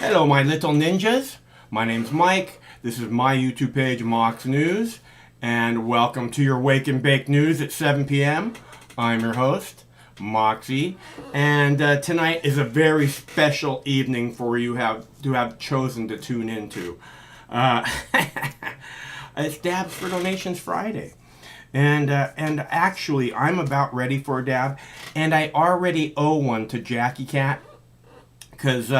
Hello, my little ninjas. My name's Mike. This is my YouTube page, Mox News, and welcome to your Wake and Bake News at 7 p.m. I'm your host, Moxie, and tonight is a very special evening for you to have chosen to tune into. It's Dabs for Donations Friday. And actually, I'm about ready for a dab, and I already owe one to Jackie Cat, because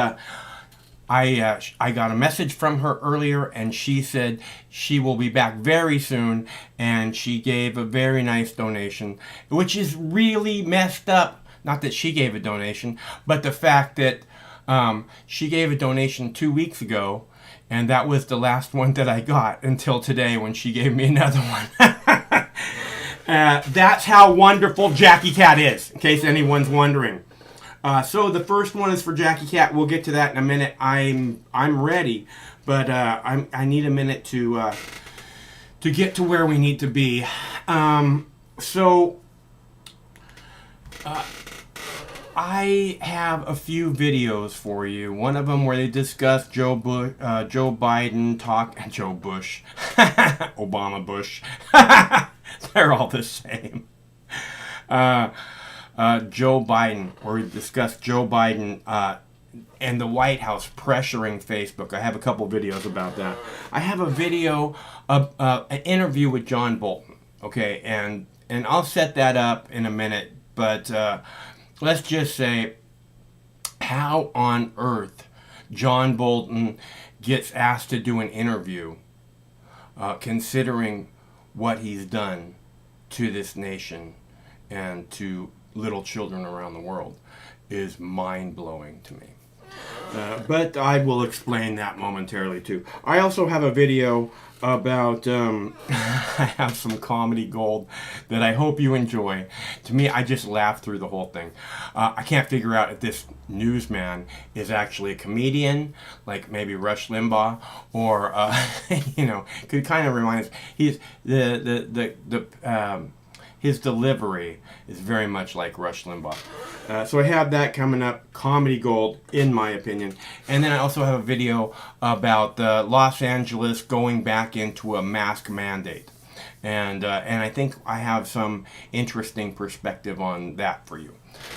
I got a message from her earlier, and she said she will be back very soon, and she gave a very nice donation, which is really messed up. Not that she gave a donation, but the fact that she gave a donation 2 weeks ago, and that was the last one that I got until today when she gave me another one. That's how wonderful Jackie Cat is, in case anyone's wondering. So the first one is for Jackie Cat. We'll get to that in a minute. I'm ready, but I need a minute to get to where we need to be. I have a few videos for you. One of them where they discuss Joe Biden Joe Bush, Obama Bush. They're all the same. Joe Biden, where we discussed Joe Biden and the White House pressuring Facebook. I have a couple videos about that. I have a video of an interview with John Bolton. Okay, and I'll set that up in a minute. But let's just say, how on earth John Bolton gets asked to do an interview, considering what he's done to this nation and to little children around the world, is mind-blowing to me. But I will explain that momentarily too. I also have a video about, I have some comedy gold that I hope you enjoy. To me, I just laughed through the whole thing. I can't figure out if this newsman is actually a comedian, like maybe Rush Limbaugh, or, could kind of remind us, he's his delivery is very much like Rush Limbaugh. So I have that coming up, comedy gold, in my opinion. And then I also have a video about Los Angeles going back into a mask mandate. And I think I have some interesting perspective on that for you.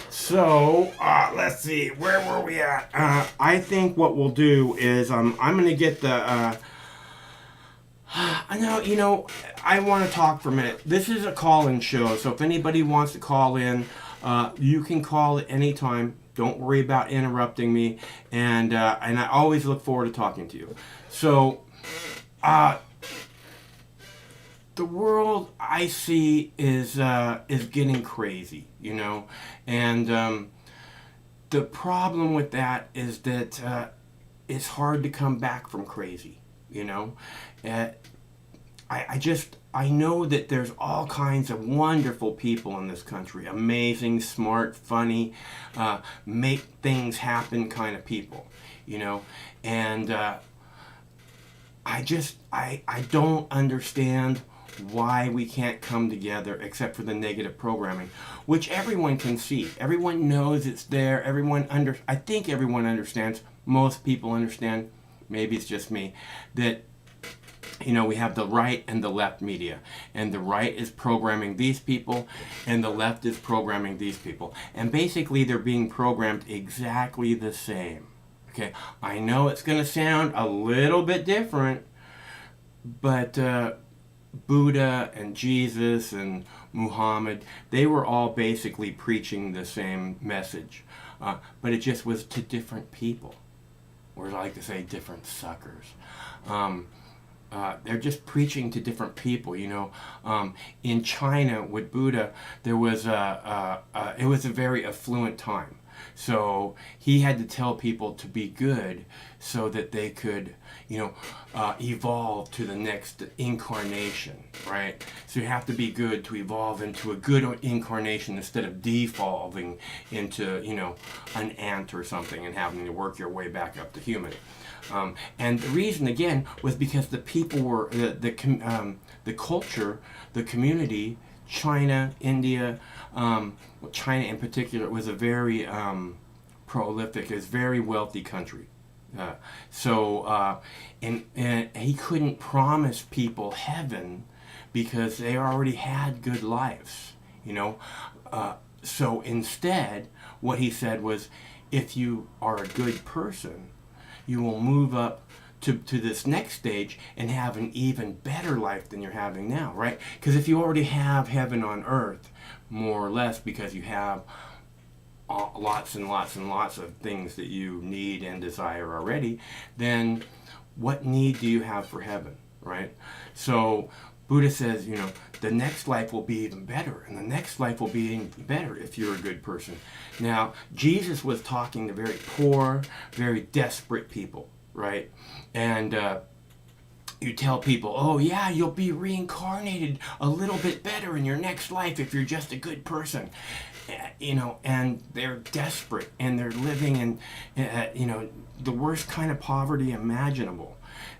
So, let's see, where were we at? I think what we'll do is I'm going to get the... I want to talk for a minute. This is a call-in show, so if anybody wants to call in, you can call at any time. Don't worry about interrupting me, and I always look forward to talking to you. So, the world I see is getting crazy, and the problem with that is that it's hard to come back from crazy. I know that there's all kinds of wonderful people in this country, amazing, smart, funny, make things happen kind of people, and I don't understand why we can't come together except for the negative programming, which everyone can see. Everyone knows it's there. I think everyone understands. Most people understand. Maybe it's just me, that we have the right and the left media, and the right is programming these people, and the left is programming these people, and basically they're being programmed exactly the same. Okay, I know it's going to sound a little bit different, but Buddha and Jesus and Muhammad, they were all basically preaching the same message, but it just was to different people, or I like to say different suckers. They're just preaching to different people, In China with Buddha, there was it was a very affluent time. So he had to tell people to be good so that they could, evolve to the next incarnation, right? So you have to be good to evolve into a good incarnation instead of devolving into, an ant or something and having to work your way back up to human. And the reason, again, was because the people were, the culture, the community, China, India, China in particular, was a very prolific, is very wealthy country. Uh, and he couldn't promise people heaven because they already had good lives, you know. So instead, what he said was, if you are a good person, you will move up to this next stage and have an even better life than you're having now, right? Because if you already have heaven on earth, more or less, because you have lots and lots and lots of things that you need and desire already, then what need do you have for heaven, right? So Buddha says, you know, the next life will be even better, and the next life will be even better if you're a good person. Now, Jesus was talking to very poor, very desperate people, right? And you tell people, oh yeah, you'll be reincarnated a little bit better in your next life if you're just a good person. You know, and they're desperate and they're living in, you know, the worst kind of poverty imaginable.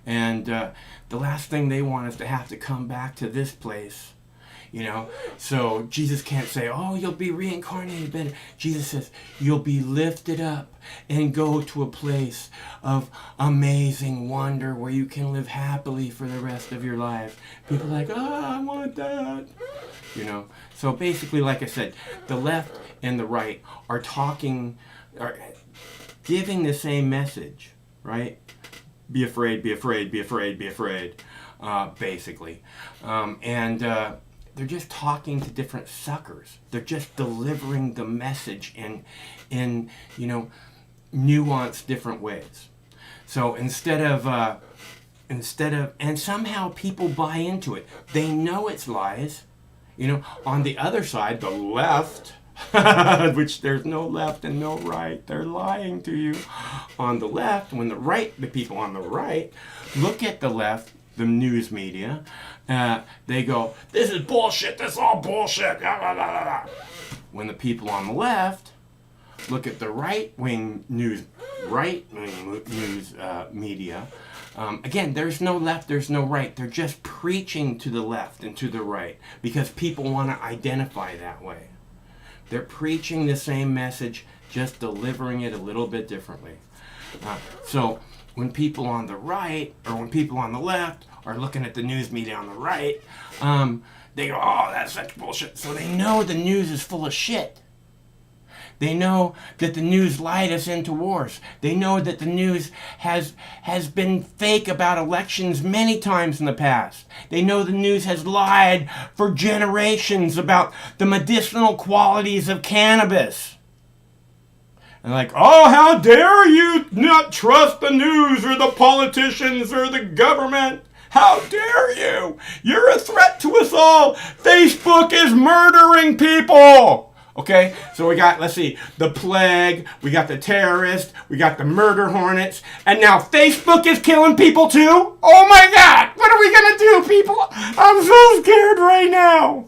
And the last thing they want is to have to come back to this place, you know. So Jesus can't say, oh, you'll be reincarnated better. Jesus says, you'll be lifted up and go to a place of amazing wonder where you can live happily for the rest of your life. People are like, oh, I want that. You know, so basically, like I said, the left and the right are giving the same message, right? Be afraid, be afraid, be afraid, be afraid, basically. And they're just talking to different suckers. They're just delivering the message in you know, nuanced different ways. So instead of, and somehow people buy into it. They know it's lies. You know, on the other side, the left, which there's no left and no right, they're lying to you. On the left, when the people on the right look at the left, the news media, they go, this is bullshit, this is all bullshit, blah, blah, blah, blah. When the people on the left look at the right-wing news media, again, there's no left, there's no right. They're just preaching to the left and to the right because people want to identify that way. They're preaching the same message, just delivering it a little bit differently. So when people on the right or when people on the left are looking at the news media on the right, they go, oh, that's such bullshit. So they know the news is full of shit. They know that the news lied us into wars. They know that the news has been fake about elections many times in the past. They know the news has lied for generations about the medicinal qualities of cannabis. And like, oh, how dare you not trust the news or the politicians or the government? How dare you? You're a threat to us all. Facebook is murdering people. Okay, so we got, let's see, the plague, we got the terrorists, we got the murder hornets, and now Facebook is killing people too? Oh my God, what are we gonna do, people? I'm so scared right now.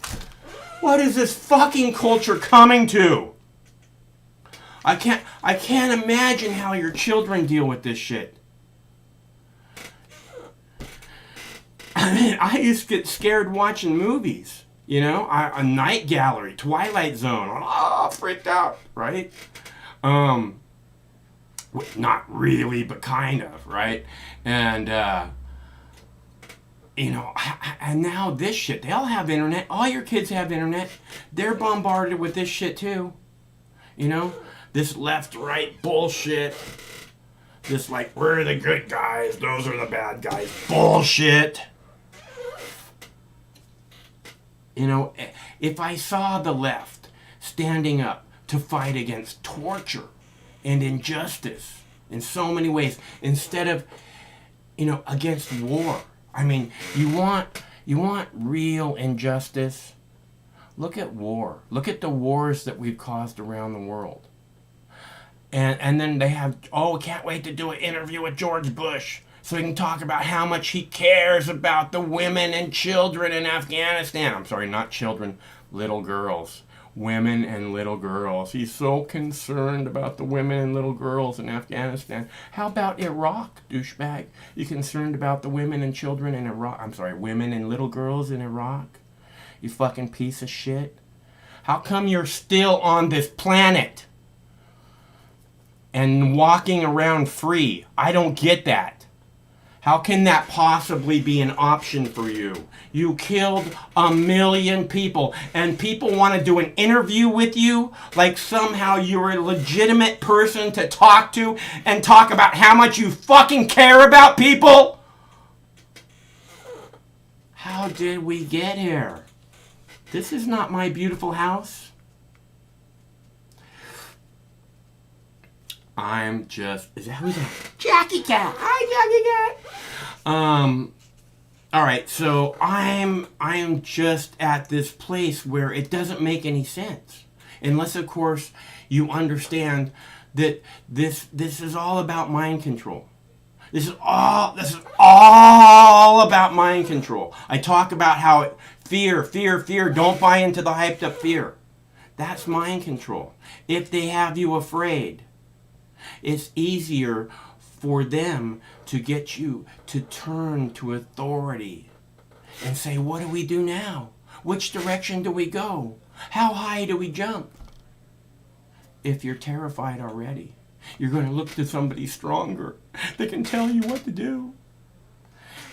What is this fucking culture coming to? I can't imagine how your children deal with this shit. I mean, I used to get scared watching movies. You know, a Night Gallery, Twilight Zone, oh, freaked out, right? Not really, but kind of, right? And, you know, and now this shit, they all have internet. All your kids have internet. They're bombarded with this shit too. You know, this left-right bullshit. This, like, we're the good guys, those are the bad guys bullshit. You know, if I saw the left standing up to fight against torture and injustice in so many ways, instead of, you know, against war. I mean, you want real injustice? Look at war. Look at the wars that we've caused around the world. And then they have, oh, can't wait to do an interview with George Bush so he can talk about how much he cares about the women and children in Afghanistan. I'm sorry, not children, little girls. Women and little girls. He's so concerned about the women and little girls in Afghanistan. How about Iraq, douchebag? You concerned about the women and children in Iraq? I'm sorry, women and little girls in Iraq? You fucking piece of shit. How come you're still on this planet? and walking around free. I don't get that. How can that possibly be an option for you? You killed 1 million people, and people want to do an interview with you like somehow you're a legitimate person to talk to and talk about how much you fucking care about people? How did we get here? This is not my beautiful house. I'm just... Is that who's that? Jackie Cat! Hi, Jackie Cat! Alright, so I am just at this place where it doesn't make any sense. Unless, of course, you understand that this is all about mind control. This is all about mind control. I talk about how fear, don't buy into the hyped up fear. That's mind control. If they have you afraid, it's easier for them to get you to turn to authority and say, what do we do now? Which direction do we go? How high do we jump? If you're terrified already, you're going to look to somebody stronger that can tell you what to do.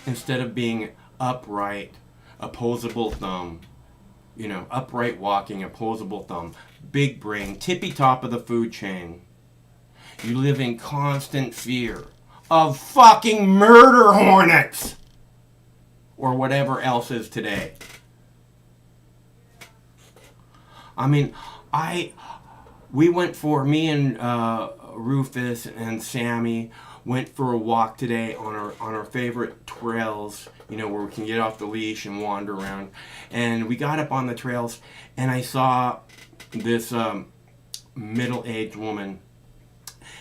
Instead of being upright, opposable thumb, upright walking, opposable thumb, big brain, tippy top of the food chain. You live in constant fear of fucking murder hornets or whatever else is today. I mean, me and Rufus and Sammy went for a walk today on our favorite trails, where we can get off the leash and wander around. And we got up on the trails, and I saw this middle-aged woman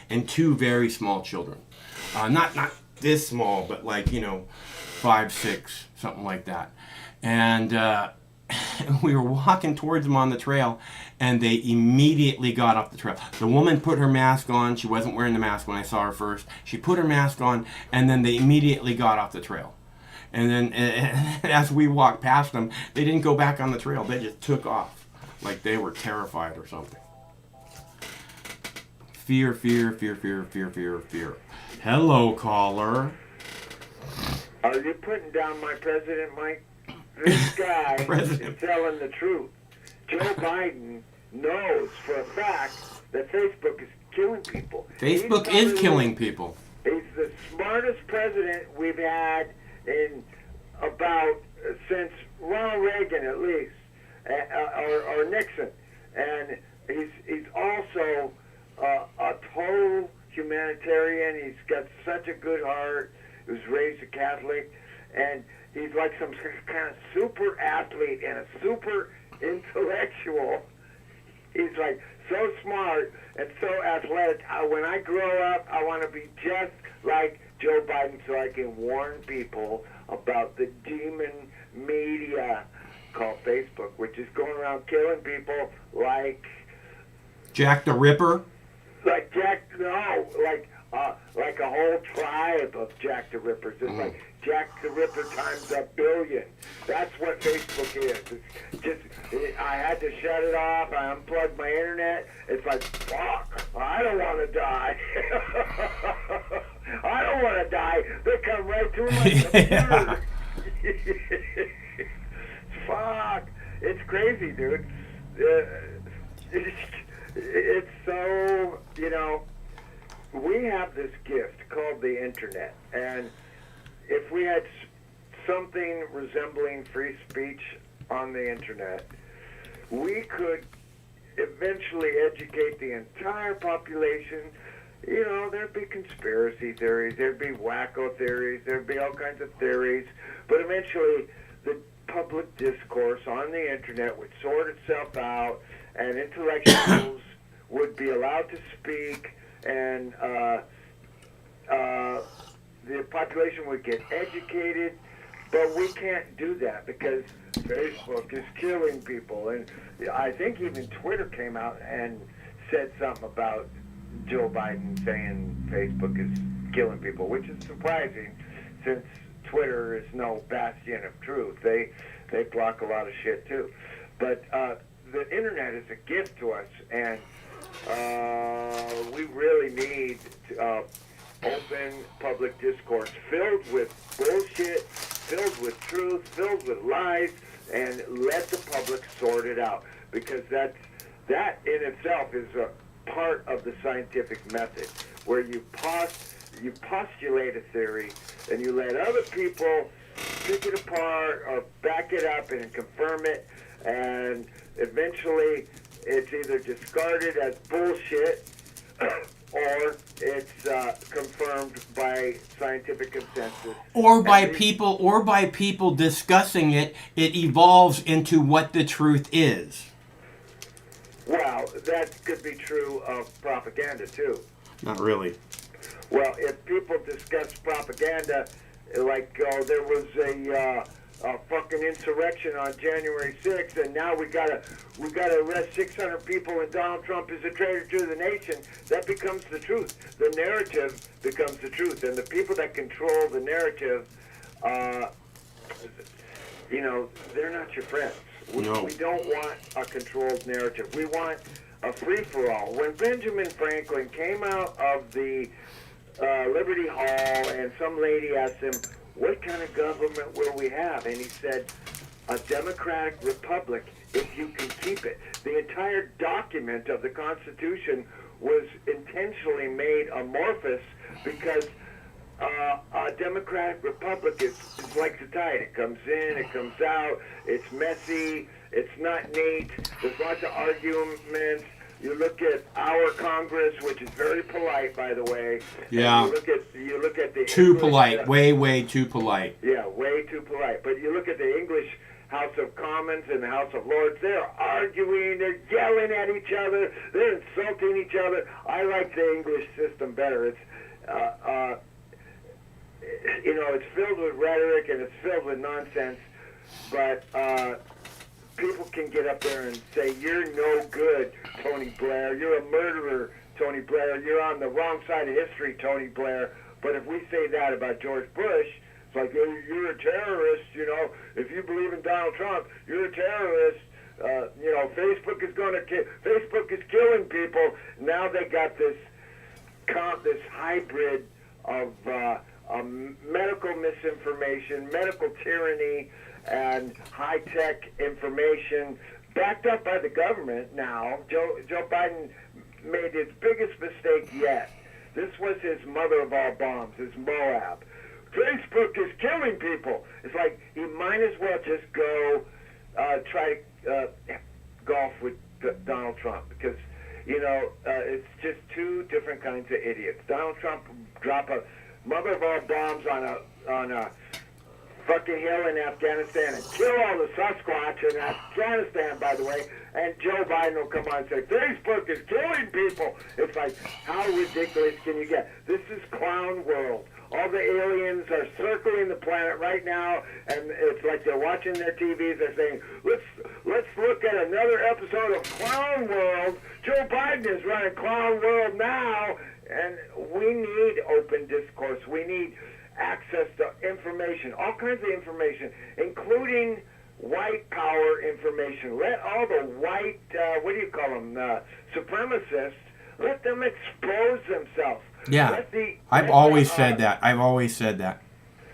and 2 very small children. Not this small, but 5, 6, something like that. And we were walking towards them on the trail, and they immediately got off the trail. The woman put her mask on. She wasn't wearing the mask when I saw her first. She put her mask on, and then they immediately got off the trail. And then as we walked past them, they didn't go back on the trail. They just took off like they were terrified or something. Fear. Hello, caller. Are you putting down my president, Mike? This guy is telling the truth. Joe Biden knows for a fact that Facebook is killing people. Facebook is killing people. He's the smartest president we've had in since Ronald Reagan, at least, or Nixon. And he's also a total humanitarian. He's got such a good heart. He was raised a Catholic, and he's like some kind of super athlete and a super intellectual. He's like so smart and so athletic. When I grow up, I want to be just like Joe Biden so I can warn people about the demon media called Facebook, which is going around killing people like Jack the Ripper? Like a whole tribe of Jack the Rippers. It's like Jack the Ripper times 1 billion. That's what Facebook is. I had to shut it off. I unplugged my internet. It's like, fuck, I don't want to die. I don't want to die. They come right through my computer. Fuck. It's crazy, dude. It's so, we have this gift called the internet, and if we had something resembling free speech on the internet, we could eventually educate the entire population. There'd be conspiracy theories, there'd be wacko theories, there'd be all kinds of theories, but eventually the public discourse on the internet would sort itself out, and intellectuals would be allowed to speak, and the population would get educated. But we can't do that because Facebook is killing people. And I think even Twitter came out and said something about Joe Biden saying Facebook is killing people, which is surprising since Twitter is no bastion of truth. They block a lot of shit too. But the internet is a gift to us, and We really need open public discourse filled with bullshit, filled with truth, filled with lies, and let the public sort it out. Because that in itself is a part of the scientific method, where you postulate a theory and you let other people pick it apart or back it up and confirm it, and eventually it's either discarded as bullshit or it's confirmed by scientific consensus. Or by people discussing it, it evolves into what the truth is. Well, that could be true of propaganda too. Not really. Well, if people discuss propaganda, like there was a fucking insurrection on January 6th, and now we gotta arrest 600 people, and Donald Trump is a traitor to the nation, that becomes the truth. The narrative becomes the truth, and the people that control the narrative, they're not your friends. No. We don't want a controlled narrative. We want a free-for-all. When Benjamin Franklin came out of the Liberty Hall, and some lady asked him, "What kind of government will we have?" And he said, "A democratic republic, if you can keep it." The entire document of the Constitution was intentionally made amorphous because a democratic republic is like the tide. It comes in, it comes out, it's messy, it's not neat, there's lots of arguments. You look at our Congress, which is very polite, by the way. Yeah. You look at the Too English, polite. Way too polite. Yeah, way too polite. But you look at the English House of Commons and the House of Lords, they're arguing, they're yelling at each other, they're insulting each other. I like the English system better. It's it's filled with rhetoric and it's filled with nonsense, but people can get up there and say, "You're no good, Tony Blair. You're a murderer, Tony Blair. You're on the wrong side of history, Tony Blair." But if we say that about George Bush, it's like, "Oh, you're a terrorist, if you believe in Donald Trump, you're a terrorist. Facebook is killing people." Now they got this hybrid of medical misinformation, medical tyranny, and high-tech information backed up by the government now. Joe Biden made his biggest mistake yet. This was his mother of all bombs, his Moab. Facebook is killing people. It's like he might as well just go try to golf with Donald Trump, because it's just two different kinds of idiots. Donald Trump drop a mother of all bombs on a fucking hill in Afghanistan and kill all the Sasquatch in Afghanistan, by the way, and Joe Biden will come on and say, "Facebook is killing people." It's like, how ridiculous can you get? This is clown world. All the aliens are circling the planet right now, and it's like they're watching their TVs. They're saying, let's look at another episode of Clown World. Joe Biden is running Clown World now, and we need open discourse. We need access to information, all kinds of information, including white power information. Let all the white, supremacists, let them expose themselves. Yeah, I've always said that.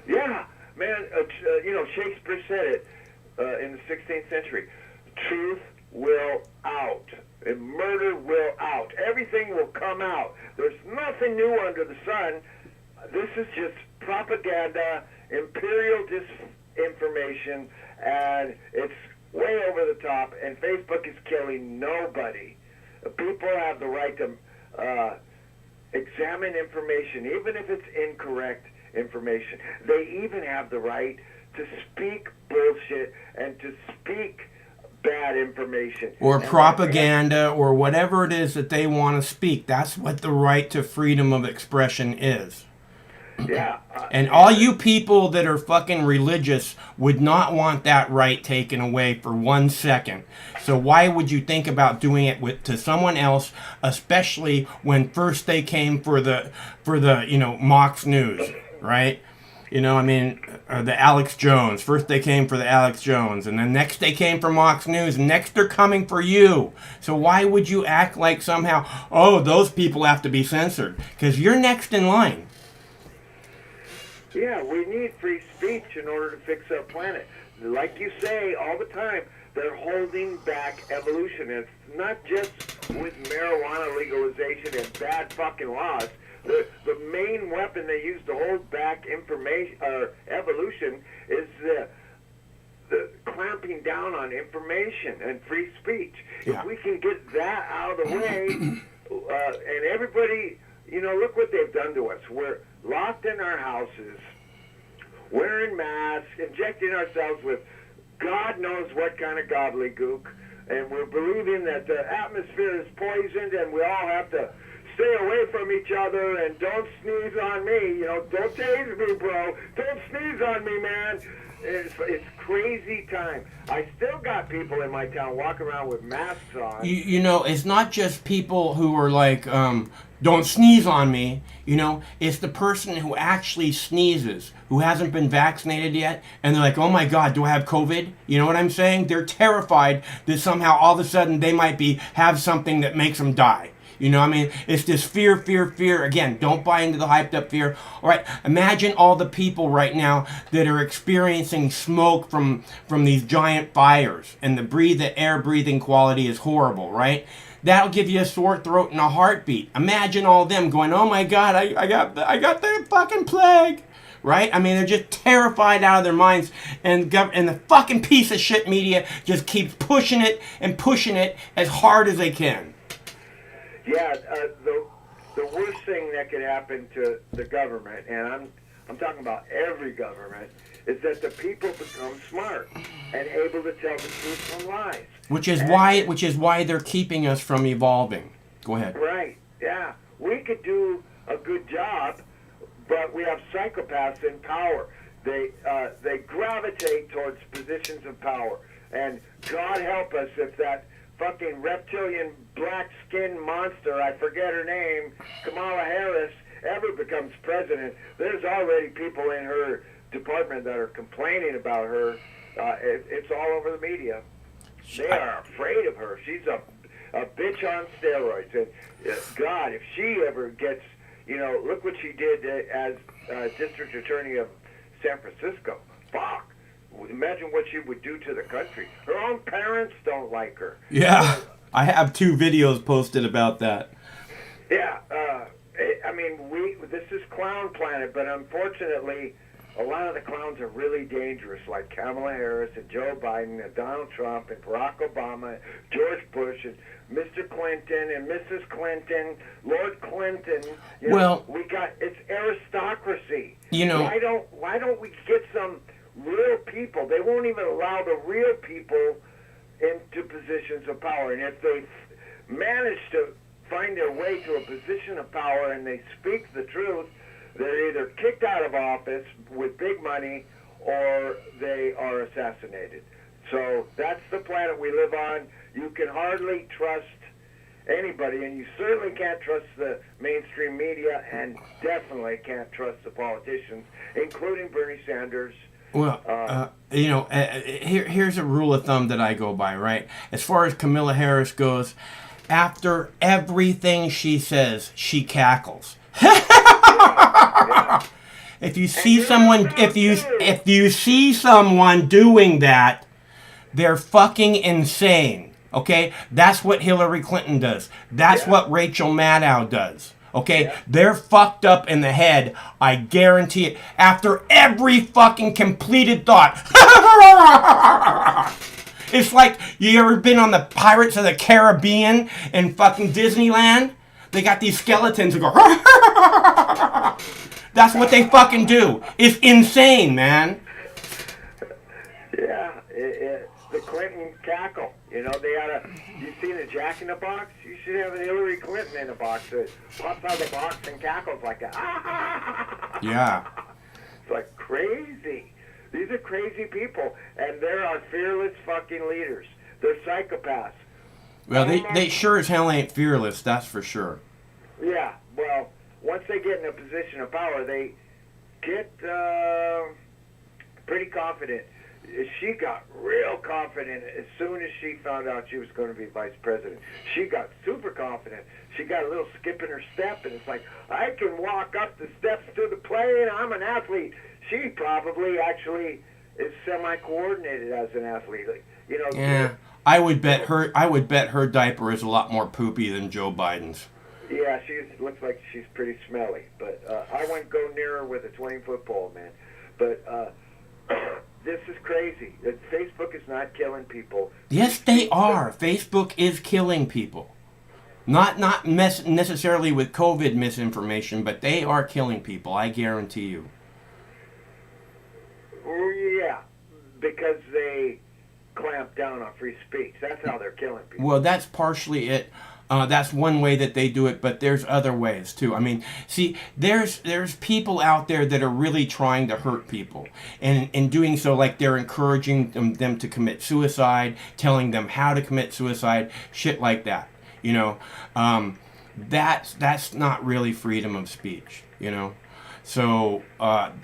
Yeah, man, Shakespeare said it in the 16th century. Truth will out. And murder will out. Everything will come out. There's nothing new under the sun. This is just propaganda, imperial disinformation, and it's way over the top, and Facebook is killing nobody. People have the right to examine information, even if it's incorrect information. They even have the right to speak bullshit and to speak bad information. Or propaganda, or whatever it is that they want to speak. That's what the right to freedom of expression is. Yeah. And all you people that are fucking religious would not want that right taken away for 1 second. So why would you think about doing it to someone else, especially when first they came for the Mox News, right? You know, I mean, the Alex Jones. First they came for the Alex Jones, and then next they came for Fox News, and next they're coming for you. So why would you act like somehow, oh, those people have to be censored? Because you're next in line. Yeah, we need free speech in order to fix our planet. Like you say all the time, they're holding back evolution. It's not just with marijuana legalization and bad fucking laws. The main weapon they use to hold back information or evolution is the clamping down on information and free speech. Yeah. If we can get that out of the way, and everybody, look what they've done to us. We're locked in our houses, wearing masks, injecting ourselves with God knows what kind of gobbledygook, and we're believing that the atmosphere is poisoned and we all have to stay away from each other and don't sneeze on me. Don't tase me, bro. Don't sneeze on me, man. It's crazy time. I still got people in my town walking around with masks on. It's not just people who are like, don't sneeze on me. It's the person who actually sneezes, who hasn't been vaccinated yet, and they're like, oh my God, do I have COVID? You know what I'm saying? They're terrified that somehow all of a sudden they might have something that makes them die. It's this fear. Again, don't buy into the hyped up fear. All right, imagine all the people right now that are experiencing smoke from these giant fires, and the air breathing quality is horrible, right? That'll give you a sore throat and a heartbeat. Imagine all them going, oh my God, I got the fucking plague. Right? They're just terrified out of their minds, and the fucking piece of shit media just keeps pushing it as hard as they can. Yeah, the worst thing that could happen to the government, and I'm talking about every government, is that the people become smart and able to tell the truth from lies. Which is why they're keeping us from evolving. Go ahead. Right. Yeah, we could do a good job, but we have psychopaths in power. They gravitate towards positions of power, and God help us if that fucking reptilian black-skinned monster, I forget her name, Kamala Harris, ever becomes president. There's already people in her department that are complaining about her. It's all over the media. They are afraid of her. She's a bitch on steroids. And God, if she ever gets, look what she did as district attorney of San Francisco. Fuck. Imagine what she would do to the country. Her own parents don't like her. Yeah, I have 2 videos posted about that. Yeah, this is Clown Planet, but unfortunately, a lot of the clowns are really dangerous, like Kamala Harris and Joe Biden and Donald Trump and Barack Obama, George Bush and Mr. Clinton and Mrs. Clinton, Lord Clinton. It's aristocracy. Why don't we get some real people? They won't even allow the real people into positions of power. And if they manage to find their way to a position of power and they speak the truth, they're either kicked out of office with big money or they are assassinated. So that's the planet we live on. You can hardly trust anybody, and you certainly can't trust the mainstream media, and definitely can't trust the politicians, including Bernie Sanders. Well, here's a rule of thumb that I go by, right? As far as Kamala Harris goes, after everything she says, she cackles. If you see someone doing that, they're fucking insane. Okay? That's what Hillary Clinton does. That's what Rachel Maddow does. Okay? They're fucked up in the head. I guarantee it. After every fucking completed thought. It's like, you ever been on the Pirates of the Caribbean in fucking Disneyland? They got these skeletons that go. That's what they fucking do. It's insane, man. Yeah, the Clinton cackle. They oughta. You seen a Jack in the Box? You should have a Hillary Clinton in a box that pops out of the box and cackles like that. Yeah. It's like crazy. These are crazy people, and they're our fearless fucking leaders. They're psychopaths. Well, they sure as hell ain't fearless, that's for sure. Yeah, well, once they get in a position of power, they get pretty confident. She got real confident as soon as she found out she was going to be vice president. She got super confident. She got a little skip in her step, and it's like, I can walk up the steps to the plane. I'm an athlete. She probably actually is semi-coordinated as an athlete. You know. Yeah, I would bet her diaper is a lot more poopy than Joe Biden's. Yeah, she looks like she's pretty smelly. But I wouldn't go near her with a 20-foot pole, man. But this is crazy. Facebook is not killing people. Yes, they are. Facebook is killing people. Not necessarily with COVID misinformation, but they are killing people. I guarantee you. Yeah, because they clamp down on free speech. That's how they're killing people. Well, that's partially it. That's one way that they do it, but there's other ways too. I mean, see, there's people out there that are really trying to hurt people, and in doing so, like they're encouraging them to commit suicide, telling them how to commit suicide, shit like that. You know, that's not really freedom of speech. You know, so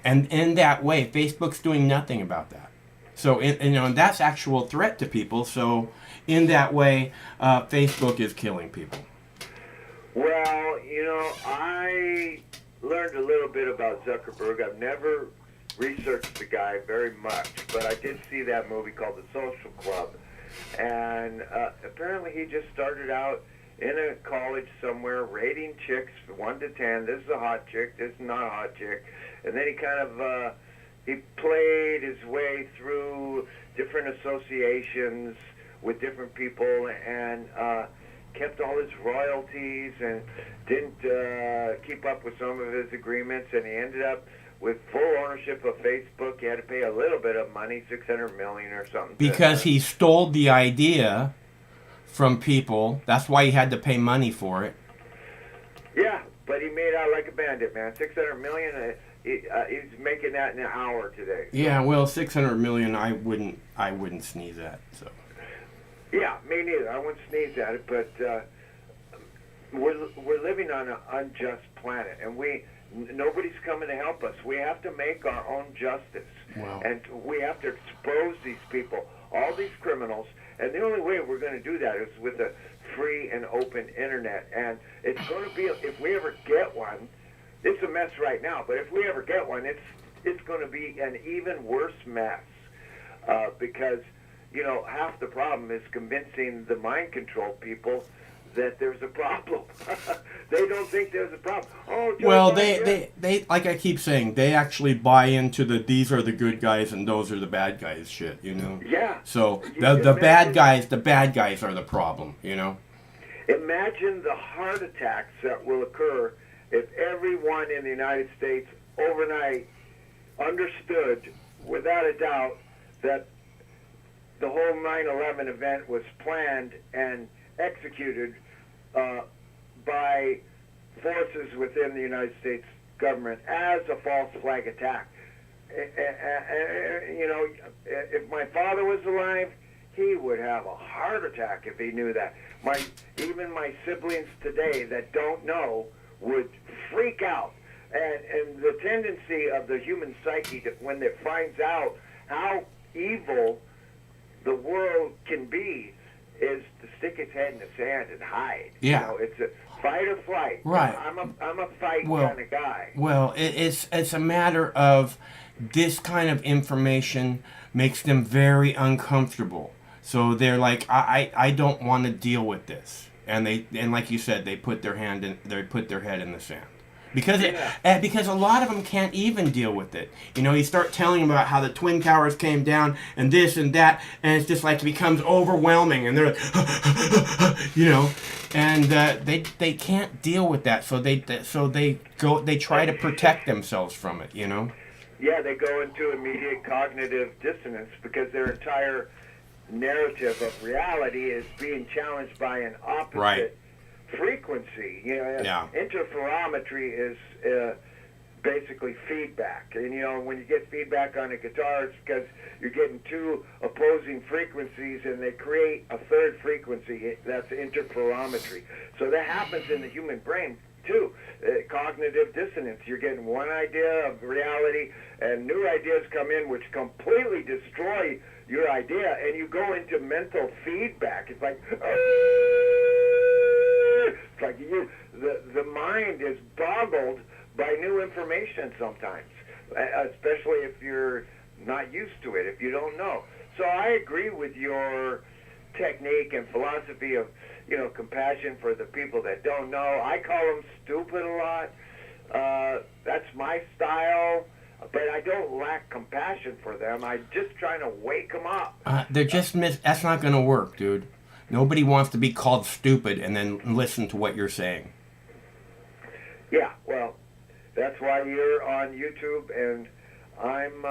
and in that way, Facebook's doing nothing about that. So and that's actual threat to people. So in that way, Facebook is killing people. Well, I learned a little bit about Zuckerberg. I've never researched the guy very much, but I did see that movie called The Social Club. And apparently he just started out in a college somewhere rating chicks 1 to 10. This is a hot chick, this is not a hot chick. And then he kind of he played his way through different associations with different people and kept all his royalties and didn't keep up with some of his agreements, and he ended up with full ownership of Facebook. He had to pay a little bit of money, $600 million or something. Because he stole the idea from people. That's why he had to pay money for it. Yeah, but he made out like a bandit, man. $600 million. He's making that in an hour today. Yeah, well, $600 million. I wouldn't sneeze at. So. Yeah, me neither. I wouldn't sneeze at it, but we're living on an unjust planet, and nobody's coming to help us. We have to make our own justice, Wow. and we have to expose these people, all these criminals. And the only way we're going to do that is with a free and open internet. And it's going to be, if we ever get one, it's a mess right now, but if we ever get one, it's going to be an even worse mess because, half the problem is convincing the mind control people that there's a problem. They don't think there's a problem. Oh, Joe Well, Biden, they like I keep saying, they actually buy into these are the good guys and those are the bad guys shit, Yeah. So You the bad imagine- the bad guys are the problem, Imagine the heart attacks that will occur if everyone in the United States overnight understood, without a doubt, that the whole 9/11 event was planned and executed by forces within the United States government as a false flag attack. If my father was alive, he would have a heart attack if he knew that. Even my siblings today that don't know would freak out. And the tendency of the human psyche when it finds out how evil the world can be is to stick its head in the sand and hide. Yeah. It's a fight or flight. Right. I'm a fight Well- kind of guy. Well, it's a matter of this kind of information makes them very uncomfortable. So they're like, I don't want to deal with this, and like you said, they put their head in the sand. Because because a lot of them can't even deal with it. You start telling them about how the Twin Towers came down and this and that, and it's just like it becomes overwhelming, and they're like, and they can't deal with that, so they try to protect themselves from it. Yeah, they go into immediate cognitive dissonance because their entire narrative of reality is being challenged by an opposite Right. frequency. Yeah. Interferometry is basically feedback. And, when you get feedback on a guitar, it's because you're getting two opposing frequencies and they create a third frequency. That's interferometry. So that happens in the human brain too. Cognitive dissonance. You're getting one idea of reality, and new ideas come in which completely destroy your idea, and you go into mental feedback. It's like, it's like the mind is boggled by new information sometimes, especially if you're not used to it, if you don't know. So I agree with your technique and philosophy of, compassion for the people that don't know. I call them stupid a lot. That's my style, but I don't lack compassion for them. I'm just trying to wake them up. They're just that's not going to work, dude. Nobody wants to be called stupid and then listen to what you're saying. Yeah, well, that's why you're on YouTube, and I'm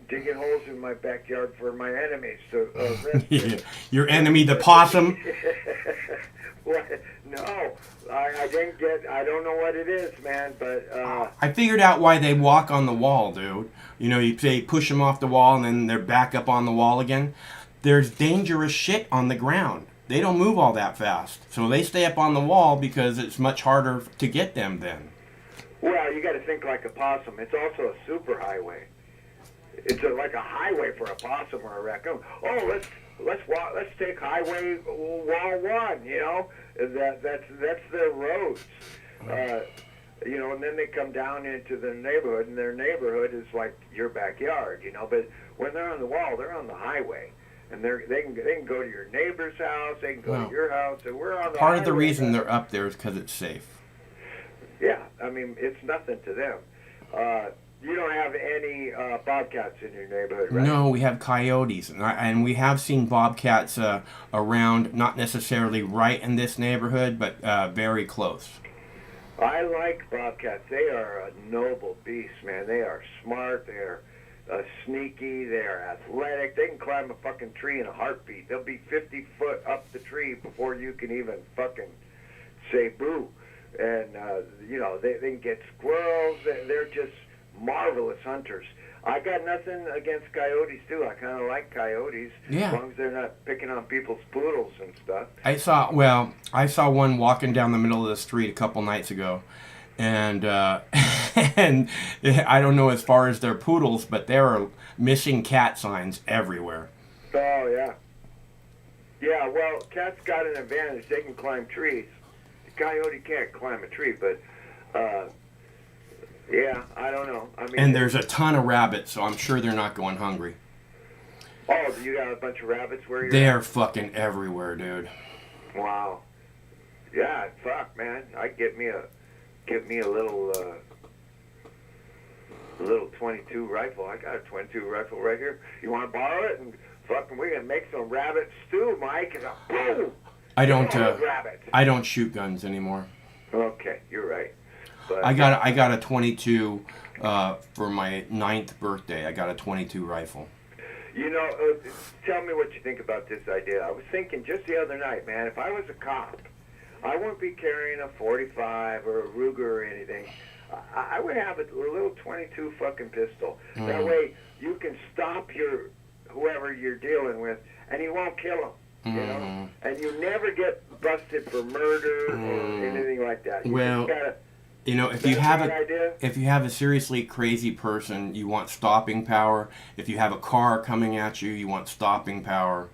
digging holes in my backyard for my enemies to rest. Your enemy, the possum? What? No, I didn't get. I don't know what it is, man. But I figured out why they walk on the wall, dude. You say push them off the wall, and then they're back up on the wall again. There's dangerous shit on the ground. They don't move all that fast, so they stay up on the wall because it's much harder to get them then. Well, you got to think like a possum. It's also a superhighway. It's like a highway for a possum or a raccoon. Oh, let's take Highway Wall 1. That's their roads. And then they come down into the neighborhood, and their neighborhood is like your backyard. But when they're on the wall, they're on the highway, and they can go to your neighbor's house, they can go to your house, and we're on the Part of the highway. reason they're up there is because it's safe. Yeah, I mean, it's nothing to them. You don't have any bobcats in your neighborhood, right? No, we have coyotes, and we have seen bobcats around, not necessarily right in this neighborhood, but very close. I like bobcats. They are a noble beast, man. They are smart. They are sneaky. They are athletic. They can climb a fucking tree in a heartbeat. They'll be 50 foot up the tree before you can even fucking say boo. And, they can get squirrels. They're just marvelous hunters. I got nothing against coyotes, too. I kind of like coyotes. Yeah. As long as they're not picking on people's poodles and stuff. I saw one walking down the middle of the street a couple nights ago. And and I don't know as far as their poodles, but there are missing cat signs everywhere. Oh, yeah. Yeah, well, cats got an advantage. They can climb trees. The coyote can't climb a tree, but, yeah, I don't know. I mean, And there's a ton of rabbits, so I'm sure they're not going hungry. Oh, you got a bunch of rabbits where you're They're fucking everywhere, dude. Wow. Yeah, fuck, man. I'd get me a little 22 rifle. I got a 22 rifle right here. You want to borrow it? And fucking, we're gonna make some rabbit stew, Mike. And boom. I don't rabbits. I don't shoot guns anymore. Okay, you're right. But I got a 22 for my 9th birthday. I got a 22 rifle. Tell me what you think about this idea. I was thinking just the other night, man, if I was a cop, I wouldn't be carrying a 45 or a Ruger or anything. I would have a little 22 fucking pistol. That way you can stop whoever you're dealing with, and you won't kill them. And you never get busted for murder or anything like that. If you have a seriously crazy person, you want stopping power. If you have a car coming at you, you want stopping power.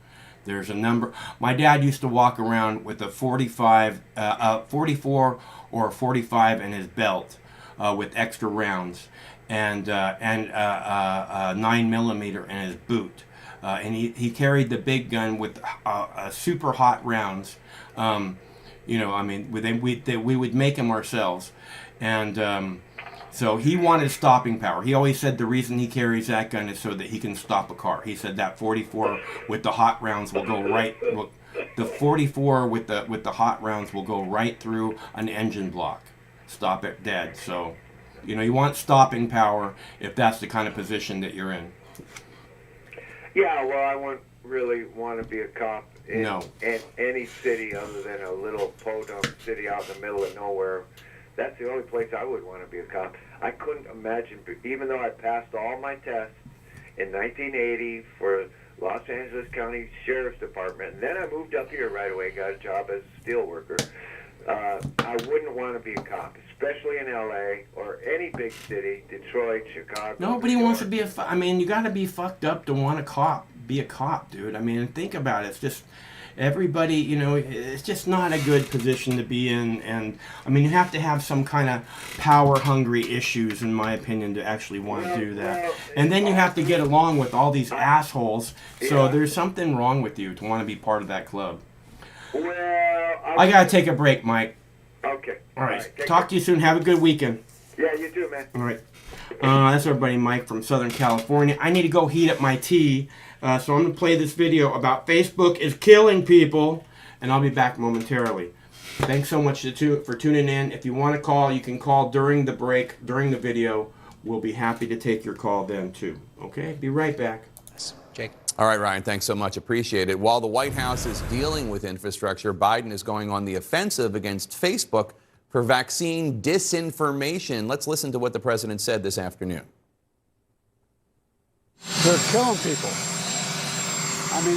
There's a number. My dad used to walk around with a 44 or a 45 in his belt with extra rounds, and a 9mm in his boot. And he carried the big gun with super hot rounds. We would make them ourselves. And so he wanted stopping power. He always said the reason he carries that gun is so that he can stop a car. He said that 44 with the hot rounds will go right. The 44 with the hot rounds will go right through an engine block, stop it dead. So, you want stopping power if that's the kind of position that you're in. Yeah, well, I wouldn't really want to be a cop in any city other than a little podunk city out in the middle of nowhere. That's the only place I would want to be a cop. I couldn't imagine, even though I passed all my tests in 1980 for Los Angeles County Sheriff's Department, and then I moved up here right away, got a job as a steel worker. I wouldn't want to be a cop, especially in L.A. or any big city, Detroit, Chicago. Nobody New wants to York. be I mean, you got to be fucked up to want to be a cop, dude. I mean, think about it. It's just everybody, you know, it's just not a good position to be in. And I mean, you have to have some kind of power hungry issues, in my opinion, to actually want to do that. And then you have to get along with all these assholes. So Yeah. there's something wrong with you to want to be part of that club. Well, I got to take a break, Mike. Okay. All right. Take Talk to you soon. Have a good weekend. care. Yeah, you too, man. All right. That's our buddy Mike from Southern California. I need to go heat up my tea. So I'm going to play this video about Facebook is killing people. And I'll be back momentarily. Thanks so much for tuning in. If you want to call, you can call during the break, during the video. We'll be happy to take your call then, too. Okay? Be right back. Jake. All right, Ryan, thanks so much. Appreciate it. While the White House is dealing with infrastructure, Biden is going on the offensive against Facebook for vaccine disinformation. Let's listen to what the president said this afternoon. They're killing people. I mean,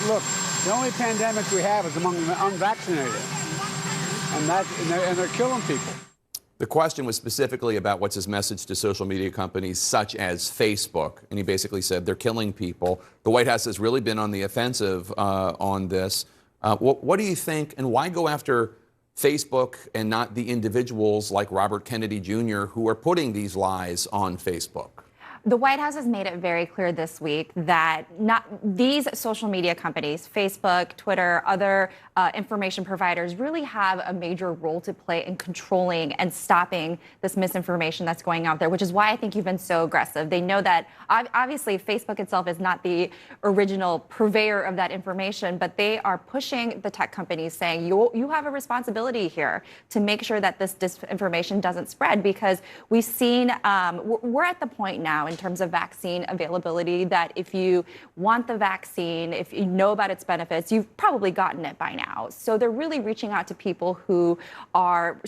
look, the only pandemic we have is among the unvaccinated. And they're killing people. The question was specifically about what's his message to social media companies such as Facebook. And he basically said they're killing people. The White House has really been on the offensive on this. What do you think, and why go after Facebook and not the individuals like Robert Kennedy Jr. who are putting these lies on Facebook? The White House has made it very clear this week that not these social media companies, Facebook, Twitter, other information providers, really have a major role to play in controlling and stopping this misinformation that's going out there, which is why I think you've been so aggressive. They know that obviously Facebook itself is not the original purveyor of that information, but they are pushing the tech companies saying you have a responsibility here to make sure that this disinformation doesn't spread, because we've seen we're at the point now in terms of vaccine availability that if you want the vaccine, if you know about its benefits, you've probably gotten it by now. So they're really reaching out to people who are,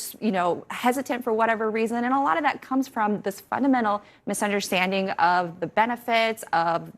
hesitant for whatever reason. And a lot of that comes from this fundamental misunderstanding of the benefits of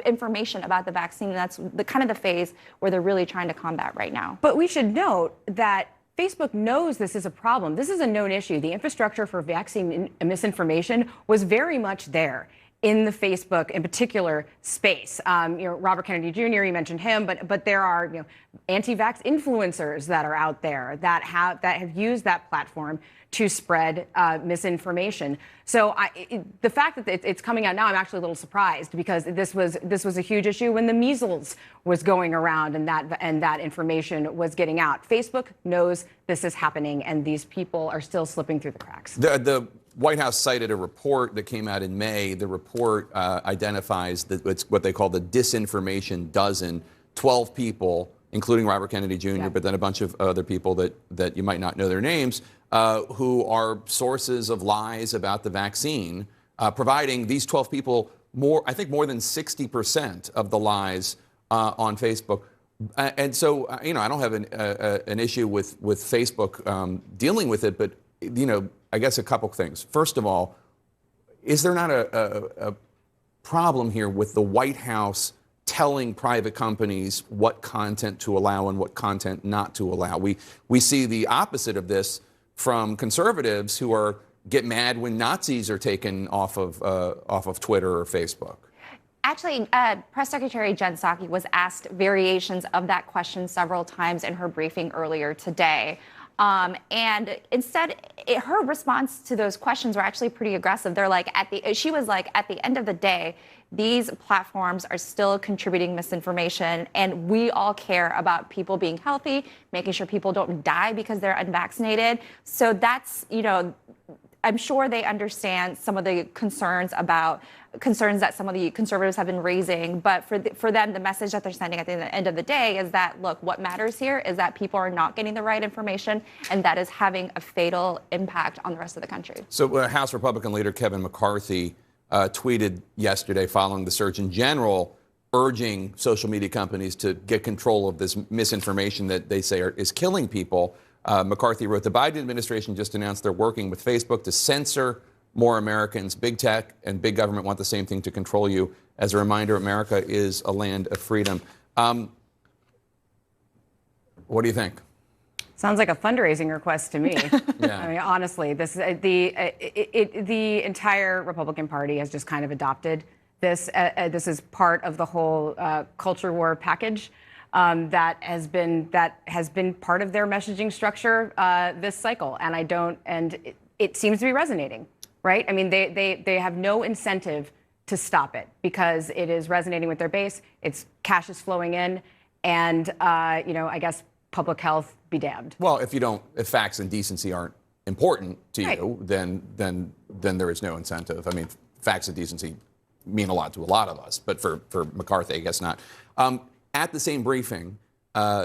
information about the vaccine. And that's the phase where they're really trying to combat right now. But we should note that Facebook knows this is a problem. This is a known issue. The infrastructure for vaccine misinformation was very much there in the Facebook, in particular, space. Robert Kennedy Jr., you mentioned him, but there are anti-vax influencers that are out there that have used that platform to spread misinformation. So the fact that it's coming out now, I'm actually a little surprised, because this was a huge issue when the measles was going around and that information was getting out. Facebook knows this is happening, and these people are still slipping through the cracks. The White House cited a report that came out in May. The report identifies what they call the disinformation dozen, 12 people, including Robert Kennedy Jr., but then a bunch of other people that you might not know their names, who are sources of lies about the vaccine, providing these 12 people more than 60% of the lies on Facebook. And so, I don't have an issue with Facebook dealing with it, but, I guess a couple things. First of all, is there not a problem here with the White House telling private companies what content to allow and what content not to allow? We see the opposite of this from conservatives who get mad when Nazis are taken off of Twitter or Facebook. Actually, Press Secretary Jen Psaki was asked variations of that question several times in her briefing earlier today. And instead, her response to those questions were actually pretty aggressive. She was like, at the end of the day, these platforms are still contributing misinformation, and we all care about people being healthy, making sure people don't die because they're unvaccinated. So that's, I'm sure they understand some of the concerns that some of the conservatives have been raising. But for them, the message that they're sending at the end of the day is that, look, what matters here is that people are not getting the right information, and that is having a fatal impact on the rest of the country. So House Republican leader Kevin McCarthy tweeted yesterday following the Surgeon General urging social media companies to get control of this misinformation that they say is killing people. McCarthy wrote, the Biden administration just announced they're working with Facebook to censor more Americans. Big tech and big government want the same thing, to control you. As a reminder, America is a land of freedom. What do you think? Sounds like a fundraising request to me. Yeah. I mean, honestly, this the entire Republican Party has just kind of adopted this. This is part of the whole culture war package that has been part of their messaging structure this cycle, and it seems to be resonating, right? I mean, they have no incentive to stop it because it is resonating with their base. It's cash is flowing in, and I guess public health be damned. Well, if facts and decency aren't important to you, then there is no incentive. I mean, facts and decency mean a lot to a lot of us, but for McCarthy, I guess not. At the same briefing,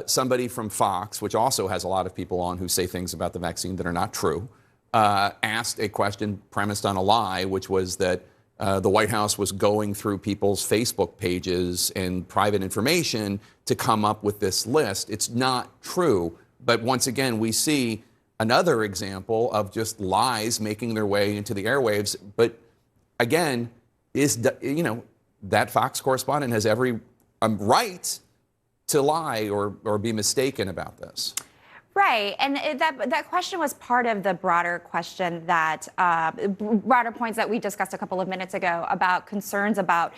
somebody from Fox, which also has a lot of people on who say things about the vaccine that are not true, asked a question premised on a lie, which was that the White House was going through people's Facebook pages and private information to come up with this list. It's not true. But once again, we see another example of just lies making their way into the airwaves. But again, that Fox correspondent has every right to lie or be mistaken about this. Right, and that question was part of the broader question that broader points that we discussed a couple of minutes ago about concerns about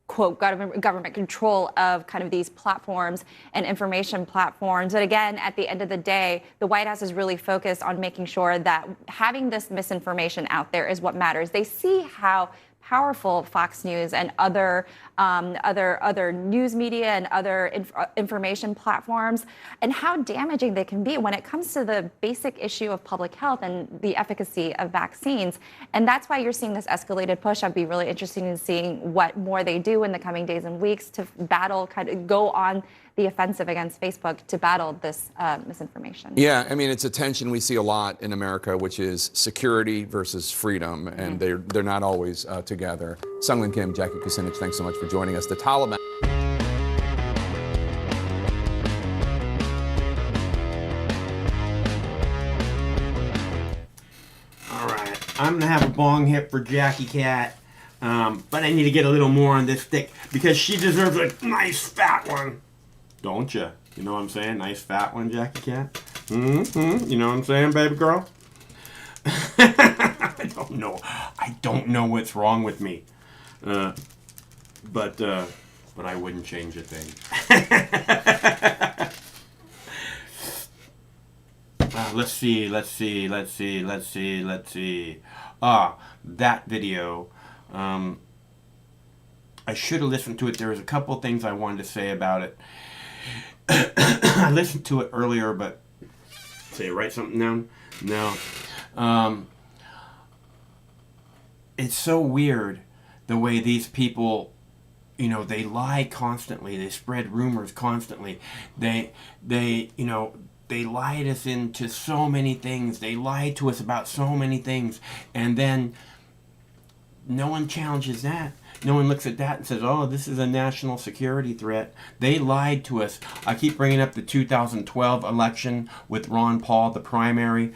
quote government control of kind of these platforms and information platforms. But again, at the end of the day, the White House is really focused on making sure that having this misinformation out there is what matters. They see how powerful Fox News and other news media and other information platforms, and how damaging they can be when it comes to the basic issue of public health and the efficacy of vaccines. And that's why you're seeing this escalated push. I'd be really interested in seeing what more they do in the coming days and weeks to go on the offensive against Facebook to battle this misinformation. Yeah, I mean, it's a tension we see a lot in America, which is security versus freedom, and they're not always together. Sung-Lin Kim, Jackie Kucinich, thanks so much for joining us. The Taliban. All right, I'm gonna have a bong hit for Jackie Cat, but I need to get a little more on this stick because she deserves a nice fat one. Don't you? You know what I'm saying? Nice fat one, Jackie Cat. Mm-hmm. You know what I'm saying, baby girl? I don't know. I don't know what's wrong with me. But I wouldn't change a thing. Let's see. That video. I should have listened to it. There was a couple things I wanted to say about it. I listened to it earlier, but say write something down? No. It's so weird the way these people, they lie constantly. They spread rumors constantly. They lied us into so many things. They lied to us about so many things. And then no one challenges that. No one looks at that and says, oh, this is a national security threat. They lied to us. I keep bringing up the 2012 election with Ron Paul, the primary,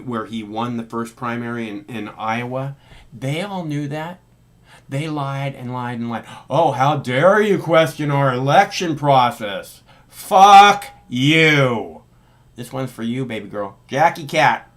where he won the first primary in Iowa. They all knew that. They lied and lied and lied. Oh, how dare you question our election process? Fuck you. This one's for you, baby girl. Jackie Cat.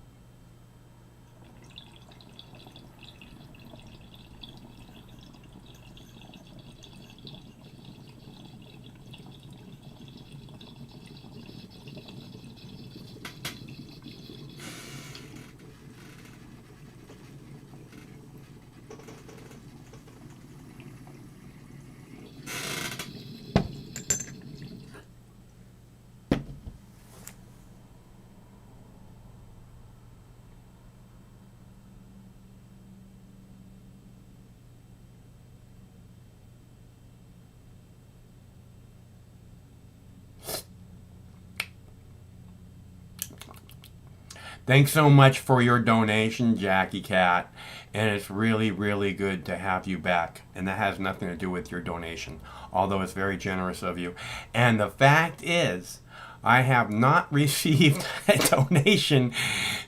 Thanks so much for your donation, Jackie Cat. And it's really, really good to have you back. And that has nothing to do with your donation, although it's very generous of you. And the fact is, I have not received a donation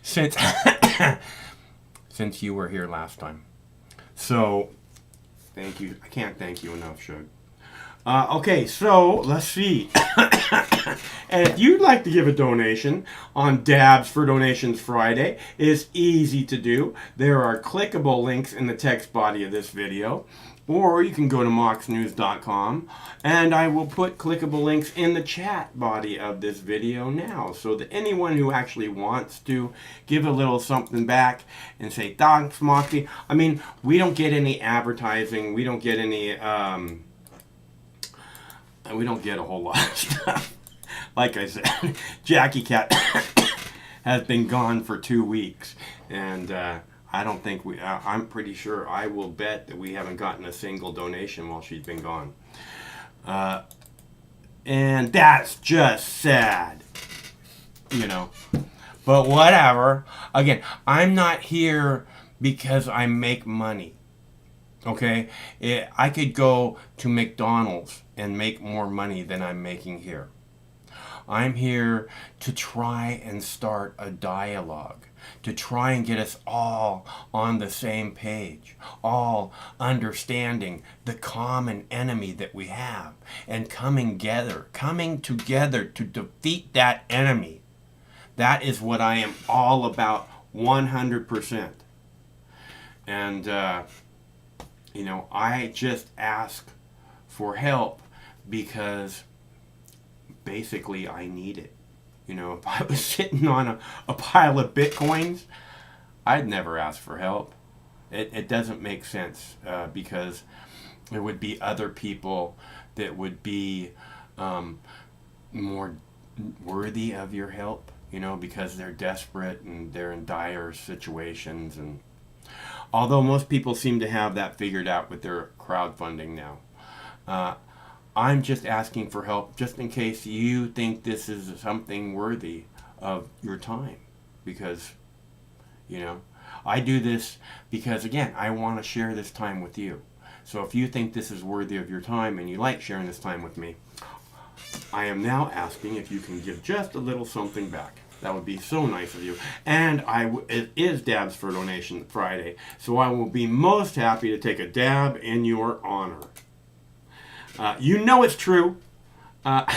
since since you were here last time. So, thank you. I can't thank you enough, Shug. Okay, so let's see. And if you'd like to give a donation on Dabs for Donations Friday, it's easy to do. There are clickable links in the text body of this video, or you can go to moxnews.com, and I will put clickable links in the chat body of this video now, so that anyone who actually wants to give a little something back and say, thanks, Moxie. I mean, we don't get any advertising, we don't get any, we don't get a whole lot of stuff. Like I said, Jackie Cat has been gone for 2 weeks, and I don't think I'm pretty sure, I will bet that we haven't gotten a single donation while she's been gone. And that's just sad, you know. But whatever. Again, I'm not here because I make money. Okay? I could go to McDonald's and make more money than I'm making here. I'm here to try and start a dialogue, to try and get us all on the same page, all understanding the common enemy that we have, and coming together to defeat that enemy. That is what I am all about, 100%. And, you know, I just ask for help because basically I need it. You know, if I was sitting on a pile of Bitcoins, I'd never ask for help. It doesn't make sense because there would be other people that would be more worthy of your help, you know, because they're desperate and they're in dire situations. And although most people seem to have that figured out with their crowdfunding now, I'm just asking for help just in case you think this is something worthy of your time. Because, you know, I do this because, again, I want to share this time with you. So if you think this is worthy of your time and you like sharing this time with me, I am now asking if you can give just a little something back. That would be so nice of you. And it is Dabs for Donation Friday, so I will be most happy to take a dab in your honor. You know it's true. Let's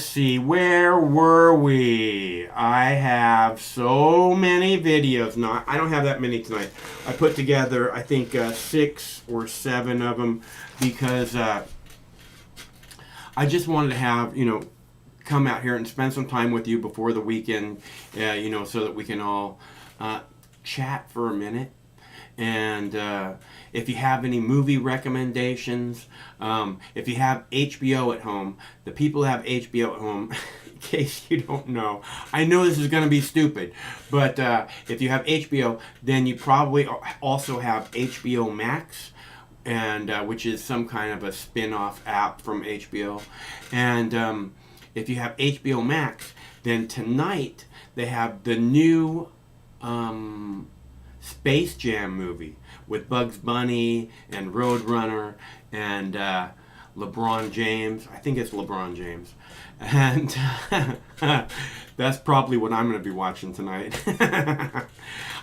see, where were we? I have so many videos. No, I don't have that many tonight. I put together, I think, 6 or 7 of them because I just wanted to have, you know, come out here and spend some time with you before the weekend, you know, so that we can all chat for a minute. And if you have any movie recommendations, if you have HBO at home, the people who have HBO at home, in case you don't know, I know this is going to be stupid, but if you have HBO, then you probably also have HBO Max, and which is some kind of a spin-off app from HBO. And if you have HBO Max, then tonight they have the new Space Jam movie with Bugs Bunny and Roadrunner and LeBron James. I think it's LeBron James. And that's probably what I'm going to be watching tonight.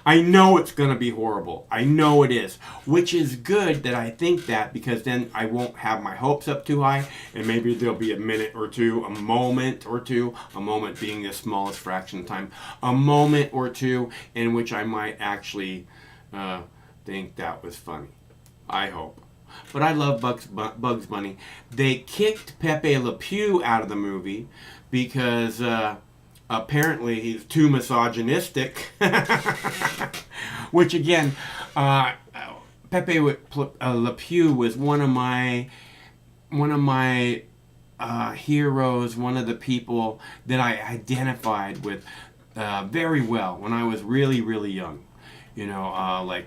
I know it's going to be horrible. I know it is. Which is good that I think that, because then I won't have my hopes up too high, and maybe there'll be a minute or two, a moment or two, a moment being the smallest fraction of time, a moment or two in which I might actually think that was funny. I hope. But I love Bugs Bunny. They kicked Pepe Le Pew out of the movie because apparently he's too misogynistic. Which again, Pepe Le Pew was one of my heroes, one of the people that I identified with very well when I was really, really young. You know, like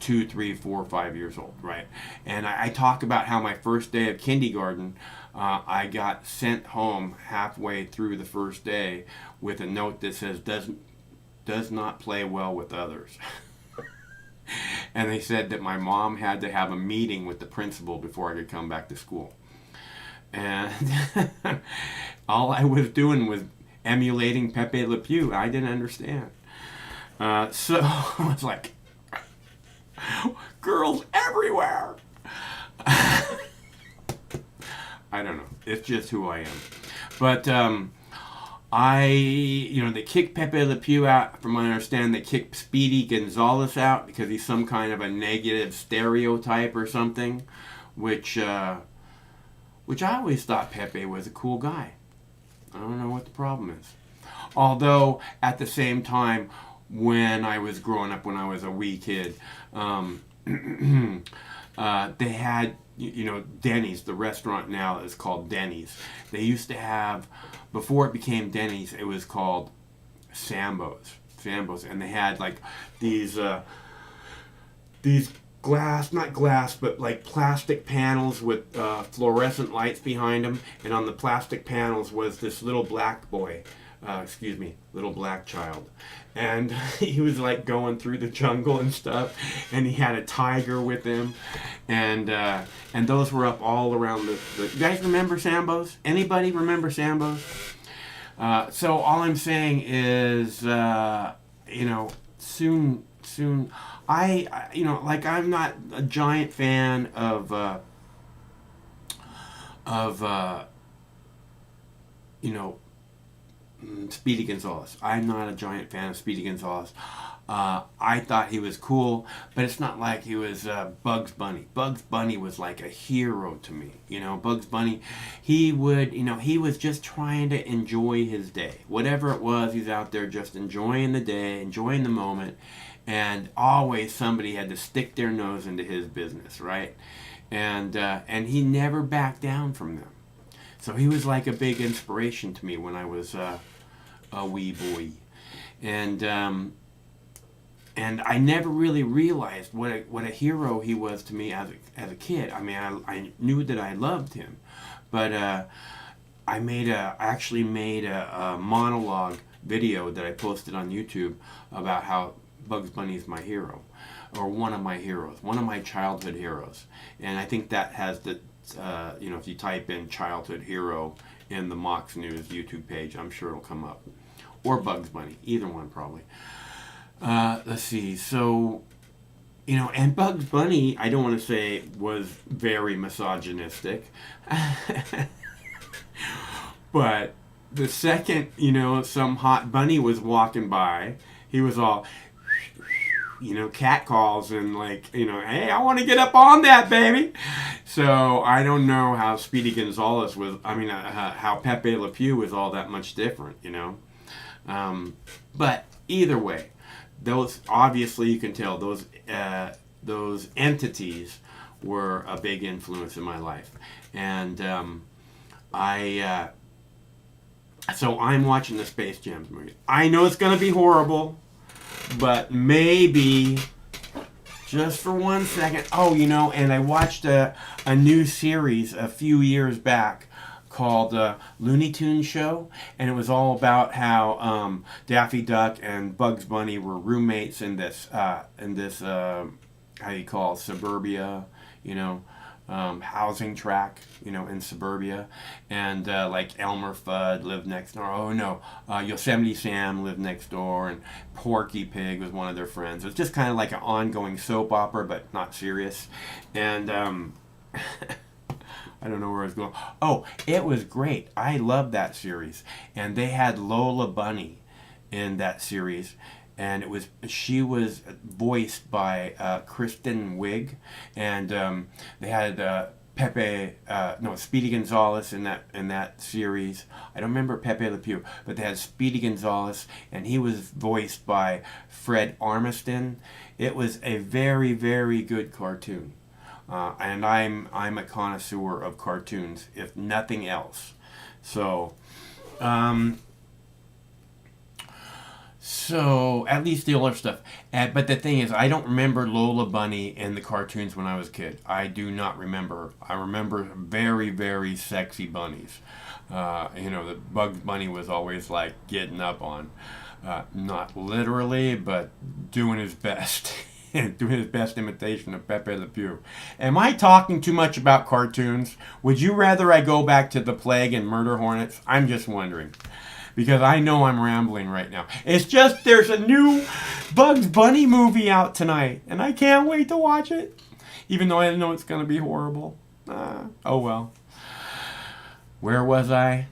2, 3, 4, 5 years old, right? And I talk about how my first day of kindergarten, I got sent home halfway through the first day with a note that says, does not play well with others. And they said that my mom had to have a meeting with the principal before I could come back to school. And all I was doing was emulating Pepe Le Pew. I didn't understand. So I was like, girls everywhere. I don't know. It's just who I am. But they kicked Pepe Le Pew out. From what I understand, they kicked Speedy Gonzalez out because he's some kind of a negative stereotype or something, which I always thought Pepe was a cool guy. I don't know what the problem is. Although, at the same time, when I was growing up, when I was a wee kid, they had, Denny's, the restaurant now is called Denny's. They used to have, before it became Denny's, it was called Sambo's. And they had like these glass, not glass, but like plastic panels with fluorescent lights behind them. And on the plastic panels was this little black boy. Little black child. And he was like going through the jungle and stuff, and he had a tiger with him, and those were up all around the you guys remember Sambo's? Anybody remember Sambo's? So all I'm saying is, soon, I'm not a giant fan of Speedy Gonzalez. I'm not a giant fan of Speedy Gonzalez. I thought he was cool, but it's not like he was Bugs Bunny. Bugs Bunny was like a hero to me. Bugs Bunny, he was just trying to enjoy his day. Whatever it was, he's out there just enjoying the day, enjoying the moment, and always somebody had to stick their nose into his business, right? And he never backed down from them. So he was like a big inspiration to me when I was a wee boy, and I never really realized what a hero he was to me as a kid. I mean, I knew that I loved him, but I actually made a monologue video that I posted on YouTube about how Bugs Bunny is my hero, or one of my heroes, one of my childhood heroes, and I think that has the if you type in childhood hero in the Mox News YouTube page, I'm sure it'll come up. Or Bugs Bunny, either one probably. Let's see, so, and Bugs Bunny, I don't want to say was very misogynistic, but the second, some hot bunny was walking by, he was all, cat calls and like, hey, I want to get up on that, baby. So I don't know how Speedy Gonzalez was, how Pepe Le Pew was all that much different, But either way, those, obviously you can tell those entities were a big influence in my life. And so I'm watching the Space Jam movie. I know it's going to be horrible, but maybe just for 1 second. Oh, and I watched a new series a few years back called Looney Tunes Show, and it was all about how Daffy Duck and Bugs Bunny were roommates in this how do you call it, suburbia, housing tract, in suburbia, and like Elmer Fudd lived next door. Oh no, Yosemite Sam lived next door, and Porky Pig was one of their friends. It was just kind of like an ongoing soap opera, but not serious. And I don't know where I was going. Oh, it was great. I loved that series, and they had Lola Bunny in that series. And she was voiced by Kristen Wiig, and they had Speedy Gonzalez in that series. I don't remember Pepe Le Pew, but they had Speedy Gonzalez, and he was voiced by Fred Armisen. It was a very, very good cartoon, and I'm a connoisseur of cartoons, if nothing else. So. So, at least the older stuff. But the thing is, I don't remember Lola Bunny in the cartoons when I was a kid. I do not remember. I remember very, very sexy bunnies. The Bugs Bunny was always like getting up on. Not literally, but doing his best. Doing his best imitation of Pepe Le Pew. Am I talking too much about cartoons? Would you rather I go back to The Plague and Murder Hornets? I'm just wondering. Because I know I'm rambling right now. It's just there's a new Bugs Bunny movie out tonight, and I can't wait to watch it. even though I know it's going to be horrible. Oh well. Where was I?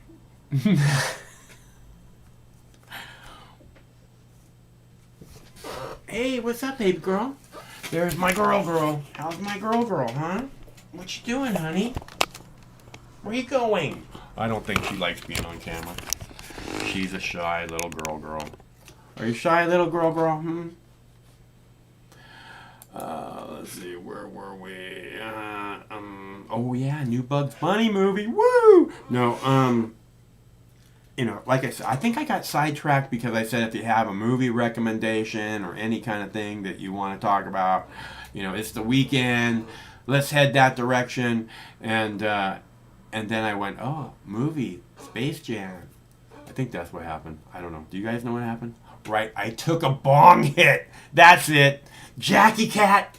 Hey, what's up, baby girl? There's my girl. How's my girl, huh? What you doing, honey? Where you going? I don't think she likes being on camera. She's a shy little girl. Are you shy little girl? Let's see, where were we? Oh yeah, new Bugs Bunny movie. Woo! No, you know, like I said, I think I got sidetracked because I said if you have a movie recommendation or any kind of thing that you want to talk about, you know, it's the weekend. Let's head that direction. And then I went, oh, movie, Space Jam. I think that's what happened. I don't know. Do you guys know what happened? Right, I took a bong hit. That's it. Jackie Cat.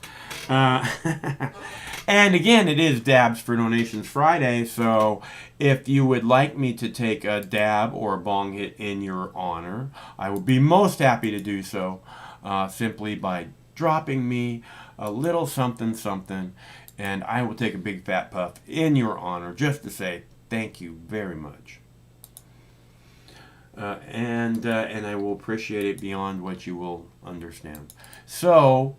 And again, it is Dabs for Donations Friday, so if you would like me to take a dab or a bong hit in your honor, I would be most happy to do so, simply by dropping me a little something, and I will take a big fat puff in your honor just to say thank you very much. And I will appreciate it beyond what you will understand. So,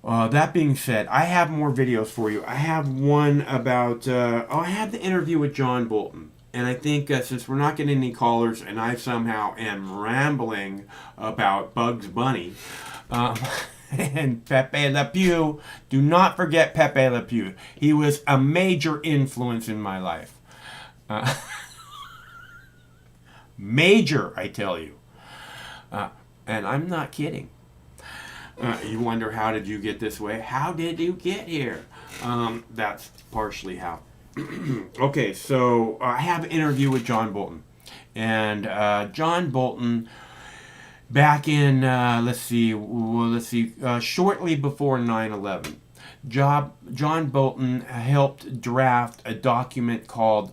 that being said, I have more videos for you. I have one about, I had the interview with John Bolton. And I think since we're not getting any callers and I somehow am rambling about Bugs Bunny, and Pepe Le Pew, do not forget Pepe Le Pew. He was a major influence in my life. Major, I tell you. And I'm not kidding. You wonder, how did you get this way? How did you get here? That's partially how. Okay, so I have an interview with John Bolton. And John Bolton, back in, shortly before 9/11, John Bolton helped draft a document called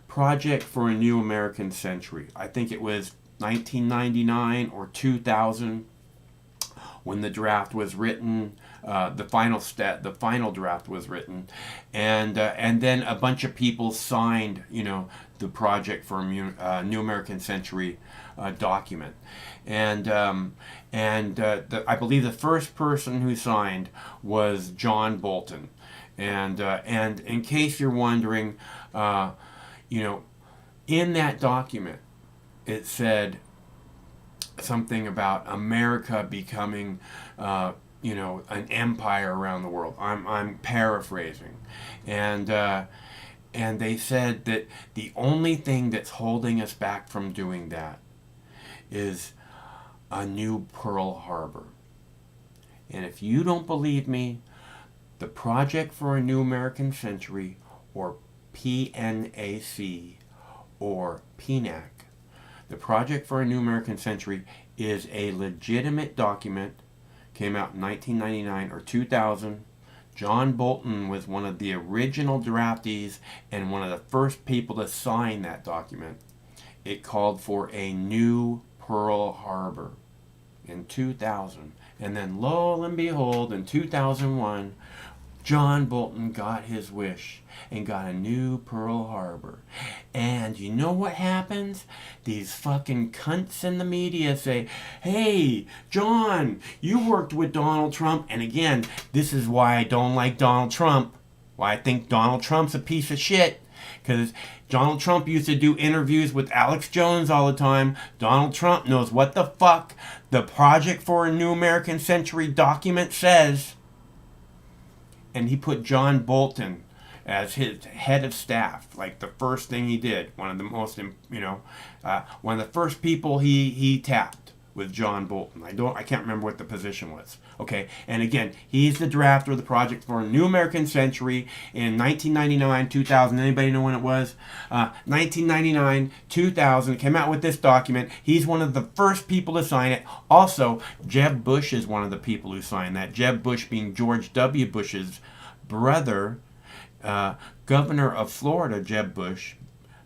Project for a New American Century. I think it was 1999 or 2000 when the draft was written. The final draft was written, and then a bunch of people signed, you know, the Project for a New American Century document, and I believe the first person who signed was John Bolton, and in case you're wondering, you know, in that document, it said something about America becoming, you know, an empire around the world. I'm paraphrasing, and they said that the only thing that's holding us back from doing that is a new Pearl Harbor. And if you don't believe me, the Project for a New American Century, or PNAC, or PNAC, the Project for a New American Century, is a legitimate document. Came out in 1999 or 2000. John Bolton was one of the original draftees and one of the first people to sign that document. It called for a new Pearl Harbor in 2000. And then lo and behold, in 2001, John Bolton got his wish and got a new Pearl Harbor. And you know what happens? These fucking cunts in the media say, hey, John, you worked with Donald Trump. And again, this is why I don't like Donald Trump. Why I think Donald Trump's a piece of shit. Because Donald Trump used to do interviews with Alex Jones all the time. Donald Trump knows what the fuck the Project for a New American Century document says. And he put John Bolton as his head of staff, like the first thing he did. One of the most, you know, one of the first people he tapped with John Bolton. I can't remember what the position was. Okay, and again, he's the drafter of the Project for a New American Century in 1999, 2000. Anybody know when it was? 1999, 2000. Came out with this document. He's one of the first people to sign it. Also, Jeb Bush is one of the people who signed that. Jeb Bush being George W. Bush's brother, governor of Florida. Jeb Bush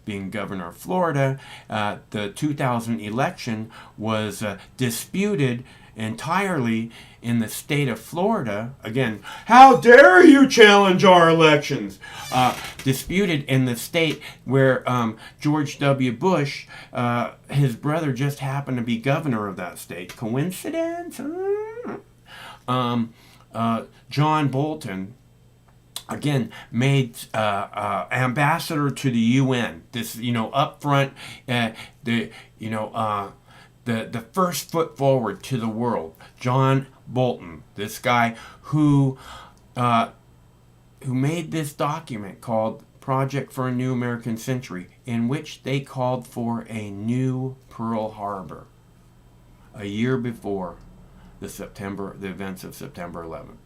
being governor of Florida. The 2000 election was disputed entirely in the state of Florida. Again, how dare you challenge our elections? Disputed in the state where George W. Bush, his brother, just happened to be governor of that state. Coincidence? John Bolton, again, made ambassador to the UN. This, up front, the first foot forward to the world. John Bolton, this guy who made this document called Project for a New American Century, in which they called for a new Pearl Harbor a year before the events of September 11th.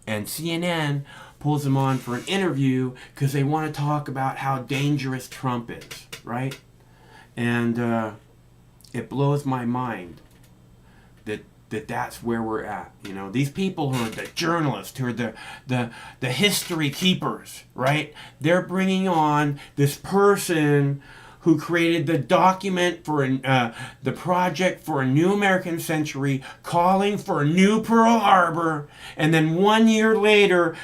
And CNN pulls them on for an interview because they want to talk about how dangerous Trump is, right? And it blows my mind that's where we're at. These people who are the journalists, who are the history keepers, right? They're bringing on this person who created the document for the Project for a New American Century, calling for a new Pearl Harbor, and then 1 year later,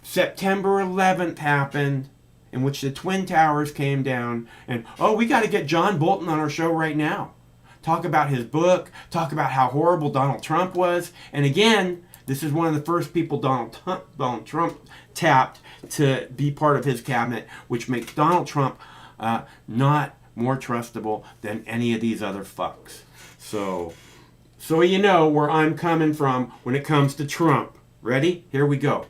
September 11th happened, in which the Twin Towers came down, and we got to get John Bolton on our show right now. Talk about his book, talk about how horrible Donald Trump was, and again, this is one of the first people Donald Trump tapped to be part of his cabinet, which makes Donald Trump not more trustable than any of these other fucks. So you know where I'm coming from when it comes to Trump. Ready? Here we go.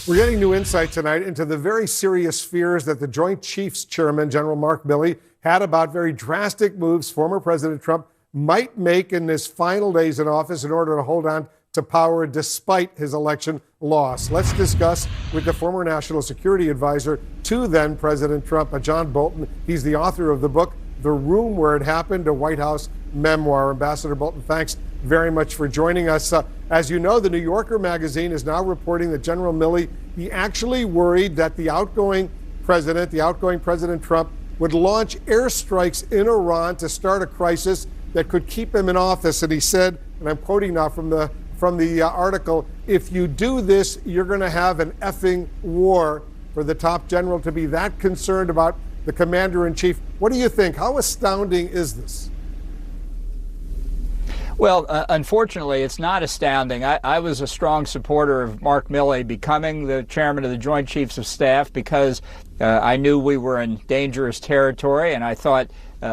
We're getting new insight tonight into the very serious fears that the Joint Chiefs Chairman, General Mark Milley, had about very drastic moves former President Trump might make in his final days in office in order to hold on to power despite his election loss. Let's discuss with the former National Security Advisor to then President Trump, John Bolton. He's the author of the book, The Room Where It Happened, a White House memoir. Ambassador Bolton, thanks very much for joining us. As you know, the New Yorker magazine is now reporting that General Milley, he actually worried that the outgoing President Trump, would launch airstrikes in Iran to start a crisis that could keep him in office. And he said, and I'm quoting now from the article, if you do this, you're going to have an effing war. For the top general to be that concerned about the commander-in-chief. What do you think? How astounding is this? Well, unfortunately, it's not astounding. I was a strong supporter of Mark Milley becoming the chairman of the Joint Chiefs of Staff because I knew we were in dangerous territory, and I thought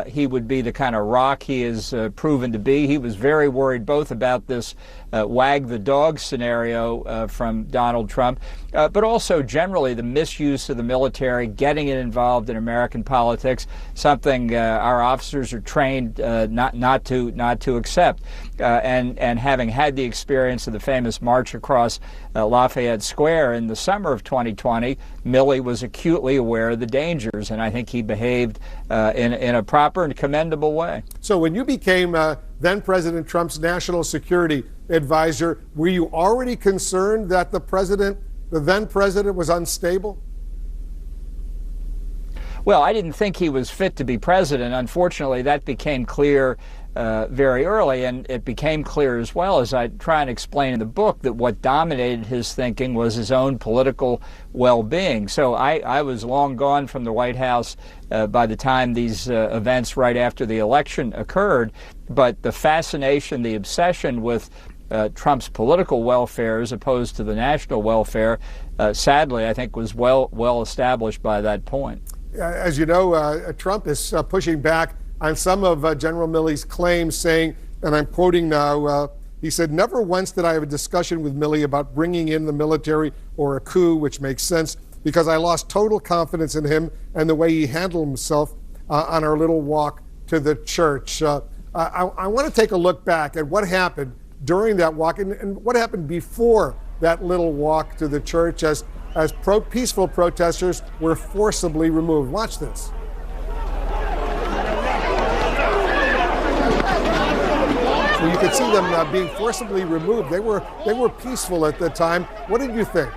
he would be the kind of rock he has proven to be. He was very worried both about this wag the dog scenario from Donald Trump, but also generally the misuse of the military, getting it involved in American politics, something our officers are trained not to accept. And having had the experience of the famous march across Lafayette Square in the summer of 2020, Milley was acutely aware of the dangers, and I think he behaved in a proper and commendable way. So when you became then President Trump's national security advisor, were you already concerned that the then president was unstable? Well, I didn't think he was fit to be president. Unfortunately, that became clear very early, and it became clear as well, as I try and explain in the book, that what dominated his thinking was his own political well-being. So I was long gone from the White House by the time these events right after the election occurred, but the fascination, the obsession with Trump's political welfare as opposed to the national welfare, sadly, I think was well established by that point. As you know, Trump is pushing back on some of General Milley's claims, saying, and I'm quoting now, he said, "Never once did I have a discussion with Milley about bringing in the military or a coup," which makes sense, "because I lost total confidence in him and the way he handled himself on our little walk to the church." I want to take a look back at what happened during that walk and what happened before that little walk to the church as peaceful protesters were forcibly removed. Watch this. So you could see them being forcibly removed. They were peaceful at the time. What did you think?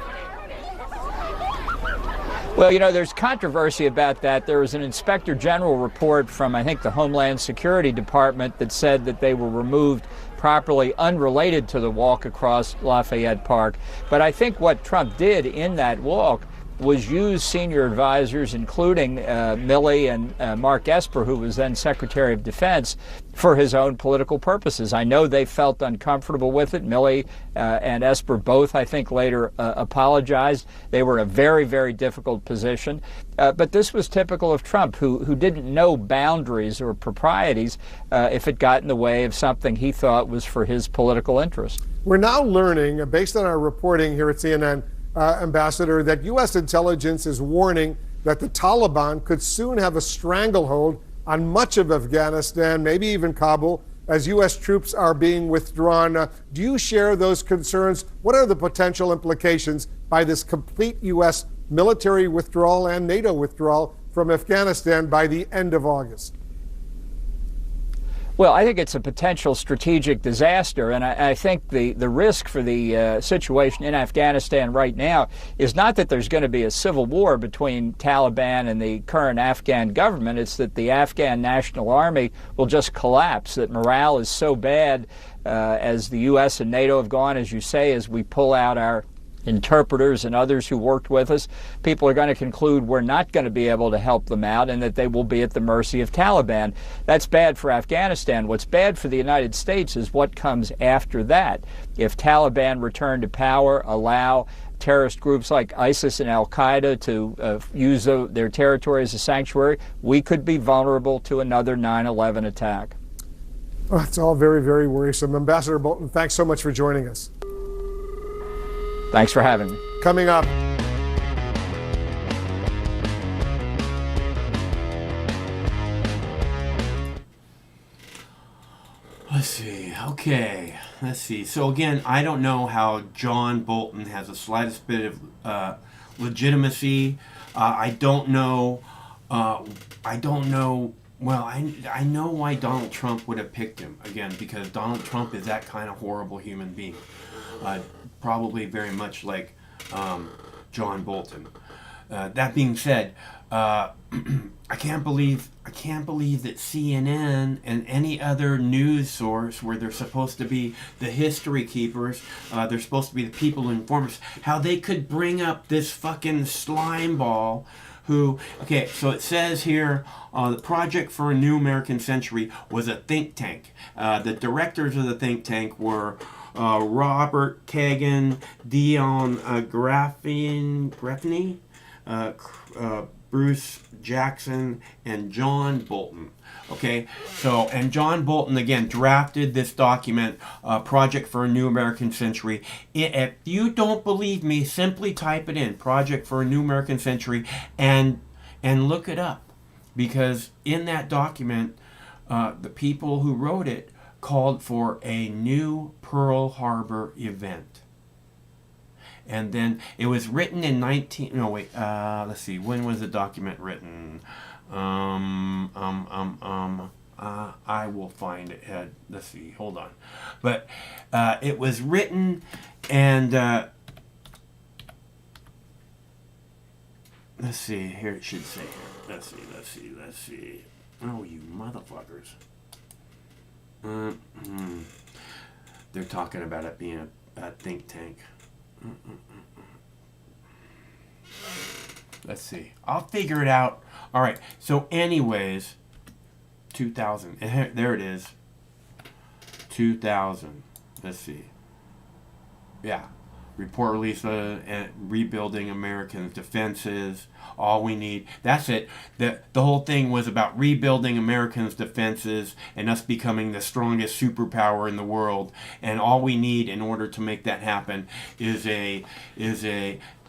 Well, you know, there's controversy about that. There was an Inspector General report from, I think, the Homeland Security Department that said that they were removed properly unrelated to the walk across Lafayette Park. But I think what Trump did in that walk was use senior advisors, including Milley and Mark Esper, who was then Secretary of Defense, for his own political purposes. I know they felt uncomfortable with it. Milley and Esper both, I think, later apologized. They were in a very, very difficult position. But this was typical of Trump, who didn't know boundaries or proprieties if it got in the way of something he thought was for his political interest. We're now learning, based on our reporting here at CNN, Ambassador, that U.S. intelligence is warning that the Taliban could soon have a stranglehold on much of Afghanistan, maybe even Kabul, as U.S. troops are being withdrawn. Do you share those concerns? What are the potential implications by this complete U.S. military withdrawal and NATO withdrawal from Afghanistan by the end of August? Well, I think it's a potential strategic disaster, and I think the risk for the situation in Afghanistan right now is not that there's going to be a civil war between Taliban and the current Afghan government. It's that the Afghan National Army will just collapse, that morale is so bad as the U.S. and NATO have gone, as you say, as we pull out our interpreters and others who worked with us, people are going to conclude we're not going to be able to help them out and that they will be at the mercy of Taliban. That's bad for Afghanistan. What's bad for the United States is what comes after that. If Taliban return to power, allow terrorist groups like ISIS and Al-Qaeda to use their territory as a sanctuary, we could be vulnerable to another 9/11 attack. Oh, it's all very, very worrisome. Ambassador Bolton, thanks so much for joining us. Thanks for having me. Coming up. Let's see. Okay. Let's see. So again, I don't know how John Bolton has the slightest bit of legitimacy. I don't know. Well, I know why Donald Trump would have picked him, again, because Donald Trump is that kind of horrible human being. Probably very much like John Bolton. That being said, I can't believe that CNN and any other news source where they're supposed to be the history keepers, they're supposed to be the people who inform us, how they could bring up this fucking slime ball who, okay, so it says here, the Project for a New American Century was a think tank. The directors of the think tank were Robert Kagan, Dion Graffney, Bruce Jackson, and John Bolton. Okay, so, and John Bolton, again, drafted this document, Project for a New American Century. If you don't believe me, simply type it in, Project for a New American Century, and look it up. Because in that document, the people who wrote it called for a new Pearl Harbor event. And then it was written in let's see, when was the document written? I will find it. Let's see, hold on. But it was written, and let's see, here it should say. Let's see. Oh, you motherfuckers. They're talking about it being a think tank. Let's see. I'll figure it out. All right. So anyways, 2000. There it is. 2000. Let's see. Yeah. Report release rebuilding American defenses. All we need. That's it. The whole thing was about rebuilding Americans' defenses and us becoming the strongest superpower in the world. And all we need in order to make that happen is a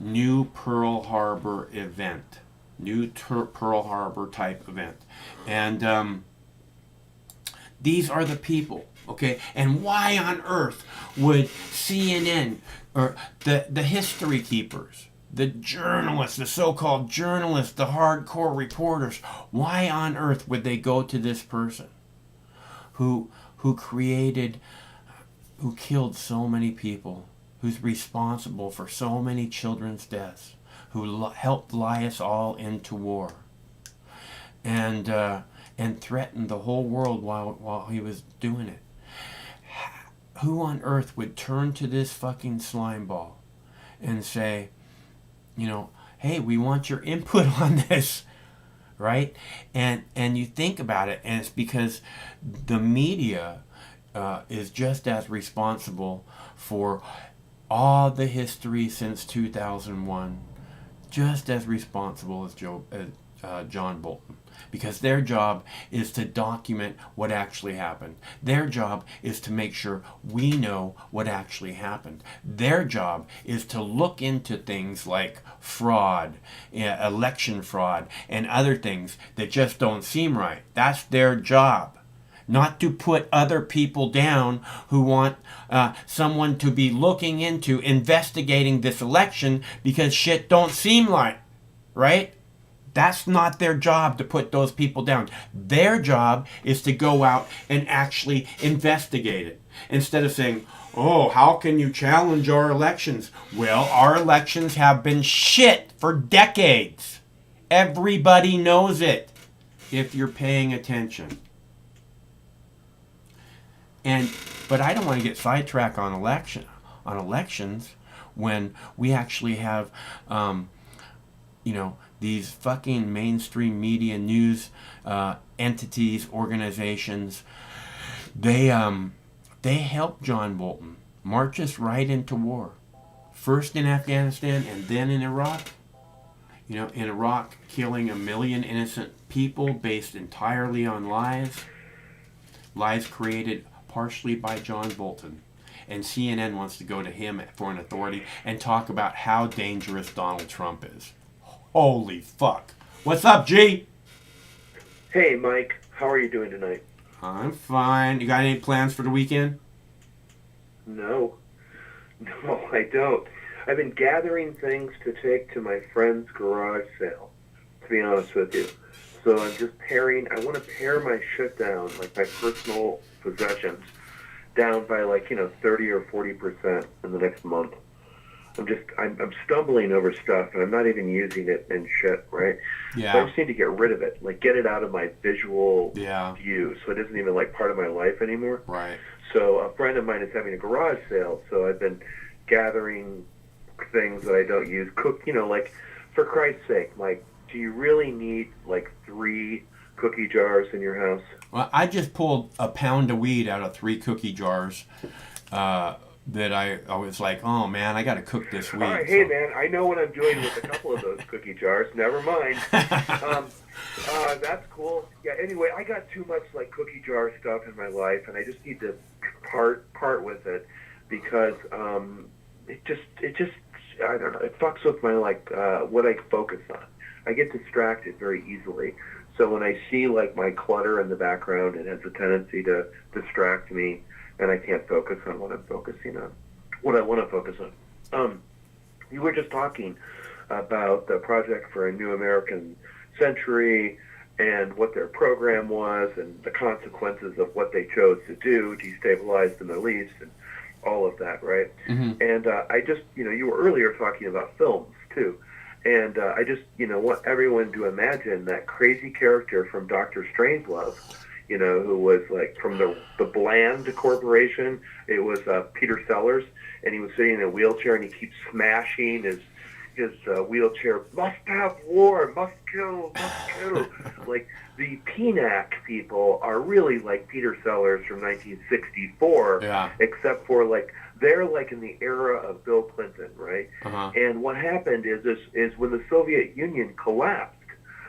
new Pearl Harbor event. New Pearl Harbor type event. And these are the people. Okay, and why on earth would CNN or the history keepers, the journalists, the so-called journalists, the hardcore reporters, why on earth would they go to this person who killed so many people, who's responsible for so many children's deaths, who helped lie us all into war, and threatened the whole world while he was doing it. Who on earth would turn to this fucking slime ball and say, hey, we want your input on this, right? And you think about it, and it's because the media is just as responsible for all the history since 2001, just as responsible as John Bolton, because their job is to document what actually happened. Their job is to make sure we know what actually happened. Their job is to look into things like fraud, election fraud, and other things that just don't seem right. That's their job. Not to put other people down who want someone to be looking into investigating this election because shit don't seem right? That's not their job, to put those people down. Their job is to go out and actually investigate it. Instead of saying, oh, how can you challenge our elections? Well, our elections have been shit for decades. Everybody knows it if you're paying attention. But I don't want to get sidetracked on elections when we actually have, these fucking mainstream media news entities, organizations. They helped John Bolton march us right into war. First in Afghanistan and then in Iraq. In Iraq, killing 1 million innocent people based entirely on lies. Lies created partially by John Bolton. And CNN wants to go to him for an authority and talk about how dangerous Donald Trump is. Holy fuck. What's up, G? Hey, Mike. How are you doing tonight? I'm fine. You got any plans for the weekend? No, I don't. I've been gathering things to take to my friend's garage sale, to be honest with you. So I'm just I want to pare my shit down, like my personal possessions, down by 30 or 40% in the next month. I'm stumbling over stuff, and I'm not even using it and shit, right? Yeah. So I just need to get rid of it, get it out of my visual view, so it isn't even part of my life anymore. Right. So a friend of mine is having a garage sale, so I've been gathering things that I don't use. For Christ's sake, do you really need 3 cookie jars in your house? Well, I just pulled a pound of weed out of 3 cookie jars. That I was like, oh man, I got to cook this week. All right, hey man, I know what I'm doing with a couple of those cookie jars. Never mind. That's cool. Yeah. Anyway, I got too much cookie jar stuff in my life, and I just need to part with it because it just I don't know. It fucks with my what I focus on. I get distracted very easily. So when I see my clutter in the background, it has a tendency to distract me. And I can't focus on what I'm focusing on, what I want to focus on. You were just talking about the Project for a New American Century and what their program was and the consequences of what they chose to do, destabilize the Middle East and all of that, right? Mm-hmm. And I just, you were earlier talking about films, too. And I just, want everyone to imagine that crazy character from Dr. Strangelove, who was from the Bland Corporation. It was Peter Sellers, and he was sitting in a wheelchair, and he keeps smashing his wheelchair. Must have war, must kill. The PNAC people are really like Peter Sellers from 1964, yeah. Except for they're in the era of Bill Clinton, right? Uh-huh. And what happened is when the Soviet Union collapsed,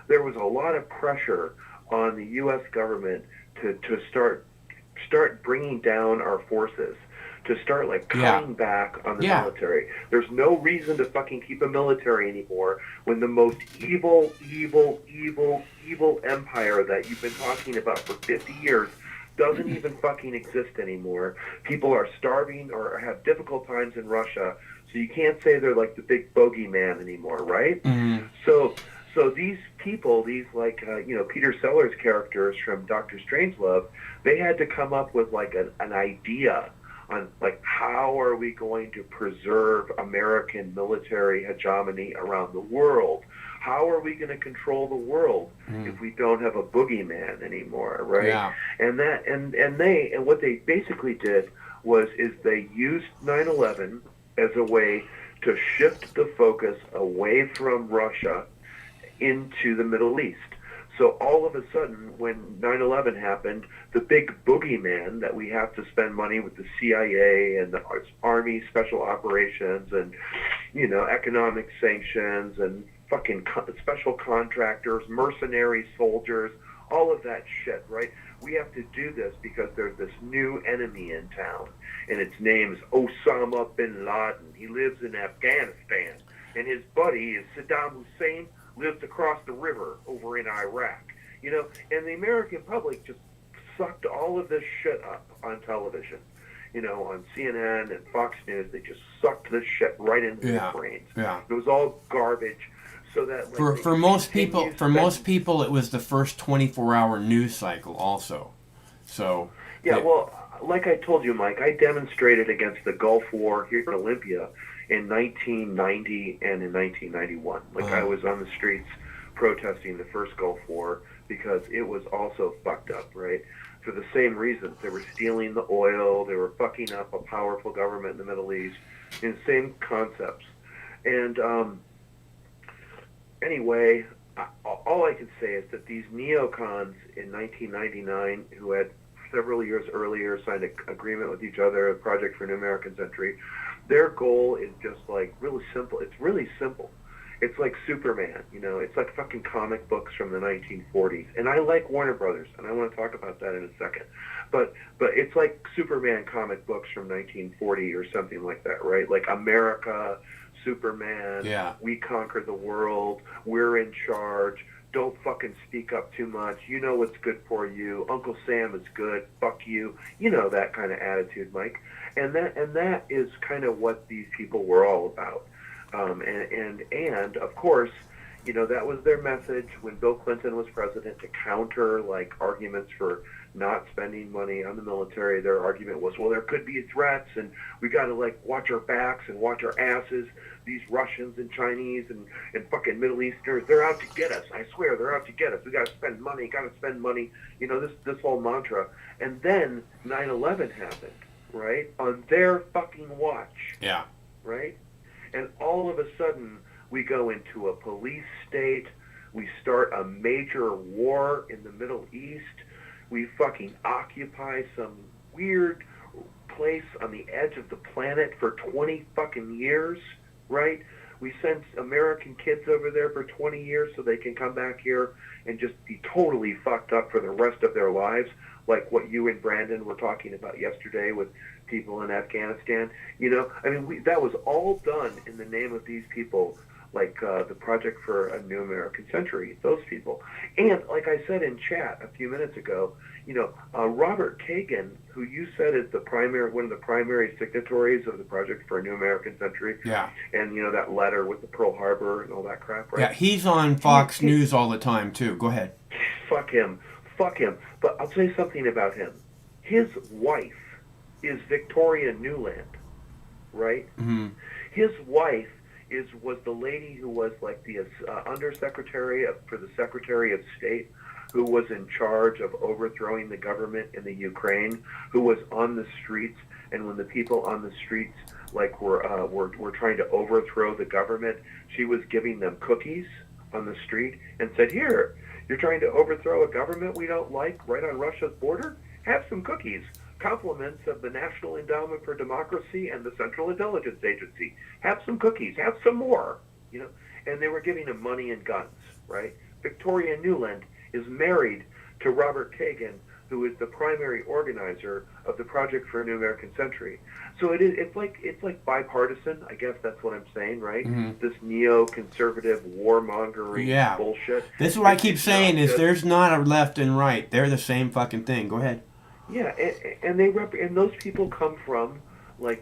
there was a lot of pressure on the U.S. government to start bringing down our forces, to start cutting back on the military. There's no reason to fucking keep a military anymore when the most evil empire that you've been talking about for 50 years doesn't even fucking exist anymore. People are starving or have difficult times in Russia, so you can't say they're the big bogeyman anymore, right? Mm-hmm. So these people, these Peter Sellers characters from Dr. Strangelove, they had to come up with an idea on like how are we going to preserve American military hegemony around the world? How are we going to control the world if we don't have a boogeyman anymore, right? Yeah. And what they basically did is they used 9/11 as a way to shift the focus away from Russia into the Middle East. So all of a sudden, when 9/11 happened, the big boogeyman that we have to spend money with the CIA and the Army Special Operations and, economic sanctions and fucking special contractors, mercenary soldiers, all of that shit, right? We have to do this because there's this new enemy in town, and its name is Osama bin Laden. He lives in Afghanistan, and his buddy is Saddam Hussein, lives across the river over in Iraq. And the American public just sucked all of this shit up on television. On CNN and Fox News, they just sucked this shit right into their brains. Yeah. It was all garbage. So that for most people, it was the first 24-hour news cycle also. So well, like I told you, Mike, I demonstrated against the Gulf War here in Olympia in 1990 and in 1991. I was on the streets protesting the first Gulf War because it was also fucked up, right? For the same reasons. They were stealing the oil, they were fucking up a powerful government in the Middle East, and same concepts. And anyway, all I can say is that these neocons in 1999, who had several years earlier signed an agreement with each other, a project for a new American century, their goal is just really simple. It's really simple. It's like Superman, it's like fucking comic books from the 1940s. And I like Warner Brothers, and I want to talk about that in a second. But it's like Superman comic books from 1940 or something like that, right? Like America, Superman, we conquer the world, we're in charge, don't fucking speak up too much, you know what's good for you, Uncle Sam is good, fuck you, that kind of attitude, Mike. And that is kind of what these people were all about. And of course, that was their message when Bill Clinton was president, to counter arguments for not spending money on the military. Their argument was, well, there could be threats, and we got to watch our backs and watch our asses. These Russians and Chinese and fucking Middle Easterners, they're out to get us. I swear, they're out to get us. We got to spend money. This whole mantra. And then 9/11 happened, right? On their fucking watch. Yeah. Right? And all of a sudden, we go into a police state. We start a major war in the Middle East. We fucking occupy some weird place on the edge of the planet for 20 fucking years, right? We send American kids over there for 20 years so they can come back here and just be totally fucked up for the rest of their lives, like what you and Brandon were talking about yesterday with people in Afghanistan. That was all done in the name of these people, the Project for a New American Century, those people. And like I said in chat a few minutes ago, Robert Kagan, who you said is one of the primary signatories of the Project for a New American Century, and that letter with the Pearl Harbor and all that crap, right? Yeah, he's on Fox News all the time too. Go ahead. Fuck him. But I'll tell you something about him. His wife is Victoria Nuland, right? Mm-hmm. His wife was the lady who was the undersecretary for the Secretary of State, who was in charge of overthrowing the government in the Ukraine, who was on the streets, and when the people on the streets were trying to overthrow the government, she was giving them cookies on the street and said, "Here, you're trying to overthrow a government we don't like right on Russia's border? Have some cookies. Compliments of the National Endowment for Democracy and the Central Intelligence Agency. Have some cookies. Have some more." And they were giving them money and guns, right? Victoria Nuland is married to Robert Kagan, who is the primary organizer of the Project for a New American Century. So it's like bipartisan. I guess that's what I'm saying, right? Mm-hmm. This neoconservative warmongering bullshit. This is what I keep saying is there's not a left and right. They're the same fucking thing. Go ahead. Yeah, and and those people come from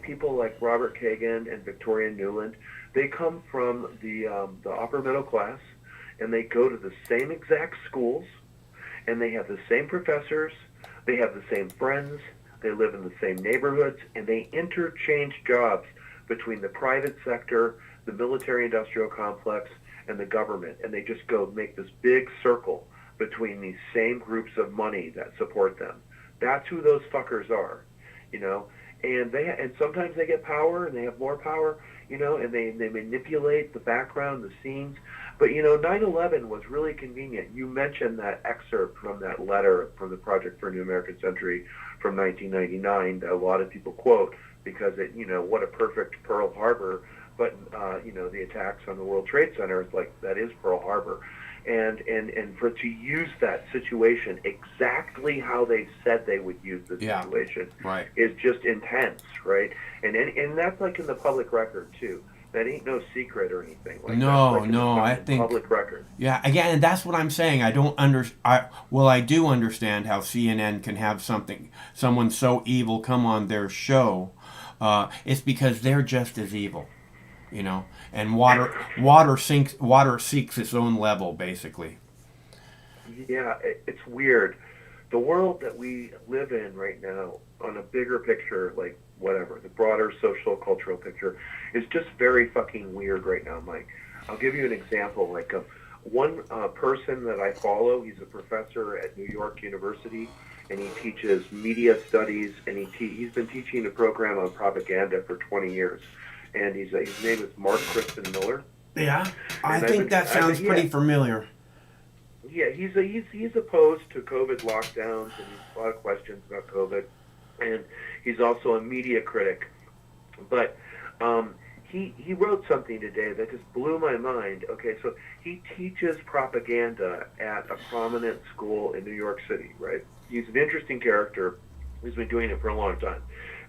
people like Robert Kagan and Victoria Nuland. They come from the upper middle class, and they go to the same exact schools, and they have the same professors, they have the same friends, they live in the same neighborhoods, and they interchange jobs between the private sector, the military-industrial complex, and the government, and they just go make this big circle between these same groups of money that support them. That's who those fuckers are, you know. And sometimes they get power, and they have more power, you know, and they manipulate the background, the scenes. But, you know, 9/11 was really convenient. You mentioned that excerpt from that letter from the Project for a New American Century from 1999 that a lot of people quote because it, you know, what a perfect Pearl Harbor. But, you know, the attacks on the World Trade Center, is like, that is Pearl Harbor. And for to use that situation exactly how they said they would use the situation is just intense, right? And that's like in the public record too. That ain't no secret or anything. Like I think public record. Yeah, again, and that's what I'm saying. I don't I do understand how CNN can have someone so evil come on their show. It's because they're just as evil. You know, and water seeks its own level, basically. Yeah, it's weird. The world that we live in right now, on a bigger picture, like whatever, the broader social cultural picture, is just very fucking weird right now, Mike. I'll give you an example. Like one person that I follow, he's a professor at New York University, and he teaches media studies, and he's been teaching a program on propaganda for 20 years. And his name is Mark Crispin Miller. Yeah, I think that sounds pretty familiar. Yeah, he's opposed to COVID lockdowns, and he's a lot of questions about COVID. And he's also a media critic. But he wrote something today that just blew my mind. Okay, so he teaches propaganda at a prominent school in New York City, right? He's an interesting character. He's been doing it for a long time.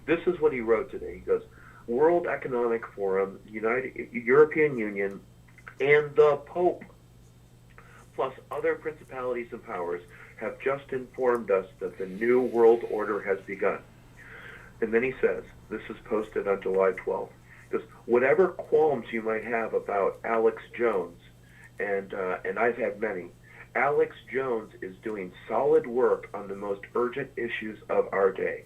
This is what he wrote today. He goes, World Economic Forum, European Union, and the Pope, plus other principalities and powers, have just informed us that the New World Order has begun. And then he says, this is posted on July 12th, he goes, whatever qualms you might have about Alex Jones, and I've had many, Alex Jones is doing solid work on the most urgent issues of our day.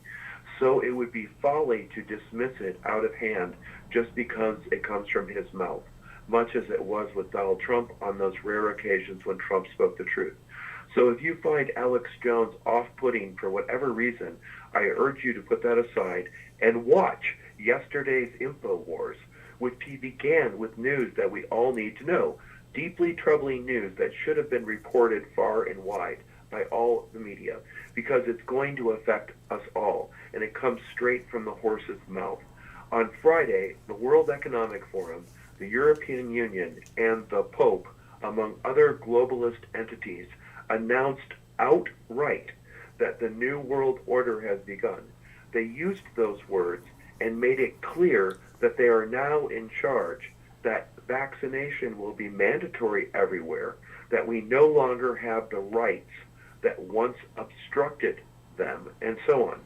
So it would be folly to dismiss it out of hand just because it comes from his mouth, much as it was with Donald Trump on those rare occasions when Trump spoke the truth. So if you find Alex Jones off-putting for whatever reason, I urge you to put that aside and watch yesterday's InfoWars, which began with news that we all need to know, deeply troubling news that should have been reported far and wide by all the media, because it's going to affect us all, and it comes straight from the horse's mouth. On Friday, the World Economic Forum, the European Union, and the Pope, among other globalist entities, announced outright that the New World Order has begun. They used those words and made it clear that they are now in charge, that vaccination will be mandatory everywhere, that we no longer have the rights that once obstructed them, and so on.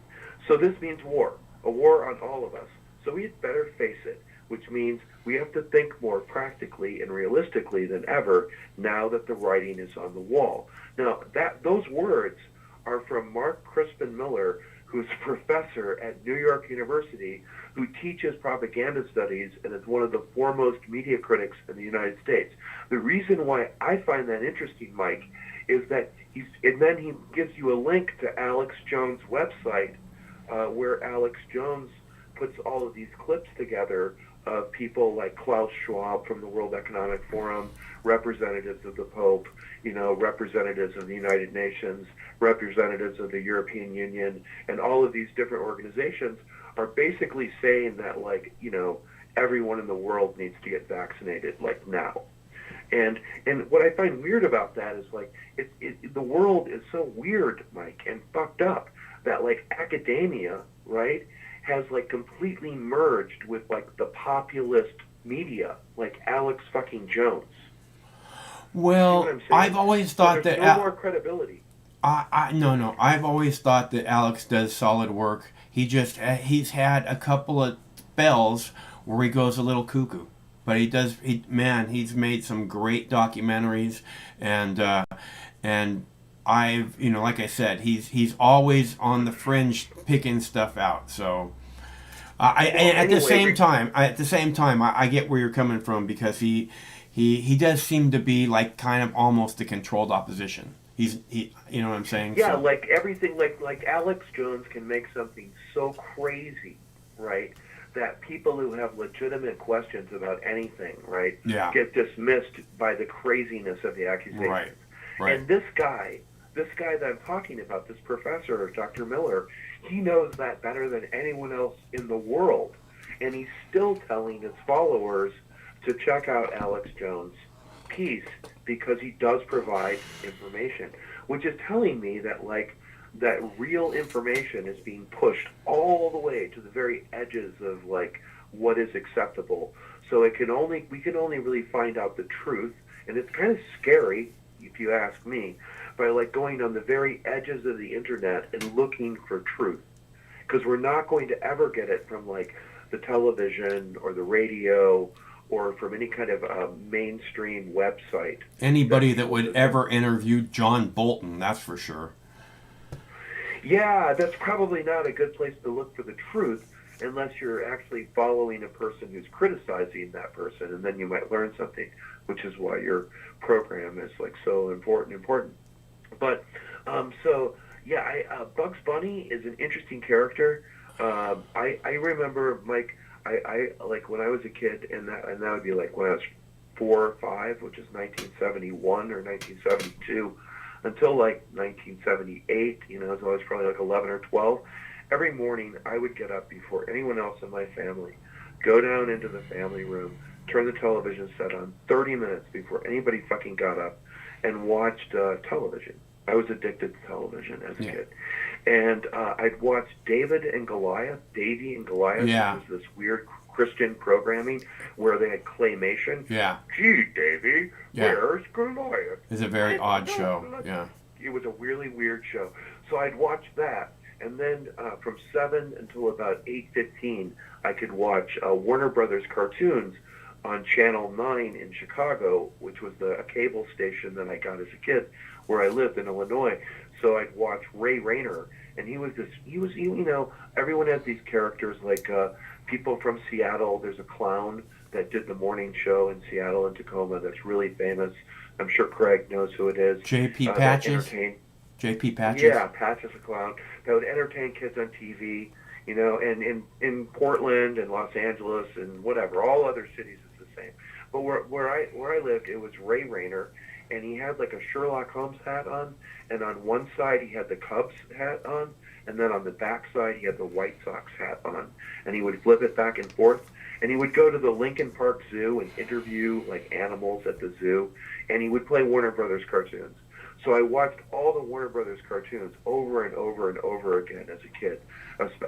So this means war, a war on all of us. So we had better face it, which means we have to think more practically and realistically than ever now that the writing is on the wall. Now, those words are from Mark Crispin Miller, who's a professor at New York University, who teaches propaganda studies and is one of the foremost media critics in the United States. The reason why I find that interesting, Mike, is that then he gives you a link to Alex Jones' website, where Alex Jones puts all of these clips together of people like Klaus Schwab from the World Economic Forum, representatives of the Pope, representatives of the United Nations, representatives of the European Union, and all of these different organizations are basically saying that, everyone in the world needs to get vaccinated, now. And what I find weird about that is, the world is so weird, Mike, and fucked up that, academia, right, has, completely merged with, the populist media, like Alex fucking Jones. Well, I've always thought that... no more credibility. No. I've always thought that Alex does solid work. He's had a couple of spells where he goes a little cuckoo. But he's made some great documentaries, and I've, like I said, he's always on the fringe picking stuff out. So, at the same time, I get where you're coming from, because he does seem to be like kind of almost the controlled opposition. You know what I'm saying? Yeah, So, like everything, like Alex Jones can make something so crazy, right, that people who have legitimate questions about anything, right, Yeah. get dismissed by the craziness of the accusations. Right. And this guy that I'm talking about, this professor, Dr. Miller, he knows that better than anyone else in the world. And he's still telling his followers to check out Alex Jones' piece because he does provide information, which is telling me that, that real information is being pushed all the way to the very edges of, what is acceptable. So we can only really find out the truth, and it's kind of scary, if you ask me, by going on the very edges of the internet and looking for truth, because we're not going to ever get it from the television or the radio or from any kind of mainstream website. anybody that would ever interview John Bolton, that's for sure. Yeah, that's probably not a good place to look for the truth unless you're actually following a person who's criticizing that person, and then you might learn something, which is why your program is so important. But Bugs Bunny is an interesting character. I remember, Mike, I when I was a kid, and that would be when I was 4 or 5, which is 1971 or 1972, until 1978. So I was probably 11 or 12. Every morning, I would get up before anyone else in my family, go down into the family room, turn the television set on 30 minutes before anybody fucking got up, and watched television. I was addicted to television as a kid. And I'd watch Davy and Goliath, Yeah. which was this weird Christian programming where they had claymation. Yeah. Gee, Davy, where's Goliath? It's a very odd show. Yeah. It was a really weird show. So I'd watch that. And then from 7 until about 8:15, I could watch Warner Brothers cartoons on Channel 9 in Chicago, which was a cable station that I got as a kid where I lived in Illinois. So I'd watch Ray Rayner, and he was everyone has these characters people from Seattle. There's a clown that did the morning show in Seattle and Tacoma that's really famous. I'm sure Craig knows who it is. J.P. Patches? J.P. Patches? Yeah, Patches a clown that would entertain kids on TV, and in Portland and Los Angeles and whatever, all other cities it's the same. But where I lived, it was Ray Rayner, and he had a Sherlock Holmes hat on, and on one side he had the Cubs hat on, and then on the back side he had the White Sox hat on, and he would flip it back and forth, and he would go to the Lincoln Park Zoo and interview animals at the zoo, and he would play Warner Brothers cartoons. So I watched all the Warner Brothers cartoons over and over and over again as a kid.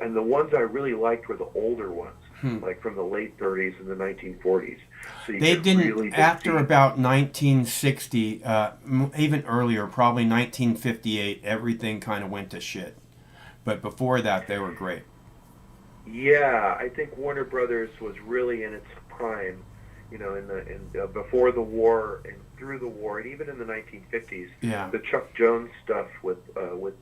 And the ones I really liked were the older ones, from the late 30s and the 1940s. So they didn't, after about 1960, even earlier, probably 1958, everything kind of went to shit. But before that, they were great. Yeah, I think Warner Brothers was really in its prime, before the war and through the war, and even in the 1950s. Yeah. The Chuck Jones stuff with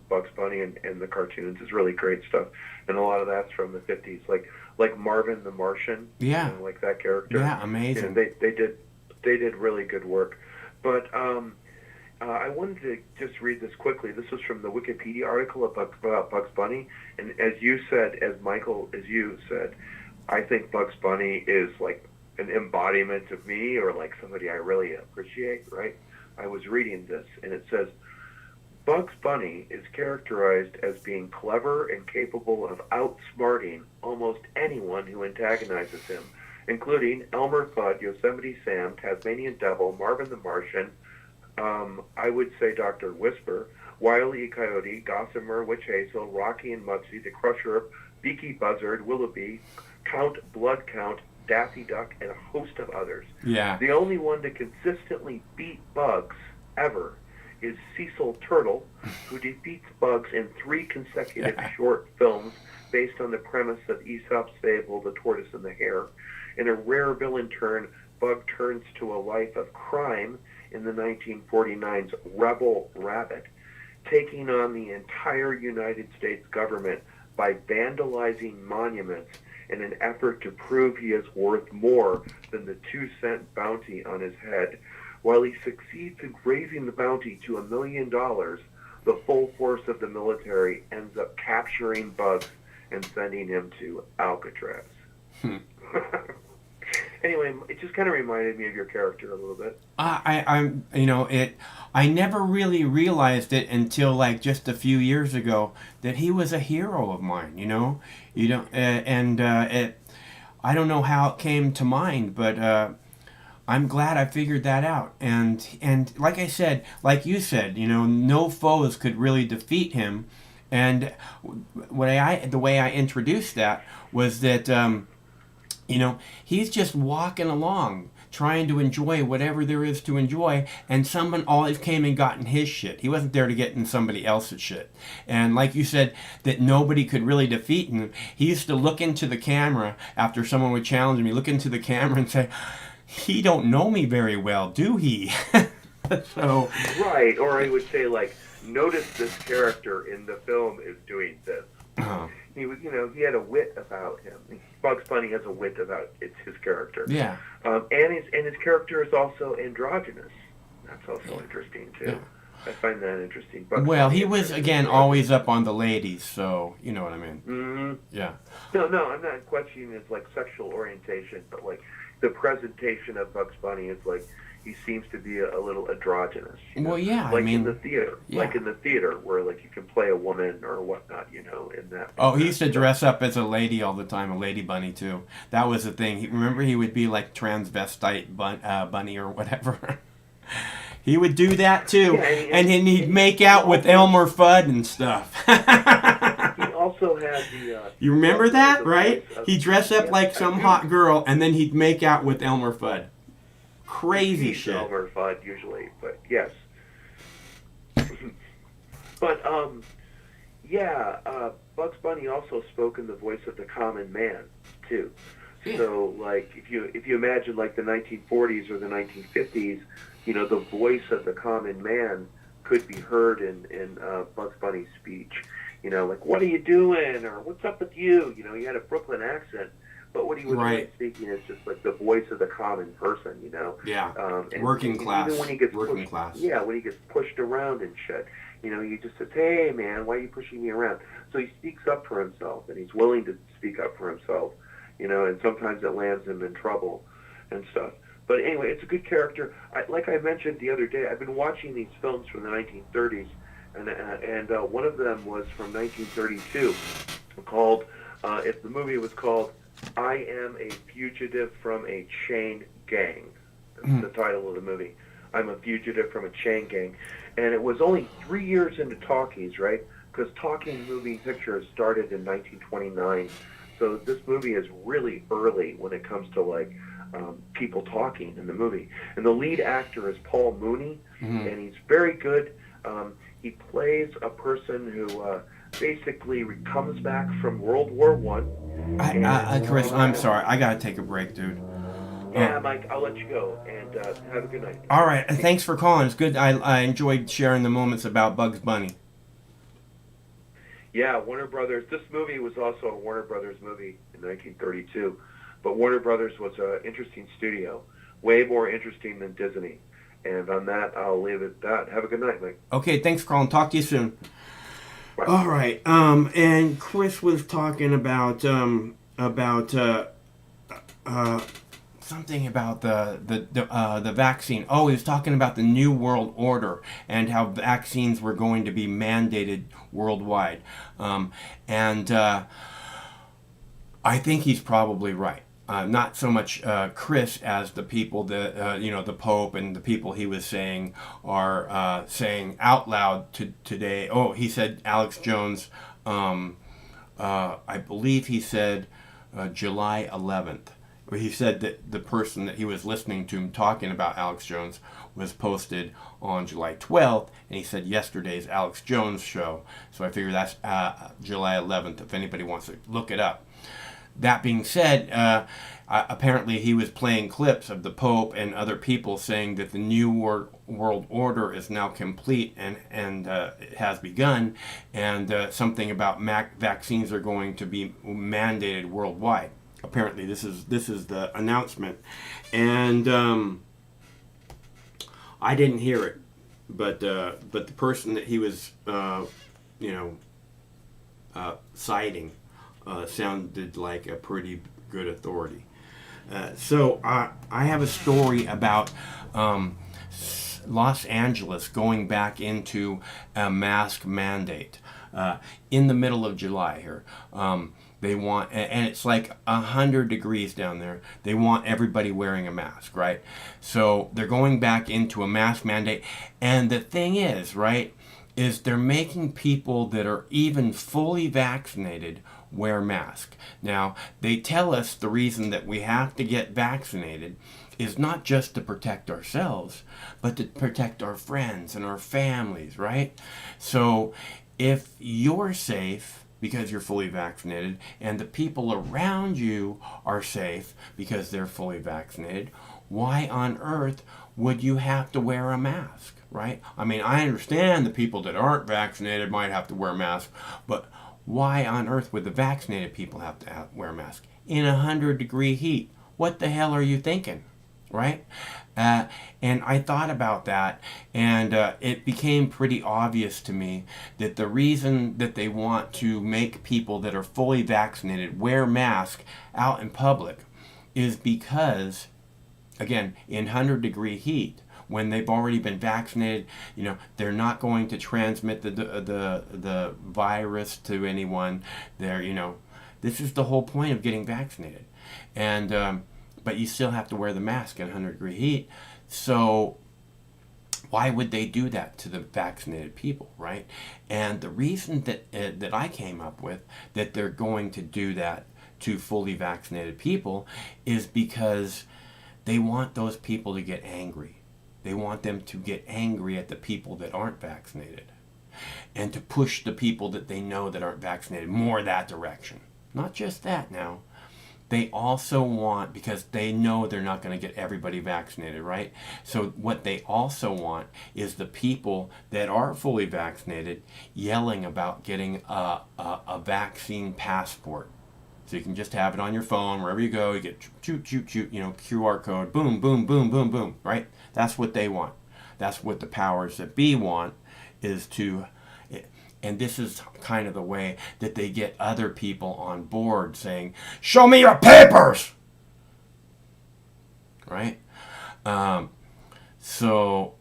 Bugs Bunny and the cartoons is really great stuff, and a lot of that's from the 50s, like Marvin the Martian. Yeah. Like that character. Yeah, amazing. They did really good work, but I wanted to just read this quickly. This was from the Wikipedia article about Bugs Bunny, and as you said, I think Bugs Bunny is an embodiment of me, or somebody I really appreciate, right? I was reading this, and it says, Bugs Bunny is characterized as being clever and capable of outsmarting almost anyone who antagonizes him, including Elmer Fudd, Yosemite Sam, Tasmanian Devil, Marvin the Martian, I would say Dr. Whisper, Wile E. Coyote, Gossamer, Witch Hazel, Rocky and Muggsy, the Crusher, Beaky Buzzard, Willoughby, Count, Blood Count, Daffy Duck, and a host of others. Yeah. The only one to consistently beat Bugs ever is Cecil Turtle, who defeats Bugs in 3 consecutive short films based on the premise of Aesop's fable, The Tortoise and the Hare. In a rare villain turn, Bug turns to a life of crime in the 1949's Rebel Rabbit. taking on the entire United States government by vandalizing monuments in an effort to prove he is worth more than the 2-cent bounty on his head. While he succeeds in raising the bounty to $1 million, the full force of the military ends up capturing Bugs and sending him to Alcatraz. Anyway, it just kind of reminded me of your character a little bit. I never really realized it until like just a few years ago that he was a hero of mine. I don't know how it came to mind, but I'm glad I figured that out. And like I said, like you said, no foes could really defeat him. And the way I introduced that was that. He's just walking along, trying to enjoy whatever there is to enjoy, and someone always came and got in his shit. He wasn't there to get in somebody else's shit. And like you said, that nobody could really defeat him. He used to look into the camera after someone would challenge me, look into the camera and say, "He don't know me very well, do he?" So right, or he would say like, "Notice this character in the film is doing this." He was, he had a wit about him. Bugs Bunny has a wit about his character. Yeah. And his character is also androgynous. That's also interesting too. Yeah. I find that interesting. He was again always up on the ladies, so you know what I mean. Mm-hmm. Yeah. No, I'm not questioning his like sexual orientation, but like the presentation of Bugs Bunny is like he seems to be a little androgynous. Well, yeah, like in the theater, where like you can play a woman or whatnot, in that. Oh, he used to dress up as a lady all the time, a lady bunny too. That was the thing. Remember, he would be like transvestite bunny or whatever. He would do that too, and then he'd make out with Elmer Fudd and stuff. He also had the. You remember that, right? He'd dress up like some hot girl, and then he'd make out with Elmer Fudd. Crazy shit. Elmer Fudd usually, but yes. But Bugs Bunny also spoke in the voice of the common man too. Yeah. So like if you imagine like the 1940s or the 1950s, the voice of the common man could be heard in Bugs Bunny's speech. Like, what are you doing? Or what's up with you? He had a Brooklyn accent. But what he was really speaking is just like the voice of the common person, Yeah. And working class. Even when he gets working class. Yeah, when he gets pushed around and shit, he just says, "Hey, man, why are you pushing me around?" So he speaks up for himself, and he's willing to speak up for himself, and sometimes it lands him in trouble and stuff. But anyway, it's a good character. Like I mentioned the other day, I've been watching these films from the 1930s, and one of them was from 1932, called. The movie was called "I Am a Fugitive from a Chain Gang." That's the title of the movie. I'm a fugitive from a chain gang. And it was only 3 years into talkies, right? Because talking moving pictures started in 1929. So this movie is really early when it comes to like people talking in the movie. And the lead actor is Paul Mooney, and he's very good. He plays a person who basically comes back from World War I. Chris, I'm sorry. I got to take a break, dude. Yeah, Mike, I'll let you go, and have a good night. All right. Thanks for calling. It's good. I enjoyed sharing the moments about Bugs Bunny. Yeah, Warner Brothers. This movie was also a Warner Brothers movie in 1932. But Warner Brothers was an interesting studio, way more interesting than Disney. And on that, I'll leave it at that. Have a good night, Mike. Okay, thanks for calling. Talk to you soon. Bye. All right. And Chris was talking about something about the vaccine. Oh, he was talking about the New World Order and how vaccines were going to be mandated worldwide. And I think he's probably right. Not so much Chris as the people that, the Pope and the people he was saying are saying out loud today. Oh, he said Alex Jones, I believe he said July 11th. He said that the person that he was listening to him talking about Alex Jones was posted on July 12th, and he said yesterday's Alex Jones show. So I figure that's July 11th if anybody wants to look it up. that being said, apparently he was playing clips of the Pope and other people saying that the new world order is now complete and it has begun, and something about vaccines are going to be mandated worldwide. Apparently, this is the announcement, and I didn't hear it, but the person that he was citing sounded like a pretty good authority. So I have a story about Los Angeles going back into a mask mandate in the middle of July here. They want, and it's like 100 degrees down there. They want everybody wearing a mask, right? So they're going back into a mask mandate. And the thing is, right, is they're making people that are even fully vaccinated wear masks. Now, they tell us the reason that we have to get vaccinated is not just to protect ourselves, but to protect our friends and our families, right? So if you're safe because you're fully vaccinated and the people around you are safe because they're fully vaccinated, why on earth would you have to wear a mask, right? I mean, I understand the people that aren't vaccinated might have to wear a mask, but why on earth would the vaccinated people have to wear a mask in 100-degree heat? What the hell are you thinking, right? And I thought about that, and it became pretty obvious to me that the reason that they want to make people that are fully vaccinated wear masks out in public is because, again, in 100-degree heat, when they've already been vaccinated, they're not going to transmit the virus to anyone. This is the whole point of getting vaccinated, and but you still have to wear the mask in 100-degree heat. So why would they do that to the vaccinated people, right? And the reason that I came up with that they're going to do that to fully vaccinated people is because they want those people to get angry. They want them to get angry at the people that aren't vaccinated and to push the people that they know that aren't vaccinated more that direction. Not just that now. They also want, because they know they're not going to get everybody vaccinated, right? So what they also want is the people that are fully vaccinated yelling about getting a vaccine passport. So you can just have it on your phone wherever you go. You get shoot, QR code, boom, boom, boom, boom, boom, right? That's what they want. That's what the powers that be want, is to, and this is kind of the way that they get other people on board saying, show me your papers, right? So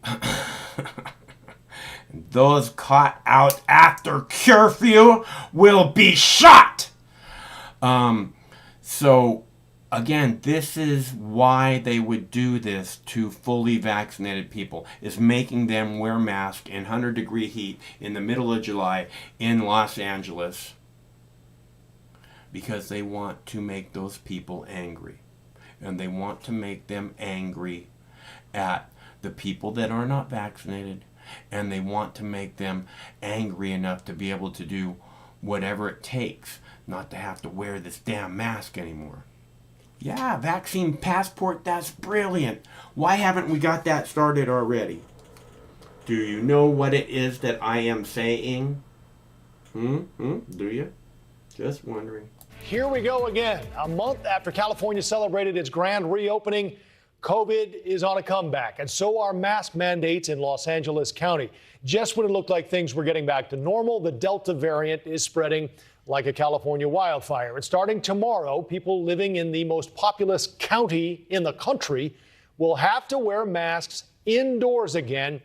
those caught out after curfew will be shot. So again, this is why they would do this to fully vaccinated people, is making them wear masks in 100-degree heat in the middle of July in Los Angeles, because they want to make those people angry. And they want to make them angry at the people that are not vaccinated, and they want to make them angry enough to be able to do whatever it takes not to have to wear this damn mask anymore. Yeah, vaccine passport, that's brilliant. Why haven't we got that started already? Do you know what it is that I am saying? Do you? Just wondering. Here we go again. A month after California celebrated its grand reopening, COVID is on a comeback, and so are mask mandates in Los Angeles County. Just when it looked like things were getting back to normal, the Delta variant is spreading like a California wildfire. And starting tomorrow, people living in the most populous county in the country will have to wear masks indoors again,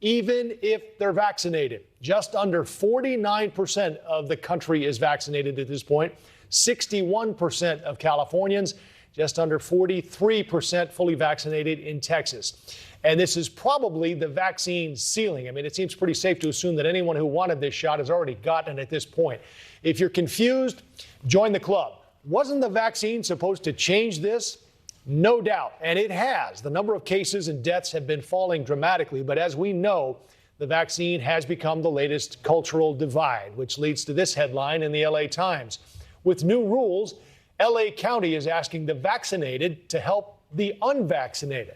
even if they're vaccinated. Just under 49% of the country is vaccinated at this point. 61% of Californians, just under 43% fully vaccinated in Texas. And this is probably the vaccine ceiling. I mean, it seems pretty safe to assume that anyone who wanted this shot has already gotten it at this point. If you're confused, join the club. Wasn't the vaccine supposed to change this? No doubt, and it has. The number of cases and deaths have been falling dramatically, but as we know, the vaccine has become the latest cultural divide, which leads to this headline in the LA Times. With new rules, LA County is asking the vaccinated to help the unvaccinated.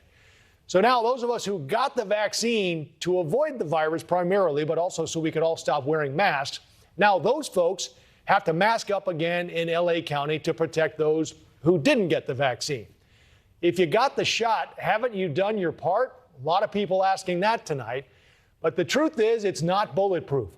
So now those of us who got the vaccine to avoid the virus primarily, but also so we could all stop wearing masks, now those folks have to mask up again in LA County to protect those who didn't get the vaccine. If you got the shot, haven't you done your part? A lot of people asking that tonight. But the truth is, it's not bulletproof.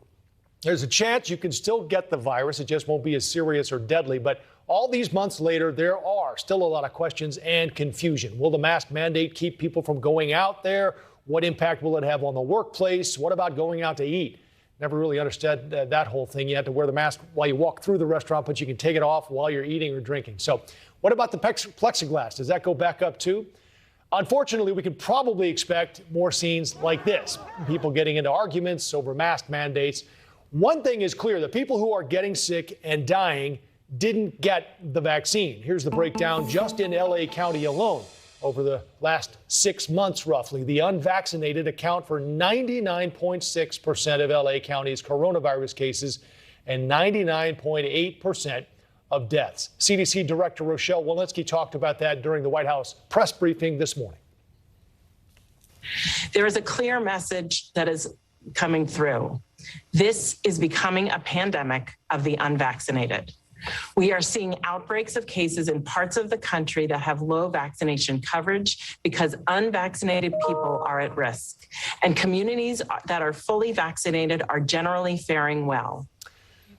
There's a chance you can still get the virus. It just won't be as serious or deadly. But all these months later, there are still a lot of questions and confusion. Will the mask mandate keep people from going out there? What impact will it have on the workplace? What about going out to eat? Never really understood that whole thing. You have to wear the mask while you walk through the restaurant, but you can take it off while you're eating or drinking. So what about the plexiglass? Does that go back up too? Unfortunately, we could probably expect more scenes like this. People getting into arguments over mask mandates. One thing is clear, the people who are getting sick and dying didn't get the vaccine. Here's the breakdown just in LA County alone. Over the last 6 months, roughly, the unvaccinated account for 99.6% of LA County's coronavirus cases and 99.8% of deaths. CDC Director Rochelle Walensky talked about that during the White House press briefing this morning. There is a clear message that is coming through. This is becoming a pandemic of the unvaccinated. We are seeing outbreaks of cases in parts of the country that have low vaccination coverage because unvaccinated people are at risk. And communities that are fully vaccinated are generally faring well.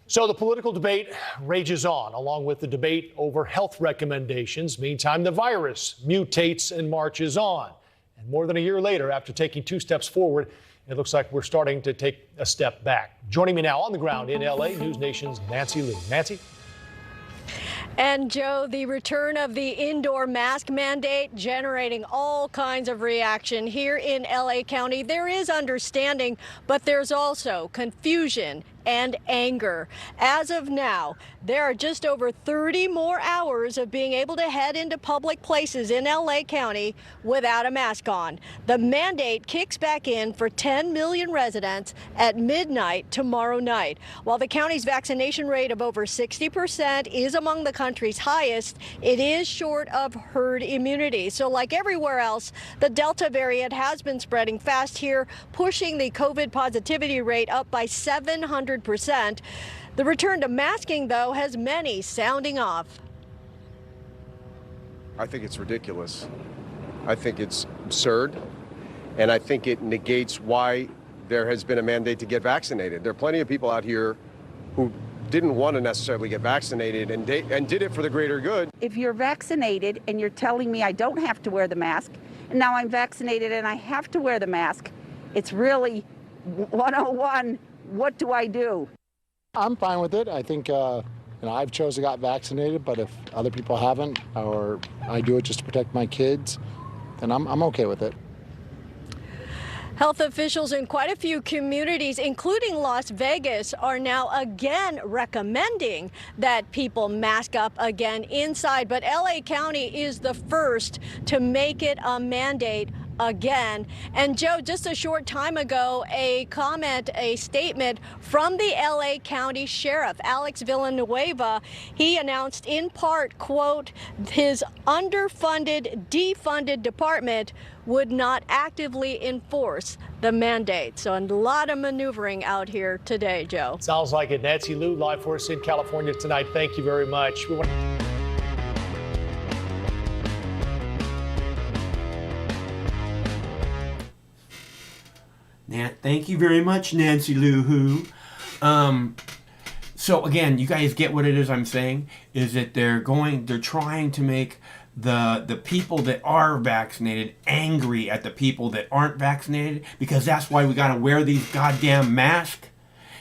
So the political debate rages on, along with the debate over health recommendations. Meantime, the virus mutates and marches on. And more than a year later, after taking 2 steps forward, it looks like we're starting to take a step back. Joining me now on the ground in L.A., News Nation's Nancy Liu. Nancy? And Joe, the return of the indoor mask mandate generating all kinds of reaction here in LA County. There is understanding, but there's also confusion and anger. As of now, there are just over 30 more hours of being able to head into public places in LA County without a mask on. The mandate kicks back in for 10 million residents at midnight tomorrow night. While the county's vaccination rate of over 60% is among the country's highest, it is short of herd immunity. So like everywhere else, the Delta variant has been spreading fast here, pushing the COVID positivity rate up by 700%. The return to masking, though, has many sounding off. I think it's ridiculous. I think it's absurd. And I think it negates why there has been a mandate to get vaccinated. There are plenty of people out here who didn't want to necessarily get vaccinated and did it for the greater good. If you're vaccinated and you're telling me I don't have to wear the mask, and now I'm vaccinated and I have to wear the mask, it's really 101. What do I do? I'm fine with it. I think I've chosen to get vaccinated, but if other people haven't, or I do it just to protect my kids, then I'm okay with it. Health officials in quite a few communities, including Las Vegas, are now again recommending that people mask up again inside. But LA County is the first to make it a mandate again. And Joe, just a short time ago, a statement from the LA County Sheriff, Alex Villanueva. He announced in part, quote, his underfunded, defunded department would not actively enforce the mandate. So a lot of maneuvering out here today, Joe. Sounds like it. Nancy Liu, live for us in California tonight. Thank you very much. Thank you very much, Nancy Liu. So again, you guys get what it is I'm saying, is that they're trying to make the people that are vaccinated angry at the people that aren't vaccinated, because that's why we gotta wear these goddamn masks.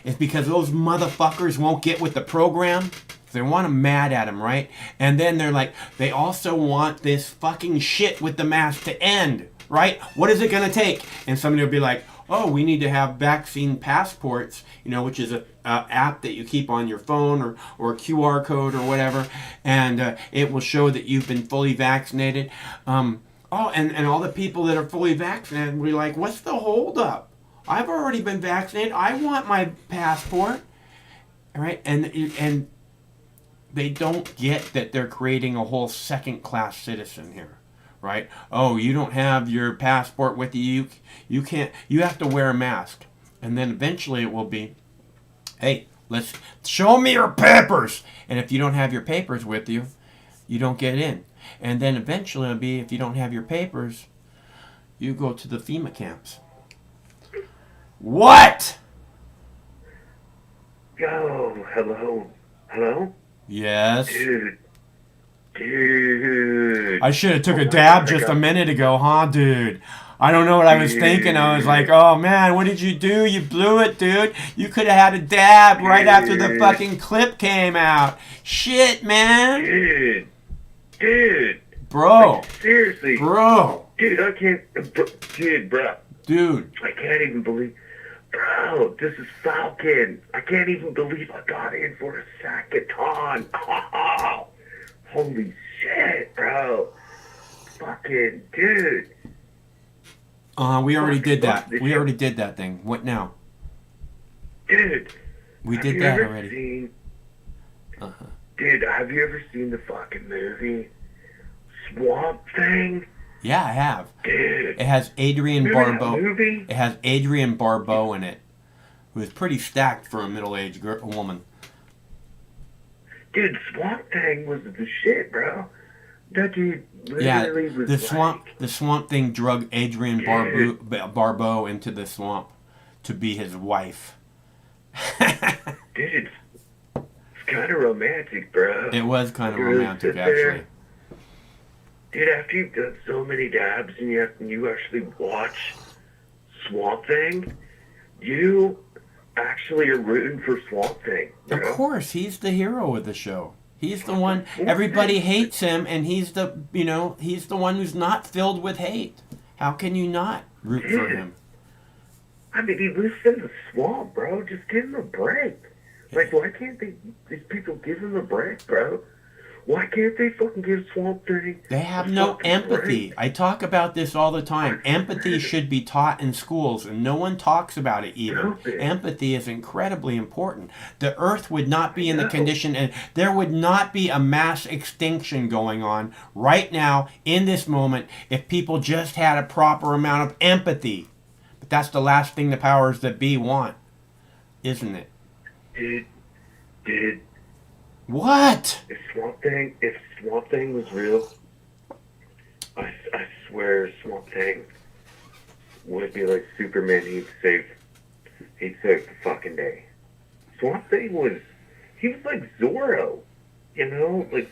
It's because those motherfuckers won't get with the program. They want them mad at them, right? And then they're like, they also want this fucking shit with the mask to end, right? What is it gonna take? And somebody will be like, oh, we need to have vaccine passports, which is a app that you keep on your phone or a QR code or whatever, and it will show that you've been fully vaccinated. And all the people that are fully vaccinated will be like, what's the holdup? I've already been vaccinated. I want my passport. All right, and they don't get that they're creating a whole second-class citizen here, right? Oh, you don't have your passport with you. You can't. You have to wear a mask, and then eventually it will be, hey, let's show me your papers. And if you don't have your papers with you, you don't get in. And then eventually it'll be, if you don't have your papers, you go to the FEMA camps. What? Yo, hello? Yes. Dude. I should have took a dab just a minute ago, huh, dude? I don't know what I was thinking. I was like, oh man, what did you do? You blew it, dude. You could have had a dab right after the fucking clip came out. Shit, man. Dude. Bro. Like, seriously. Bro. Dude, I can't. Bro. Dude. I can't even believe. Bro, this is Falcon. I can't even believe I got in for a sackathon. Oh, holy shit, bro. Fucking dude. We already did that. We already did that thing. What now? Dude. We did that already. Dude, have you ever seen the fucking movie Swamp Thing? Yeah, I have. Dude. It has Adrienne Barbeau. Movie? It has Adrienne Barbeau in it, who is pretty stacked for a middle-aged woman. Dude, Swamp Thing was the shit, bro. That dude literally was the swamp thing drug Adrienne Barbeau into the swamp to be his wife. Dude, it's kind of romantic, bro. It was kind of You really romantic, sit there. actually. Dude, after you've done so many dabs and you actually watch Swamp Thing, you actually are rooting for Swamp Thing. Of course, he's the hero of the show. He's the one, everybody hates him, and he's the one who's not filled with hate. How can you not root for him? I mean, he lives in the swamp, bro. Just give him a break. Like, why can't these people give him a break, bro? Why can't they fucking give Swamp Thing? They have no empathy. I talk about this all the time. Empathy should be taught in schools, and no one talks about it even. Empathy is incredibly important. The earth would not be in the condition, and there would not be a mass extinction going on right now in this moment if people just had a proper amount of empathy. But that's the last thing the powers that be want, isn't it? Dude. What? If Swamp Thing was real, I swear Swamp Thing would be like Superman. He'd save the fucking day. Swamp Thing he was like Zorro, you know? Like,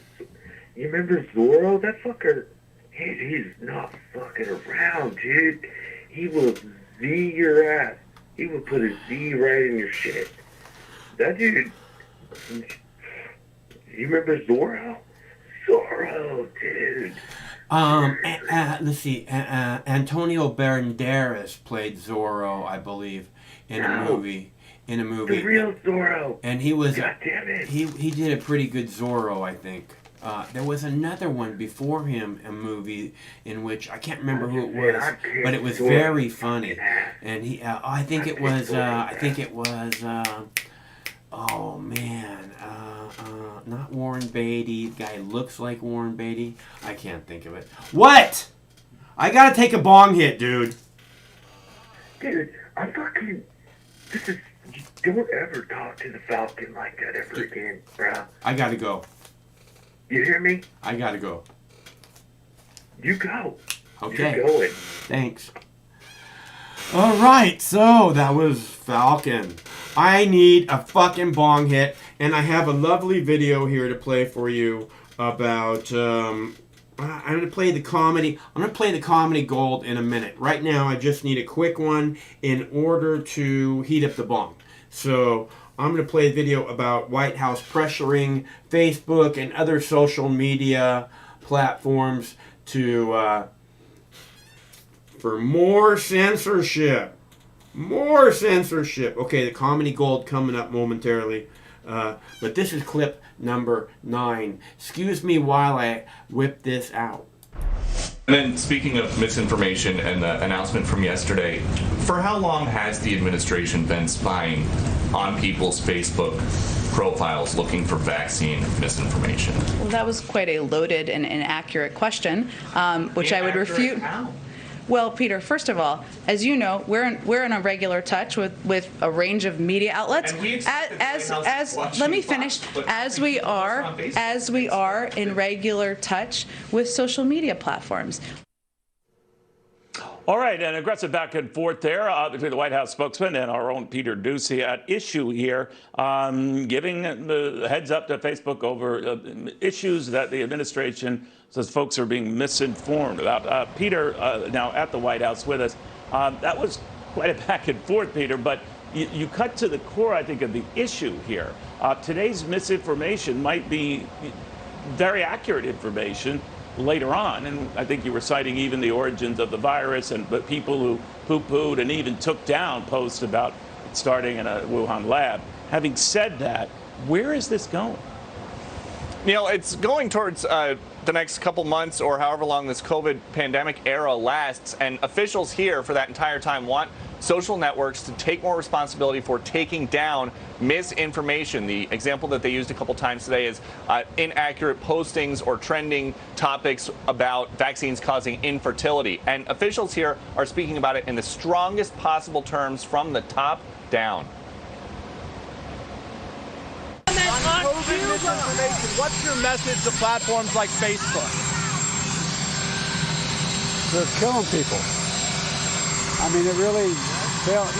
you remember Zorro? That fucker, he's not fucking around, dude. He will Z your ass. He will put a Z right in your shit. That dude... You remember Zorro? Zorro, dude. Let's see. Antonio Banderas played Zorro, I believe, in a movie. The real Zorro. And he was. God damn it. He did a pretty good Zorro, I think. There was another one before him, a movie in which I can't remember who it was, but it was very funny. And I think it was. Oh man, not Warren Beatty. The guy looks like Warren Beatty. I can't think of it. What? I gotta take a bong hit, dude. Dude, don't ever talk to the Falcon like that ever again, bro. I gotta go. You hear me? I gotta go. You go. Okay. You're going. Thanks. All right, so that was Falcon. I need a fucking bong hit, and I have a lovely video here to play for you about. I'm gonna play the comedy. I'm gonna play the comedy gold in a minute. Right now, I just need a quick one in order to heat up the bong. So I'm gonna play a video about White House pressuring Facebook and other social media platforms to. For more censorship. More censorship. Okay, the comedy gold coming up momentarily. But this is clip number 9. Excuse me while I whip this out. And then speaking of misinformation and the announcement from yesterday, for how long has the administration been spying on people's Facebook profiles looking for vaccine misinformation? Well, that was quite a loaded and inaccurate question, which I would refute. How? Well, Peter, first of all, as you know, we're in a regular touch with a range of media outlets. Let me finish. As we are in regular touch with social media platforms. All right, an aggressive back and forth there between the White House spokesman and our own Peter Doocy at issue here, giving the heads up to Facebook over issues that the administration says folks are being misinformed about. Peter, now at the White House with us, that was quite a back and forth, Peter, but you cut to the core, I think, of the issue here. Today's misinformation might be very accurate information later on, and I think you were citing even the origins of the virus, but people who poo-pooed and even took down posts about it starting in a Wuhan lab. Having said that, where is this going? Neil, it's going towards the next couple months or however long this COVID pandemic era lasts, and officials here for that entire time want social networks to take more responsibility for taking down misinformation. The example that they used a couple times today is inaccurate postings or trending topics about vaccines causing infertility. And officials here are speaking about it in the strongest possible terms from the top down. On COVID misinformation, what's your message to platforms like Facebook? They're killing people. I mean, it really,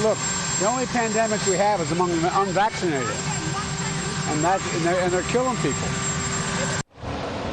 look, the only pandemic we have is among the unvaccinated. And they're killing people.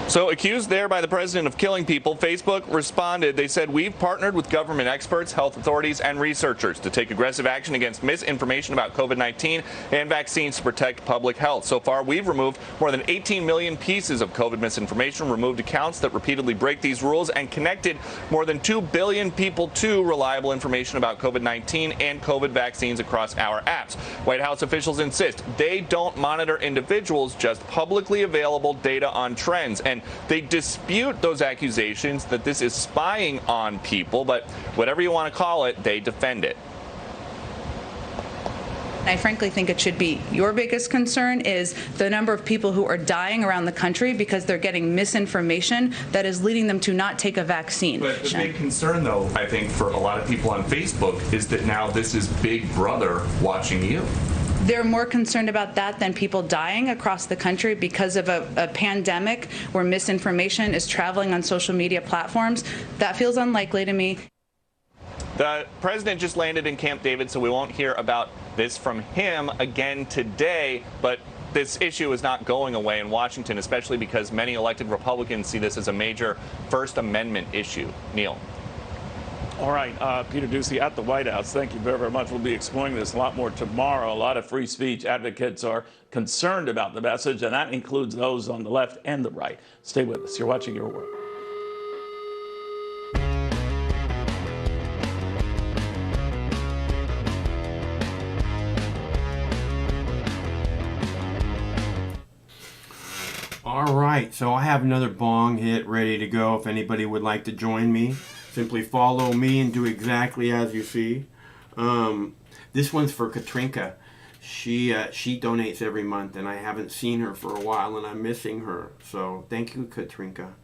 So accused there by the president of killing people, Facebook responded. They said, we've partnered with government experts, health authorities, and researchers to take aggressive action against misinformation about COVID-19 and vaccines to protect public health. So far, we've removed more than 18 million pieces of COVID misinformation, removed accounts that repeatedly break these rules, and connected more than 2 billion people to reliable information about COVID-19 and COVID vaccines across our apps. White House officials insist they don't monitor individuals, just publicly available data on trends. And they dispute those accusations that this is spying on people, but whatever you want to call it, they defend it. I frankly think it should be your biggest concern is the number of people who are dying around the country because they're getting misinformation that is leading them to not take a vaccine. But the big concern, though, I think for a lot of people on Facebook is that now this is Big Brother watching you. They're more concerned about that than people dying across the country because of a pandemic where misinformation is traveling on social media platforms. That feels unlikely to me. The president just landed in Camp David, so we won't hear about this from him again today, but this issue is not going away in Washington, especially because many elected Republicans see this as a major First Amendment issue. Neil. All right, Peter Doocy at the White House. Thank you very, very much. We'll be exploring this a lot more tomorrow. A lot of free speech advocates are concerned about the message, and that includes those on the left and the right. Stay with us. You're watching Your World. All right, so I have another bong hit ready to go. If anybody would like to join me, simply follow me and do exactly as you see. This one's for Katrinka. She donates every month, and I haven't seen her for a while, and I'm missing her. So thank you, Katrinka.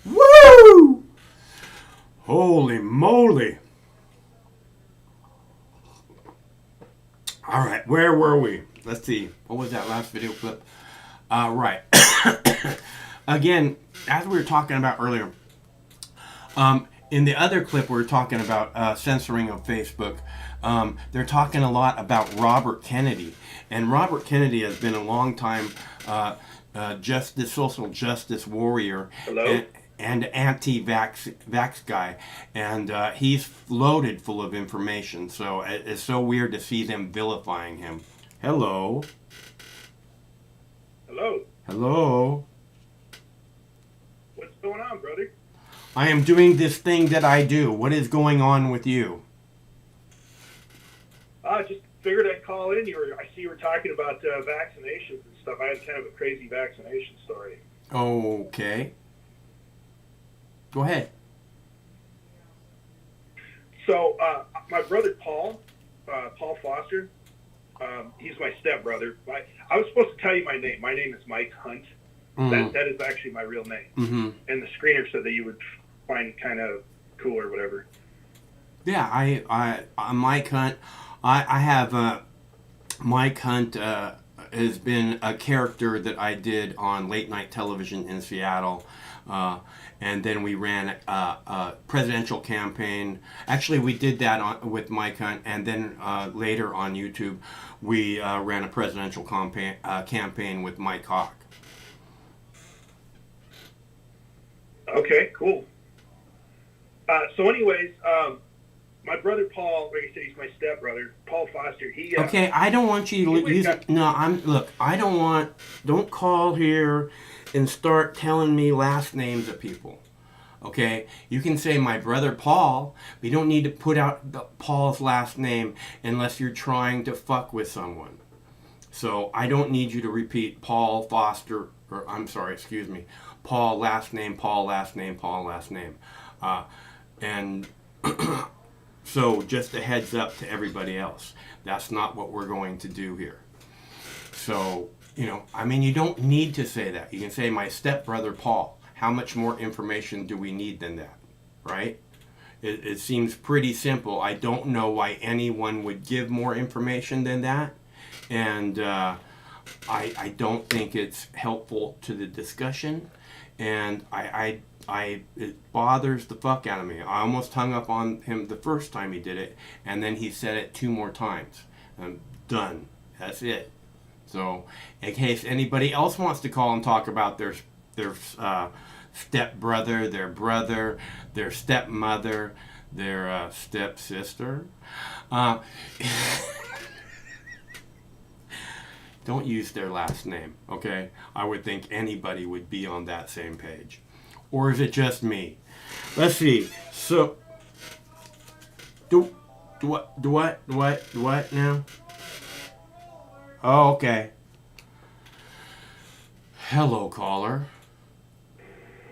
Woo! Holy moly. All right, where were we? Let's see. What was that last video clip? Right. again, as we were talking about earlier, in the other clip we were talking about censoring of Facebook. They're talking a lot about Robert Kennedy, and Robert Kennedy has been a long time social justice warrior. Hello? And anti-vax guy, and he's loaded full of information. So it's so weird to see them vilifying him. Hello. Hello. Hello. What's going on, brother? I am doing this thing that I do. What is going on with you? Just figured I'd call in. I see you were talking about vaccinations and stuff. I had kind of a crazy vaccination story. Okay. Go ahead. So, my brother Paul Foster, he's my stepbrother. I was supposed to tell you my name. My name is Mike Hunt. Mm. That is actually my real name. Mm-hmm. And the screener said that you would find it kind of cool or whatever. Yeah, I'm Mike Hunt. I have Mike Hunt has been a character that I did on late night television in Seattle. And then we ran a presidential campaign. Actually, we did that with Mike Hunt, and then later on YouTube, we ran a presidential campaign with Mike Hawk. Okay, cool. So anyways, my brother Paul, like I said, he's my stepbrother, Paul Foster. Okay, I don't want you to use it. No, I don't call here and start telling me last names of people. Okay, you can say my brother Paul, but you don't need to put out Paul's last name unless you're trying to fuck with someone. So I don't need you to repeat Paul Foster, or I'm sorry, excuse me, Paul last name, Paul last name, Paul last name. And so just a heads up to everybody else. That's not what we're going to do here. So, you don't need to say that. You can say my stepbrother Paul. How much more information do we need than that, right? It seems pretty simple. I don't know why anyone would give more information than that. And I don't think it's helpful to the discussion. And it bothers the fuck out of me. I almost hung up on him the first time he did it, and then he said it 2 more times. I'm done. That's it. So, in case anybody else wants to call and talk about their stepbrother, their brother, their stepmother, their stepsister, don't use their last name, okay? I would think anybody would be on that same page. Or is it just me? Let's see. So, do what now? Oh, okay. Hello, caller.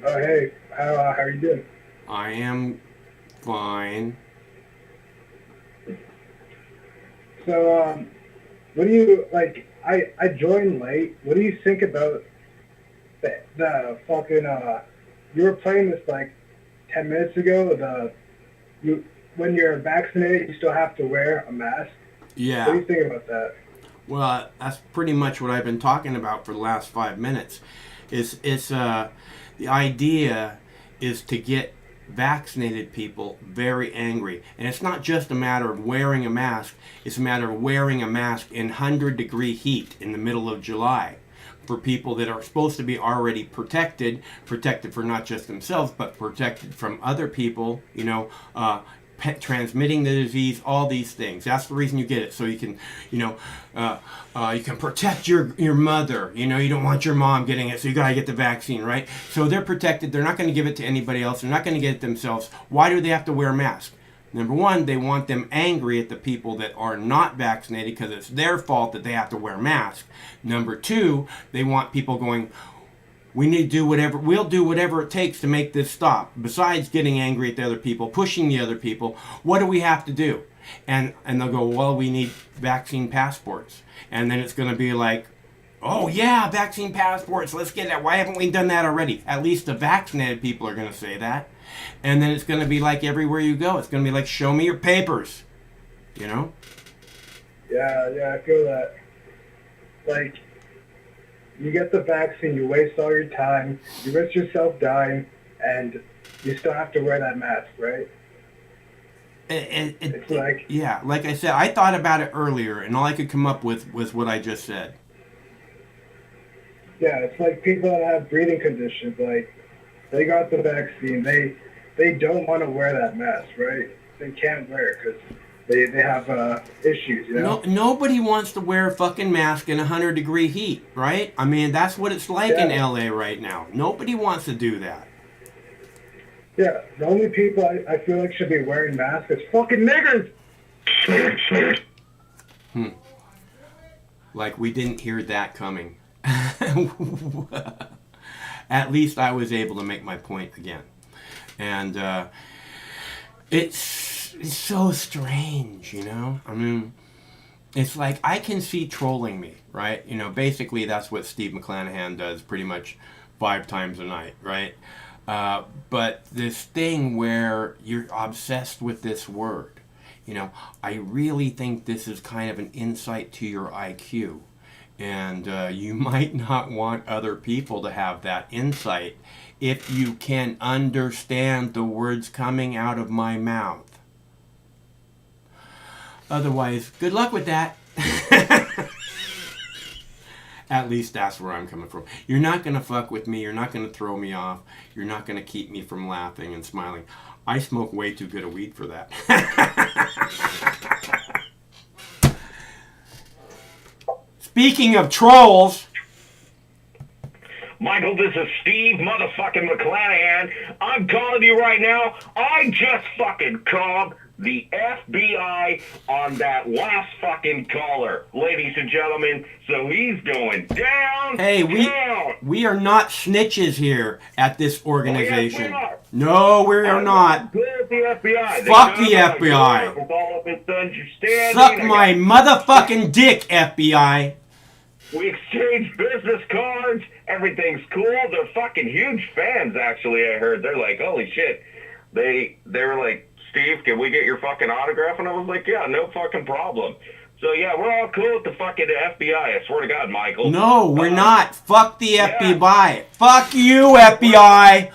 Oh, hey. How are you doing? I am fine. So, what do you, I joined late. What do you think about the fucking, you were playing this 10 minutes ago, when you're vaccinated, you still have to wear a mask? Yeah. What do you think about that? Well, that's pretty much what I've been talking about for the last 5 minutes. The idea is to get vaccinated people very angry. And it's not just a matter of wearing a mask. It's a matter of wearing a mask in 100-degree heat in the middle of July for people that are supposed to be already protected for not just themselves, but protected from other people, transmitting the disease, all these things. That's the reason you get it, so you can, you can protect your mother. You don't want your mom getting it, so you gotta get the vaccine, right? So they're protected. They're not going to give it to anybody else. They're not going to get it themselves. Why do they have to wear a mask? Number one, they want them angry at the people that are not vaccinated because it's their fault that they have to wear a mask. Number two, they want people going, we'll do whatever it takes to make this stop. Besides getting angry at the other people, pushing the other people, what do we have to do? And they'll go, well, we need vaccine passports. And then it's going to be like, oh yeah, vaccine passports, let's get that. Why haven't we done that already? At least the vaccinated people are going to say that. And then it's going to be like everywhere you go. It's going to be like, show me your papers. Yeah, I feel that. you get the vaccine, you waste all your time, you risk yourself dying, and you still have to wear that mask, right? It's like, yeah, like I said, I thought about it earlier, and all I could come up with was what I just said. Yeah, it's like people that have breathing conditions, like they got the vaccine, they don't want to wear that mask, right? They can't wear it because they have issues, you know? Nobody wants to wear a fucking mask in 100-degree heat, right? I mean, that's what it's like in LA right now. Nobody wants to do that. Yeah, the only people I feel like should be wearing masks is fucking niggers. Like we didn't hear that coming. At least I was able to make my point again. And it's so strange, you know? I mean, it's like I can see trolling me, right? You know, basically that's what Steve McClanahan does pretty much 5 times a night, right? But this thing where you're obsessed with this word, you know, I really think this is kind of an insight to your IQ. And you might not want other people to have that insight if you can understand the words coming out of my mouth. Otherwise, good luck with that. At least that's where I'm coming from. You're not going to fuck with me. You're not going to throw me off. You're not going to keep me from laughing and smiling. I smoke way too good a weed for that. Speaking of trolls... Michael, this is Steve motherfucking McClanahan. I'm calling you right now. I just fucking called the FBI on that last fucking caller, ladies and gentlemen. So he's going down. Hey, we are not snitches here at this organization. No, we are not. Good, the FBI. Fuck the FBI. With all of its understanding. Suck my motherfucking dick, FBI. We exchanged business cards. Everything's cool. They're fucking huge fans, actually, I heard. They're like, holy shit. They were like, Steve, can we get your fucking autograph? And I was like, yeah, no fucking problem. So, yeah, we're all cool with the fucking FBI. I swear to God, Michael. No, we're not. Fuck the FBI. Fuck you, FBI.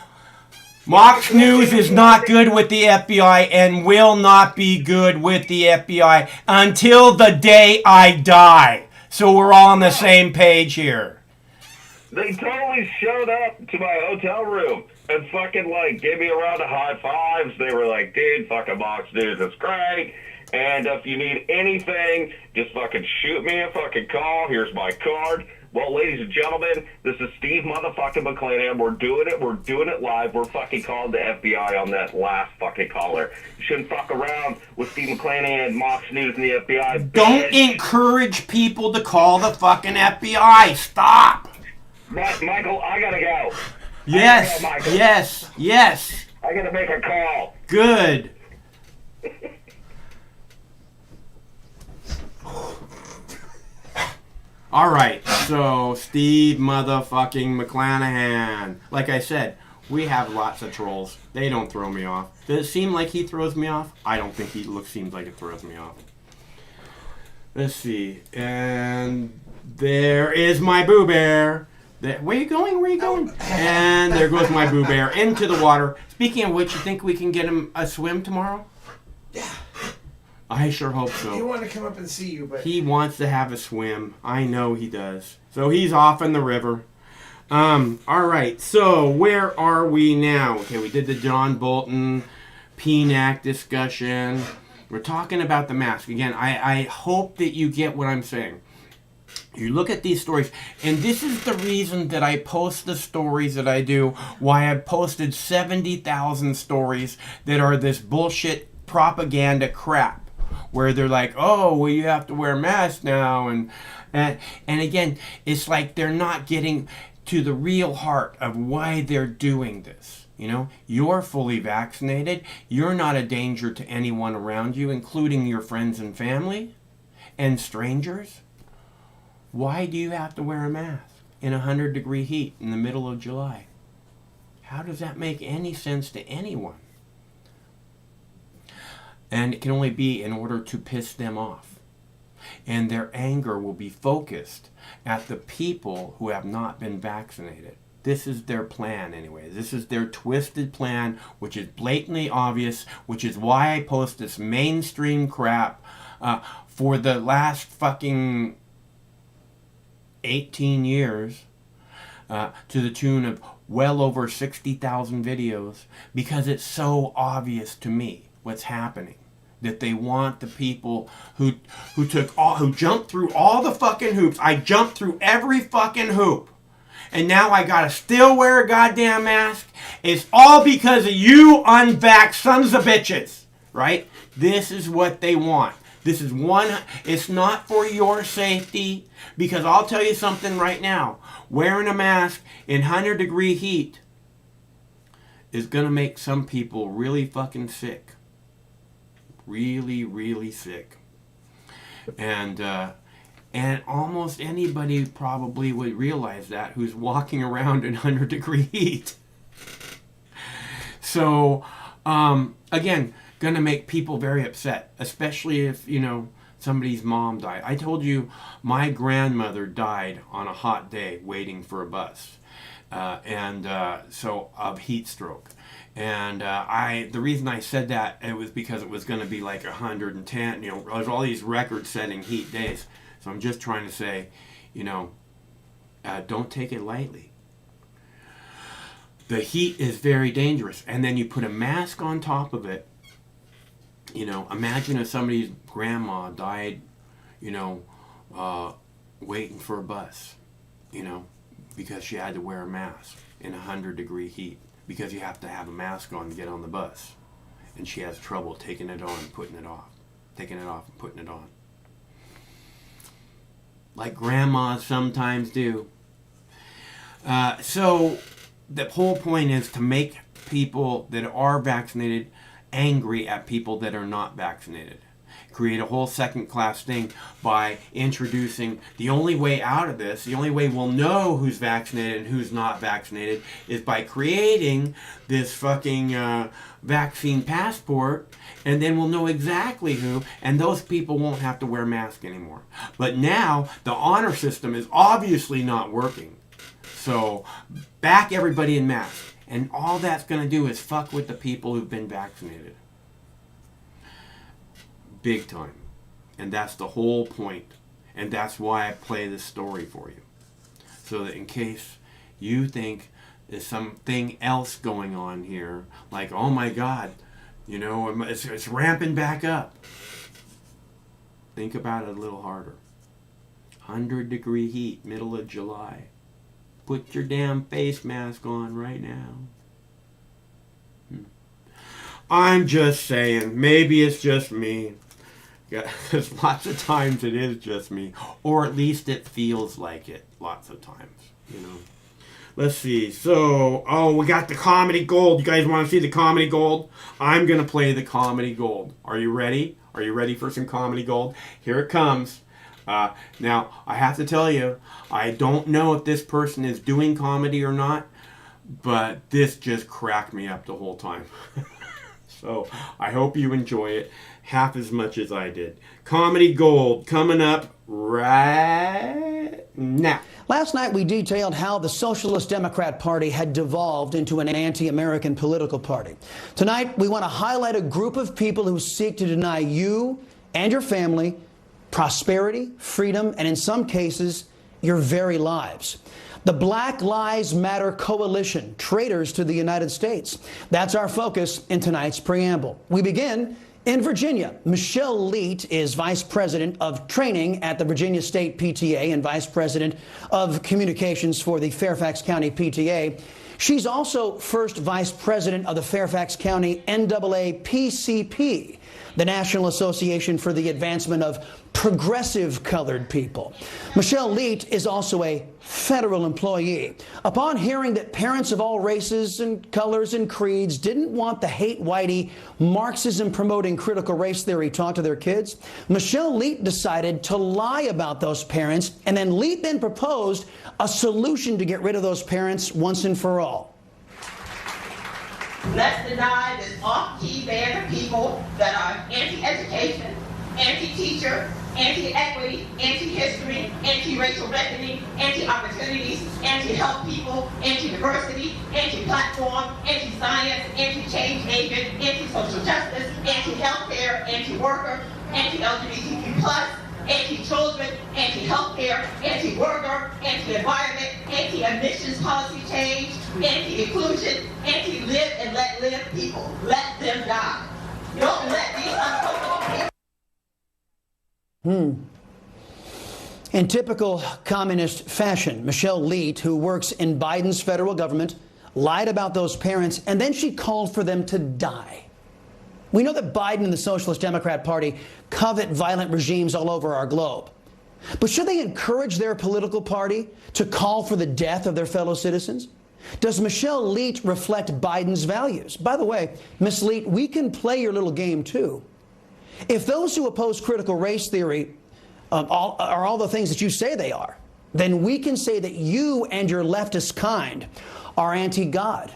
Fox News is not good with the FBI and will not be good with the FBI until the day I die. So we're all on the same page here. They totally showed up to my hotel room and fucking, like, gave me a round of high fives. They were like, dude, fucking Fox News is great. And if you need anything, just fucking shoot me a fucking call. Here's my card. Well, ladies and gentlemen, this is Steve motherfucking McClanahan. We're doing it. We're doing it live. We're fucking calling the FBI on that last fucking caller. You shouldn't fuck around with Steve McClanahan, Fox News, and the FBI. Don't encourage people to call the fucking FBI. Stop. Michael, I gotta go. Yes, Michael. yes. I gotta make a call. Good. All right, so Steve motherfucking McClanahan. Like I said, we have lots of trolls. They don't throw me off. Does it seem like he throws me off? I don't think he seems like it throws me off. Let's see. And there is my Boo Bear. Where you going? Where you going? And there goes my Boo Bear into the water. Speaking of which, you think we can get him a swim tomorrow? Yeah. I sure hope so. He wanted to come up and see you, but... He wants to have a swim. I know he does. So he's off in the river. All right, so where are we now? Okay, we did the John Bolton PNAC discussion. We're talking about the mask. Again, I hope that you get what I'm saying. You look at these stories, and this is the reason that I post the stories that I do, why I've posted 70,000 stories that are this bullshit propaganda crap. Where they're like, oh, well, you have to wear a mask now. And again, it's like they're not getting to the real heart of why they're doing this. You know, you're fully vaccinated. You're not a danger to anyone around you, including your friends and family and strangers. Why do you have to wear a mask in 100-degree heat in the middle of July? How does that make any sense to anyone? And it can only be in order to piss them off. and their anger will be focused at the people who have not been vaccinated. This is their plan anyway. This is their twisted plan, which is blatantly obvious, which is why I post this mainstream crap for the last fucking 18 years to the tune of well over 60,000 videos, because it's so obvious to me what's happening. That they want the people who jumped through all the fucking hoops. I jumped through every fucking hoop. And now I gotta still wear a goddamn mask. It's all because of you unvaxxed sons of bitches. Right? This is what they want. This is it's not for your safety. Because I'll tell you something right now. Wearing a mask in 100-degree heat is gonna make some people really fucking sick. Really, really sick. And almost anybody probably would realize that who's walking around in 100-degree heat. So, again, going to make people very upset, especially if, somebody's mom died. I told you my grandmother died on a hot day waiting for a bus. So of heat stroke. And the reason I said that, it was because it was going to be like 110, there's all these record-setting heat days. So I'm just trying to say, don't take it lightly. The heat is very dangerous. And then you put a mask on top of it. Imagine if somebody's grandma died, waiting for a bus, because she had to wear a mask in 100-degree heat. Because you have to have a mask on to get on the bus. And she has trouble taking it on and putting it off. Taking it off and putting it on. Like grandmas sometimes do. So the whole point is to make people that are vaccinated angry at people that are not vaccinated. Create a whole second-class thing by introducing the only way out of this, the only way we'll know who's vaccinated and who's not vaccinated is by creating this fucking vaccine passport, and then we'll know exactly who, and those people won't have to wear masks anymore. But now, the honor system is obviously not working. So, back everybody in masks. And all that's going to do is fuck with the people who've been vaccinated. Big time. And that's the whole point. And that's why I play this story for you. So that in case you think there's something else going on here, like, oh my God, it's ramping back up. Think about it a little harder. 100-degree heat, middle of July. Put your damn face mask on right now. I'm just saying, maybe it's just me. Because lots of times it is just me. Or at least it feels like it lots of times, Let's see. So, we got the comedy gold. You guys want to see the comedy gold? I'm going to play the comedy gold. Are you ready? Are you ready for some comedy gold? Here it comes. Now, I have to tell you, I don't know if this person is doing comedy or not, but this just cracked me up the whole time. So, I hope you enjoy it half as much as I did. Comedy gold coming up right now. Last night we detailed how the Socialist Democrat Party had devolved into an anti-American political party. Tonight we want to highlight a group of people who seek to deny you and your family prosperity, freedom, and in some cases, your very lives. The Black Lives Matter Coalition, traitors to the United States. That's our focus in tonight's preamble. We begin in Virginia. Michelle Leet is Vice President of Training at the Virginia State PTA and Vice President of Communications for the Fairfax County PTA. She's also first Vice President of the Fairfax County NAACP, the National Association for the Advancement of Progressive Colored People. Michelle Leet is also a federal employee. Upon hearing that parents of all races and colors and creeds didn't want the hate-whitey, Marxism-promoting critical race theory taught to their kids, Michelle Leet decided to lie about those parents, and then Leet then proposed a solution to get rid of those parents once and for all. Let's deny this off-key band of people that are anti-education, anti-teacher, anti-equity, anti-history, anti-racial reckoning, anti-opportunities, anti-health people, anti-diversity, anti-platform, anti-science, anti-change agent, anti-social justice, anti-healthcare, anti-worker, anti-LGBTQ+, anti-children, anti-healthcare, anti-worker, anti-environment, anti-emissions policy change, anti-inclusion, anti-live and let live people. Let them die. Don't let these uncomfortable people. In typical communist fashion, Michelle Leet, who works in Biden's federal government, lied about those parents, and then she called for them to die. We know that Biden and the Socialist Democrat Party covet violent regimes all over our globe. But should they encourage their political party to call for the death of their fellow citizens? Does Michelle Leet reflect Biden's values? By the way, Ms. Leet, we can play your little game too. If those who oppose critical race theory are all the things that you say they are, then we can say that you and your leftist kind are anti-God,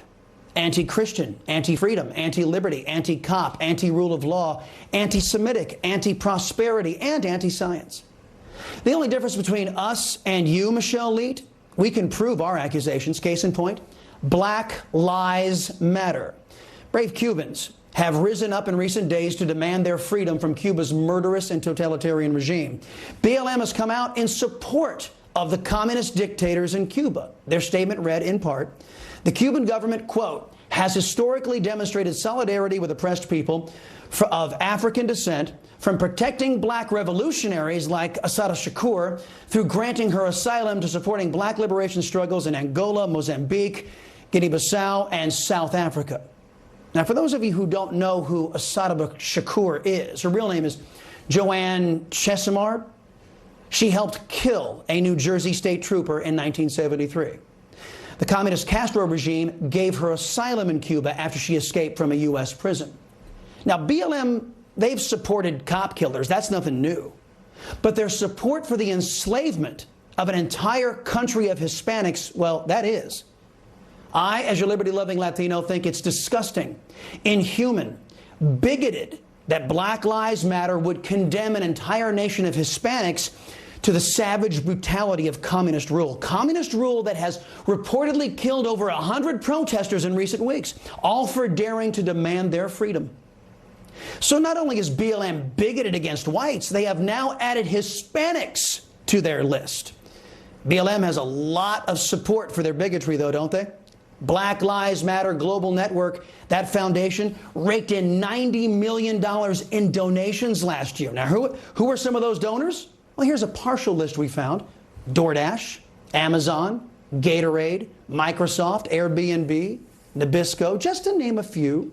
anti-Christian, anti-freedom, anti-liberty, anti-cop, anti-rule of law, anti-Semitic, anti-prosperity, and anti-science. The only difference between us and you, Michelle Leet, we can prove our accusations. Case in point, Black Lives Matter. Brave Cubans have risen up in recent days to demand their freedom from Cuba's murderous and totalitarian regime. BLM has come out in support of the communist dictators in Cuba. Their statement read in part, the Cuban government, quote, has historically demonstrated solidarity with oppressed people of African descent, from protecting black revolutionaries like Assata Shakur through granting her asylum to supporting black liberation struggles in Angola, Mozambique, Guinea-Bissau, and South Africa. Now, for those of you who don't know who Assata Shakur is, her real name is Joanne Chesimard. She helped kill a New Jersey state trooper in 1973. The communist Castro regime gave her asylum in Cuba after she escaped from a U.S. prison. Now, BLM, they've supported cop killers. That's nothing new. But their support for the enslavement of an entire country of Hispanics, well, that is. I, as your liberty-loving Latino, think it's disgusting, inhuman, bigoted that Black Lives Matter would condemn an entire nation of Hispanics to the savage brutality of communist rule. Communist rule that has reportedly killed over 100 protesters in recent weeks, all for daring to demand their freedom. So not only is BLM bigoted against whites, they have now added Hispanics to their list. BLM has a lot of support for their bigotry, though, don't they? Black Lives Matter Global Network, that foundation, raked in $90 million in donations last year. Now, who are some of those donors? Well, here's a partial list we found. DoorDash, Amazon, Gatorade, Microsoft, Airbnb, Nabisco, just to name a few.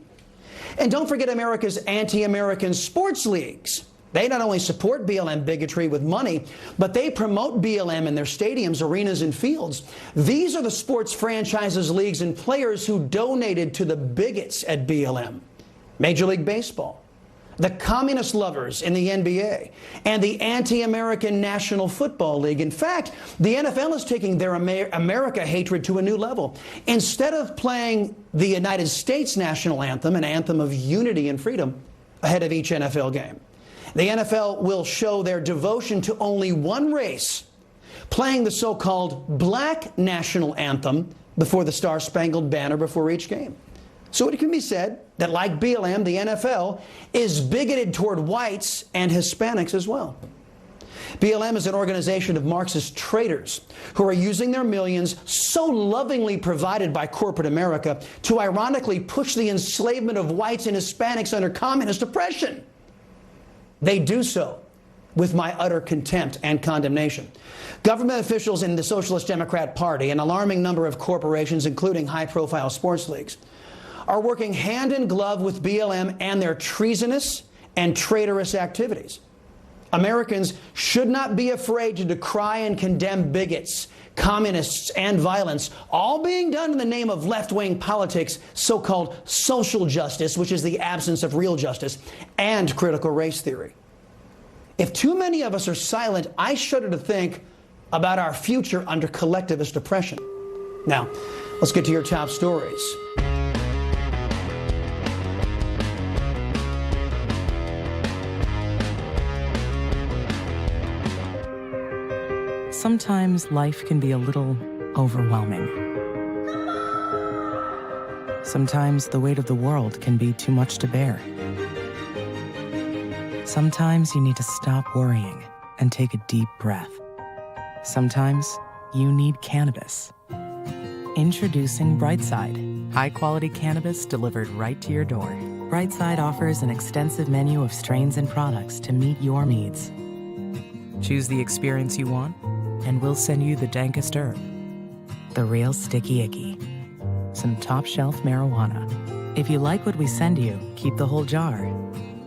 And don't forget America's anti-American sports leagues. They not only support BLM bigotry with money, but they promote BLM in their stadiums, arenas, and fields. These are the sports franchises, leagues, and players who donated to the bigots at BLM. Major League Baseball, the communist lovers in the NBA, and the anti-American National Football League. In fact, the NFL is taking their America hatred to a new level. Instead of playing the United States national anthem, an anthem of unity and freedom, ahead of each NFL game, the NFL will show their devotion to only one race, playing the so-called black national anthem before the Star-Spangled Banner before each game. So it can be said that, like BLM, the NFL is bigoted toward whites and Hispanics as well. BLM is an organization of Marxist traitors who are using their millions, so lovingly provided by corporate America, to ironically push the enslavement of whites and Hispanics under communist oppression. They do so with my utter contempt and condemnation. Government officials in the Socialist Democrat Party, an alarming number of corporations, including high-profile sports leagues, are working hand in glove with BLM and their treasonous and traitorous activities. Americans should not be afraid to decry and condemn bigots, communists, and violence, all being done in the name of left-wing politics, so-called social justice, which is the absence of real justice, and critical race theory. If too many of us are silent, I shudder to think about our future under collectivist oppression. Now, let's get to your top stories. Sometimes life can be a little overwhelming. Sometimes the weight of the world can be too much to bear. Sometimes you need to stop worrying and take a deep breath. Sometimes you need cannabis. Introducing Brightside, high-quality cannabis delivered right to your door. Brightside offers an extensive menu of strains and products to meet your needs. Choose the experience you want, and we'll send you the dankest herb, the real sticky icky, some top-shelf marijuana. If you like what we send you, keep the whole jar.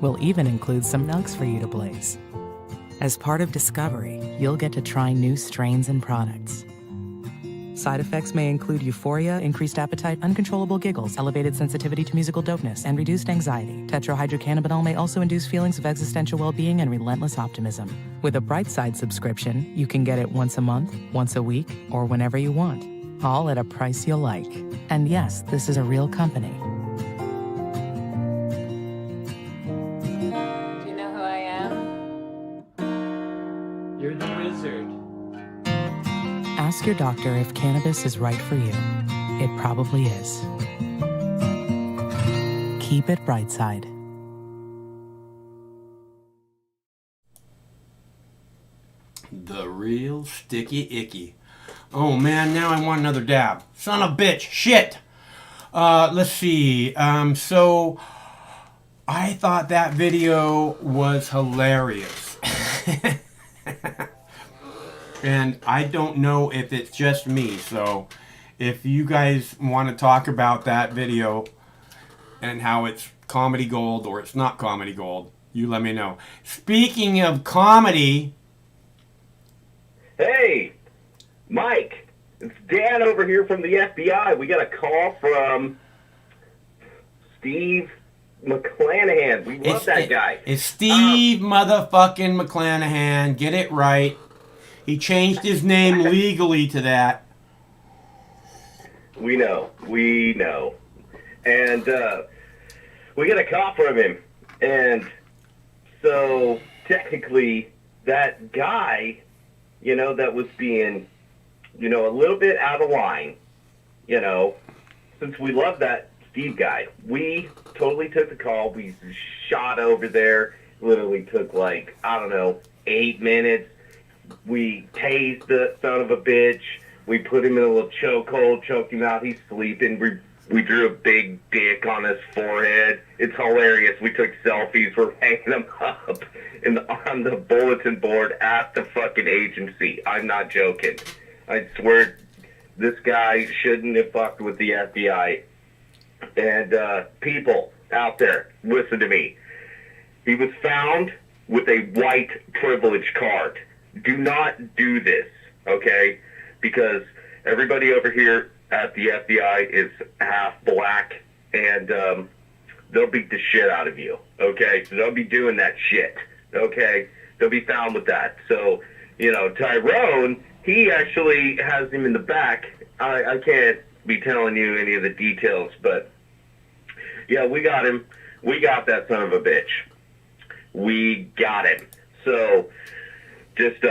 We'll even include some nugs for you to blaze. As part of Discovery, you'll get to try new strains and products. Side effects may include euphoria, increased appetite, uncontrollable giggles, elevated sensitivity to musical dopeness, and reduced anxiety. Tetrahydrocannabinol may also induce feelings of existential well-being and relentless optimism. With a Brightside subscription, you can get it once a month, once a week, or whenever you want, all at a price you'll like. And yes, this is a real company. Do you know who I am? You're the wizard. Ask your doctor if cannabis is right for you. It probably is. Keep it Brightside. The real sticky icky. Oh man, now I want another dab. Son of a bitch. Shit. Let's see. So I thought that video was hilarious. And I don't know if it's just me, so if you guys want to talk about that video and how it's comedy gold or it's not comedy gold, you let me know. Speaking of comedy... Hey, Mike, it's Dan over here from the FBI. We got a call from Steve McClanahan. We love that guy. It's Steve motherfucking McClanahan. Get it right. He changed his name legally to that. We know. And we got a call from him. And so technically that guy, that was being, a little bit out of line, since we love that Steve guy, we totally took the call. We shot over there. Literally took 8 minutes. We tased the son of a bitch. We put him in a little chokehold, choked him out. He's sleeping. We drew a big dick on his forehead. It's hilarious. We took selfies. We're hanging them up on the bulletin board at the fucking agency. I'm not joking. I swear this guy shouldn't have fucked with the FBI. And people out there, listen to me. He was found with a white privilege card. Do not do this, okay? Because everybody over here at the FBI is half black, and they'll beat the shit out of you, okay? So don't be doing that shit, okay? They'll be found with that. So, Tyrone, he actually has him in the back. I can't be telling you any of the details, but, yeah, we got him. We got that son of a bitch. We got him. So... just,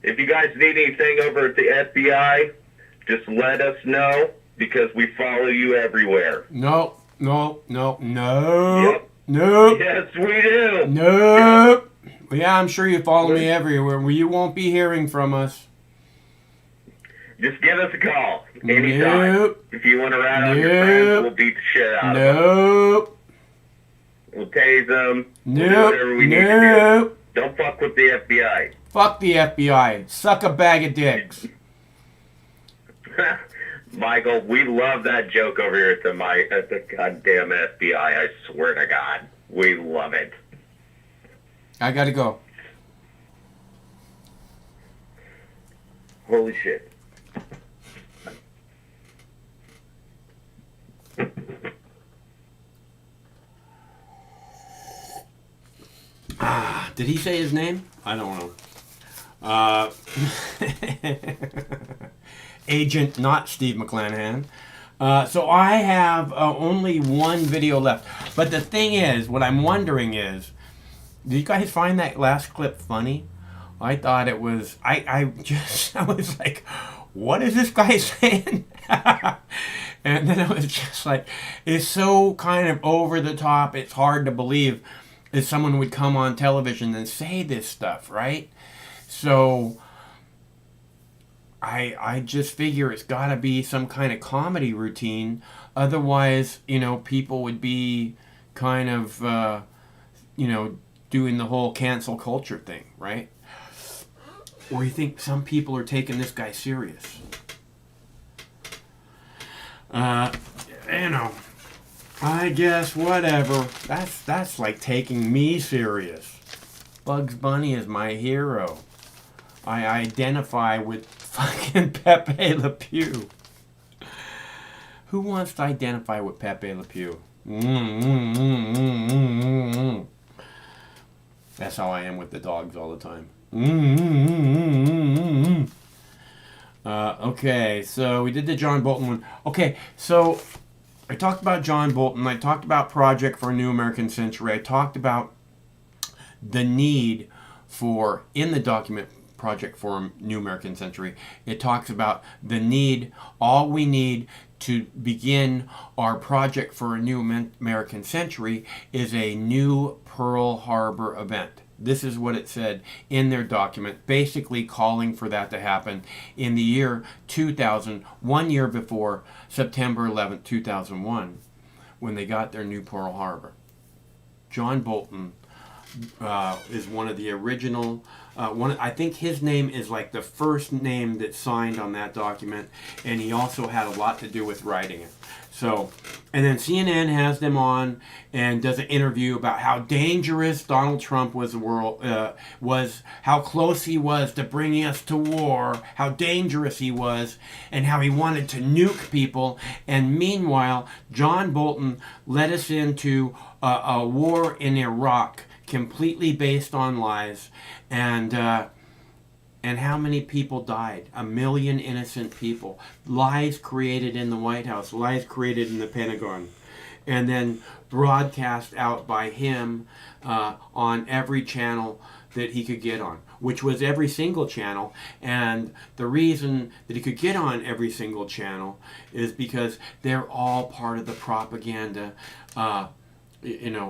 if you guys need anything over at the FBI, just let us know, because we follow you everywhere. No. Yep. Nope. Yes, we do. Nope. Yeah, I'm sure you follow me everywhere. Well, you won't be hearing from us. Just give us a call anytime. Nope. If you want to rat on your friends, we'll beat the shit out of them. Nope. We'll tase them. We'll do Nope. whatever we need to do. Nope. Don't fuck with the FBI. Fuck the FBI. Suck a bag of dicks. Michael, we love that joke over here at the goddamn FBI. I swear to God, we love it. I gotta go. Holy shit. Did he say his name? I don't know. Agent, not Steve McClanahan. So I have only one video left. But the thing is, what I'm wondering is, did you guys find that last clip funny? I thought it was, I was like, what is this guy saying? And then it was just like, it's so kind of over the top, it's hard to believe that someone would come on television and say this stuff, right? So I just figure it's got to be some kind of comedy routine. Otherwise, you know, people would be kind of, you know, doing the whole cancel culture thing, right? Or you think some people are taking this guy serious? You know, I guess whatever. That's like taking me serious. Bugs Bunny is my hero. I identify with fucking Pepe Le Pew. Who wants to identify with Pepe Le Pew? That's how I am with the dogs all the time. Okay, so we did the John Bolton one. Okay, so I talked about John Bolton. I talked about Project for a New American Century. I talked about the need for, in the document Project for a New American Century, it talks about the need, all we need to begin our project for a new American century is a new Pearl Harbor event. This is what it said in their document, basically calling for that to happen in the year 2000, 1 year before September 11th, 2001, when they got their new Pearl Harbor. John Bolton is one of the original, I think his name is like the first name that signed on that document, and he also had a lot to do with writing it. So, and then CNN has them on and does an interview about how dangerous Donald Trump was, how close he was to bringing us to war, how dangerous he was, and how he wanted to nuke people. And meanwhile, John Bolton led us into a war in Iraq, completely based on lies, and how many people died? 1 million innocent people. Lies created in the White House, lies created in the Pentagon, and then broadcast out by him on every channel that he could get on, which was every single channel. And the reason that he could get on every single channel is because they're all part of the propaganda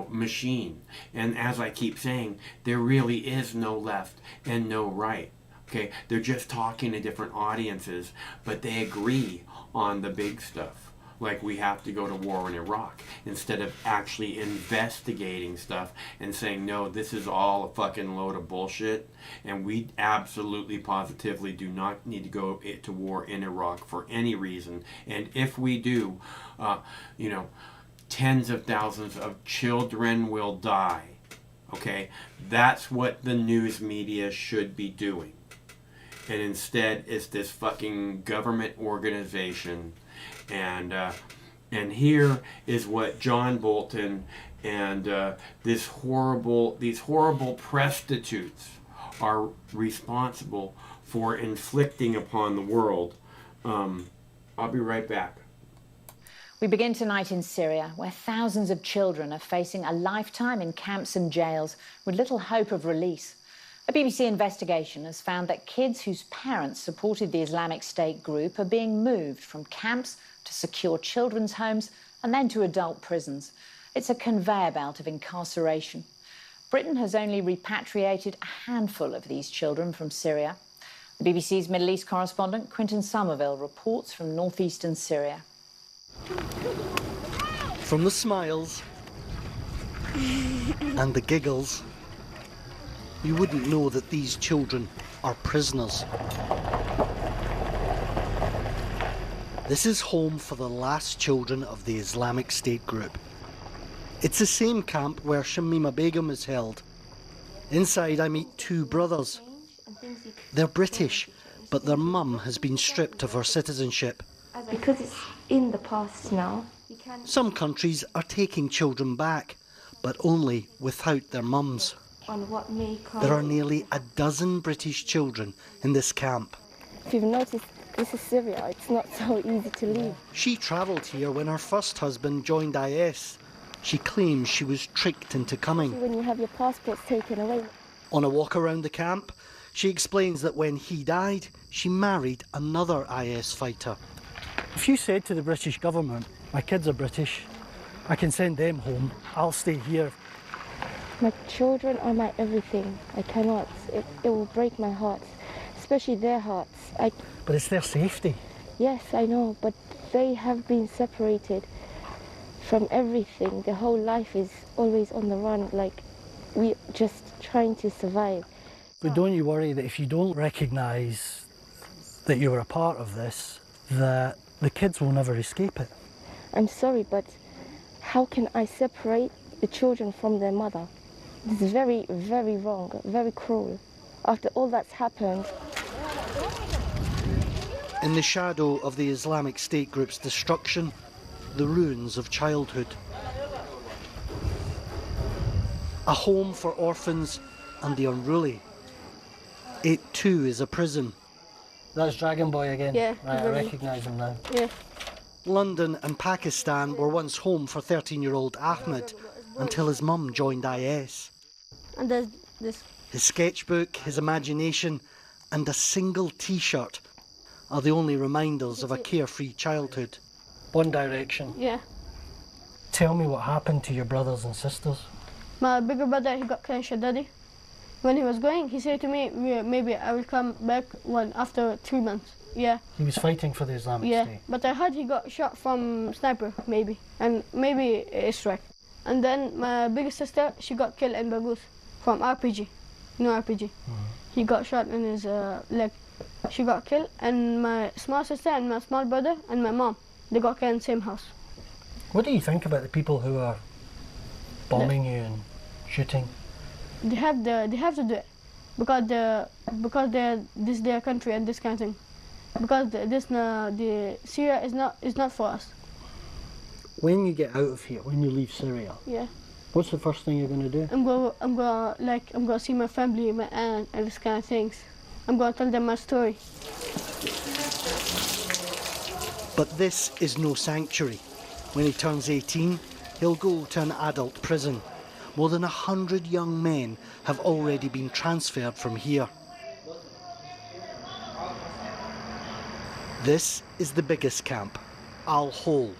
machine. And as I keep saying, there really is no left and no right. Okay, they're just talking to different audiences, but they agree on the big stuff. Like we have to go to war in Iraq, instead of actually investigating stuff and saying, no, this is all a fucking load of bullshit, and we absolutely positively do not need to go to war in Iraq for any reason. And if we do, tens of thousands of children will die. Okay, that's what the news media should be doing. And instead, it's this fucking government organization. And here is what John Bolton and these horrible prostitutes are responsible for inflicting upon the world. I'll be right back. We begin tonight in Syria, where thousands of children are facing a lifetime in camps and jails with little hope of release. A BBC investigation has found that kids whose parents supported the Islamic State group are being moved from camps to secure children's homes and then to adult prisons. It's a conveyor belt of incarceration. Britain has only repatriated a handful of these children from Syria. The BBC's Middle East correspondent, Quinton Somerville, reports from northeastern Syria. From the smiles and the giggles, you wouldn't know that these children are prisoners. This is home for the last children of the Islamic State group. It's the same camp where Shamima Begum is held. Inside I meet two brothers. They're British, but their mum has been stripped of her citizenship. Because it's in the past now. Some countries are taking children back, but only without their mums. On what may come. There are nearly a dozen British children in this camp. If you've noticed, this is Syria. It's not so easy to leave. She travelled here when her first husband joined IS. She claims she was tricked into coming. When you have your passports taken away. On a walk around the camp, She explains that when he died, she married another IS fighter. If you said to the British government, my kids are British, I can send them home, I'll stay here. My children are my everything. I cannot. It will break my heart, especially their hearts. But it's their safety. Yes, I know, but they have been separated from everything. Their whole life is always on the run, like we just trying to survive. But don't you worry that if you don't recognise that you were a part of this, that the kids will never escape it? I'm sorry, but how can I separate the children from their mother? This is very, very wrong, very cruel. After all that's happened. In the shadow of the Islamic State group's destruction, the ruins of childhood. A home for orphans and the unruly. It too is a prison. That's Dragon Boy again. Yeah, right, I recognise him now. Yeah. London and Pakistan were once home for 13-year-old Ahmed until his mum joined IS. And there's this. His sketchbook, his imagination, and a single T-shirt are the only reminders of a carefree childhood. One Direction. Yeah. Tell me what happened to your brothers and sisters. My bigger brother, he got killed in Shaddadi. When he was going, he said to me, maybe I will come back after 3 months. Yeah. He was fighting for the Islamic State. But I heard he got shot from sniper, maybe, and maybe a strike. And then my biggest sister, she got killed in Baghuz from RPG. No RPG. He got shot in his leg. She got killed, and my small sister and my small brother and my mom, they got killed in the same house. What do you think about the people who are bombing you and shooting? They have to do it because this is their country and this kind of thing. Because the Syria is not for us. When you get out of here, when you leave Syria, yeah, what's the first thing you're going to do? I'm gonna see my family, my aunt, and this kind of things. I'm gonna tell them my story. But this is no sanctuary. When he turns 18, he'll go to an adult prison. More than 100 young men have already been transferred from here. This is the biggest camp, Al Hol.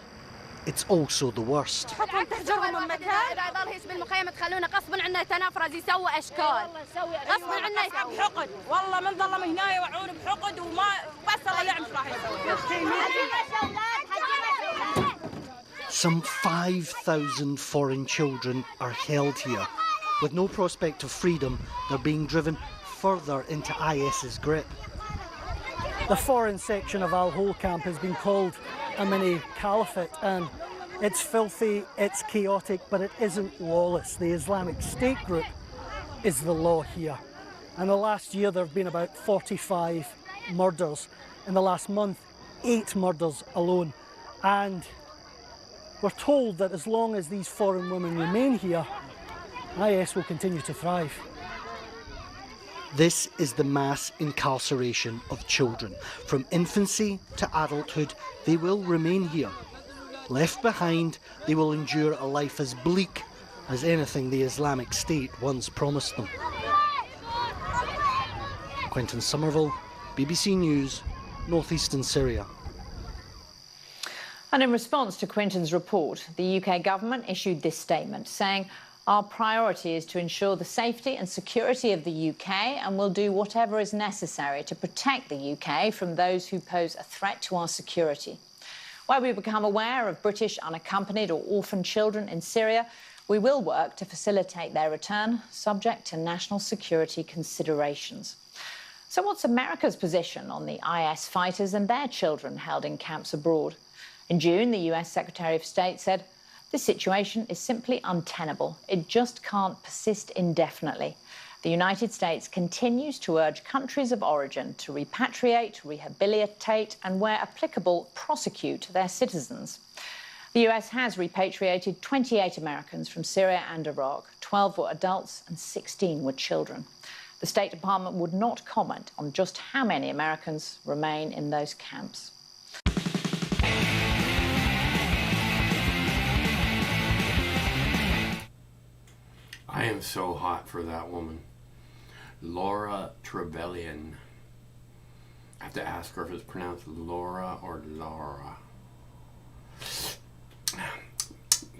It's also the worst. Some 5,000 foreign children are held here. With no prospect of freedom, they're being driven further into IS's grip. The foreign section of Al Hol camp has been called a mini caliphate, and it's filthy, it's chaotic, but it isn't lawless. The Islamic State group is the law here. In the last year, there have been about 45 murders. In the last month, 8 murders alone. And we're told that as long as these foreign women remain here, IS will continue to thrive. This is the mass incarceration of children. From infancy to adulthood, they will remain here. Left behind, they will endure a life as bleak as anything the Islamic State once promised them. Quentin Somerville, BBC News, northeastern Syria. And in response to Quentin's report, the UK government issued this statement saying, "Our priority is to ensure the safety and security of the UK, and we'll do whatever is necessary to protect the UK from those who pose a threat to our security. Where we become aware of British unaccompanied or orphan children in Syria, we will work to facilitate their return, subject to national security considerations." So what's America's position on the IS fighters and their children held in camps abroad? In June, the US Secretary of State said, "This situation is simply untenable. It just can't persist indefinitely. The United States continues to urge countries of origin to repatriate, rehabilitate, and where applicable, prosecute their citizens." The US has repatriated 28 Americans from Syria and Iraq. 12 were adults and 16 were children. The State Department would not comment on just how many Americans remain in those camps. I am so hot for that woman. Laura Trevelyan. I have to ask her if it's pronounced Laura or Laura.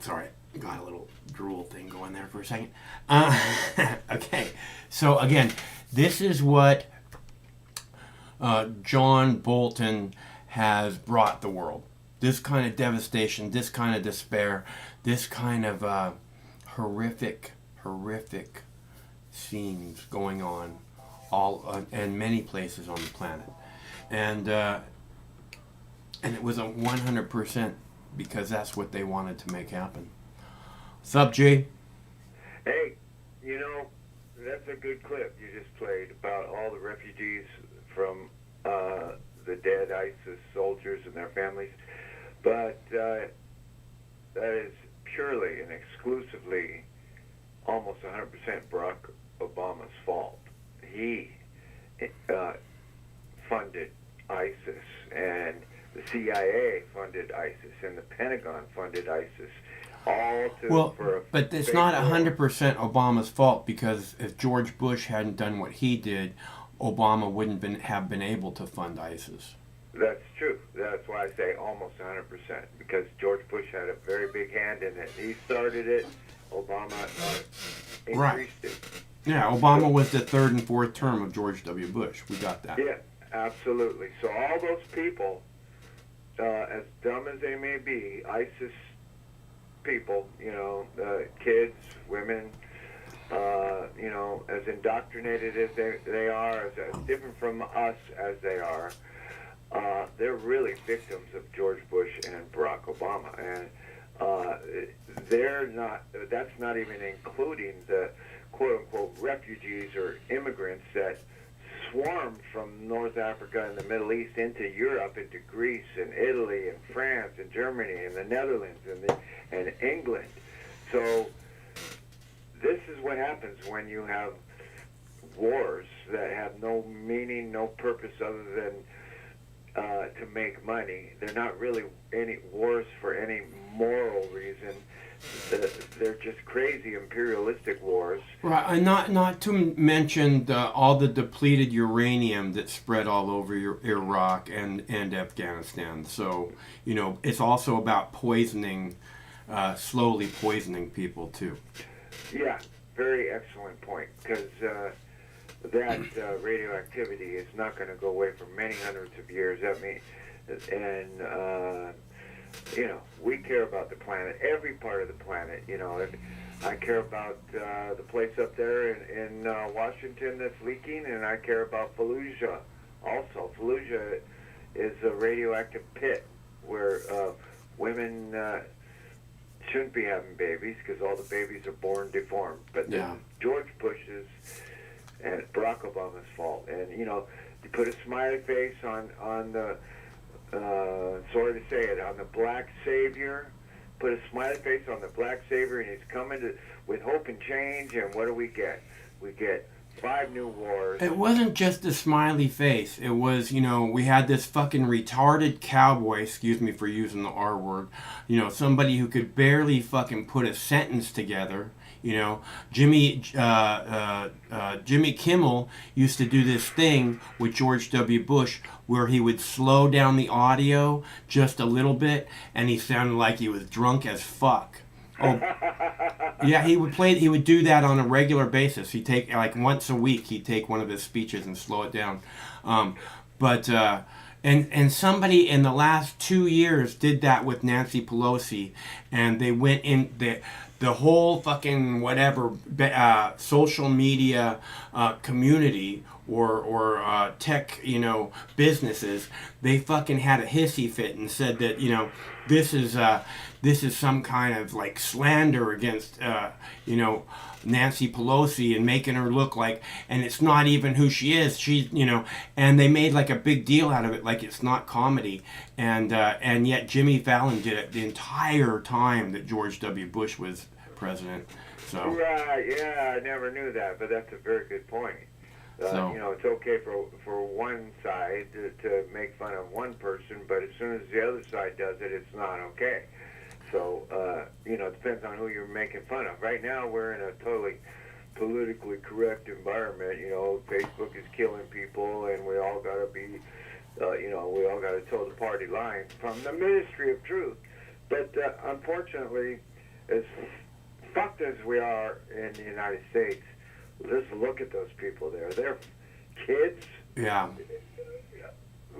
Sorry, got a little drool thing going there for a second. Okay, so again, this is what John Bolton has brought the world. This kind of devastation, this kind of despair, this kind of horrific scenes going on all in many places on the planet. And it was a 100% because that's what they wanted to make happen. Sup, G? Hey, you know, that's a good clip you just played about all the refugees from the dead ISIS soldiers and their families. But that is purely and exclusively almost 100% Barack Obama's fault. He funded ISIS, and the CIA funded ISIS, and the Pentagon funded ISIS, all to but it's not 100% Obama's fault, because if George Bush hadn't done what he did, Obama wouldn't have been able to fund ISIS. That's true. That's why I say almost 100%, because George Bush had a very big hand in it. He started it. Obama increased it. Yeah, Obama was the third and fourth term of George W. Bush. We got that. Yeah, absolutely. So all those people, as dumb as they may be, ISIS people, you know, kids, women, you know, as indoctrinated as they are, as different from us as they are, they're really victims of George Bush and Barack Obama. And they're not, that's not even including the quote-unquote refugees or immigrants that swarmed from North Africa and the Middle East into Europe, into Greece and Italy and France and Germany and the Netherlands and England. So this is what happens when you have wars that have no meaning, no purpose other than to make money. They're not really any wars for any moral reason. They're just crazy imperialistic wars. Right, and not to mention all the depleted uranium that spread all over Iraq and Afghanistan. So, you know, it's also about poisoning, slowly poisoning people too. Yeah, very excellent point, because that radioactivity is not going to go away for many hundreds of years. I mean, and you know, we care about the planet, every part of the planet. You know, I care about the place up there in Washington that's leaking, and I care about Fallujah also. Fallujah is a radioactive pit where women shouldn't be having babies because all the babies are born deformed. But this is George Bush's and Barack Obama's fault. And, you know, you put a smiley face on the sorry to say it, on the black savior, put a smiley face on the black savior, and he's coming with hope and change, and what do we get? We get 5 new wars. It wasn't just a smiley face. It was, you know, we had this fucking retarded cowboy, excuse me for using the R word, you know, somebody who could barely fucking put a sentence together. You know, Jimmy Kimmel used to do this thing with George W. Bush where he would slow down the audio just a little bit, and he sounded like he was drunk as fuck. Oh, yeah, he would do that on a regular basis. He'd take, like, once a week, he'd take one of his speeches and slow it down. And somebody in the last 2 years did that with Nancy Pelosi, and they went in the whole fucking whatever social media community or tech, you know, businesses. They fucking had a hissy fit and said that, you know, this is some kind of like slander against you know, Nancy Pelosi and making her look like, and it's not even who she is. She's, you know, and they made like a big deal out of it, like it's not comedy. And yet Jimmy Fallon did it the entire time that George W. Bush was president. So right, yeah, I never knew that, but that's a very good point. You know, it's okay for one side to make fun of one person, but as soon as the other side does it, it's not okay. So, you know, it depends on who you're making fun of. Right now, we're in a totally politically correct environment. You know, Facebook is killing people, and we all got to be, we all got to toe the party line from the Ministry of Truth. But unfortunately, as fucked as we are in the United States, just look at those people there. They're kids. Yeah.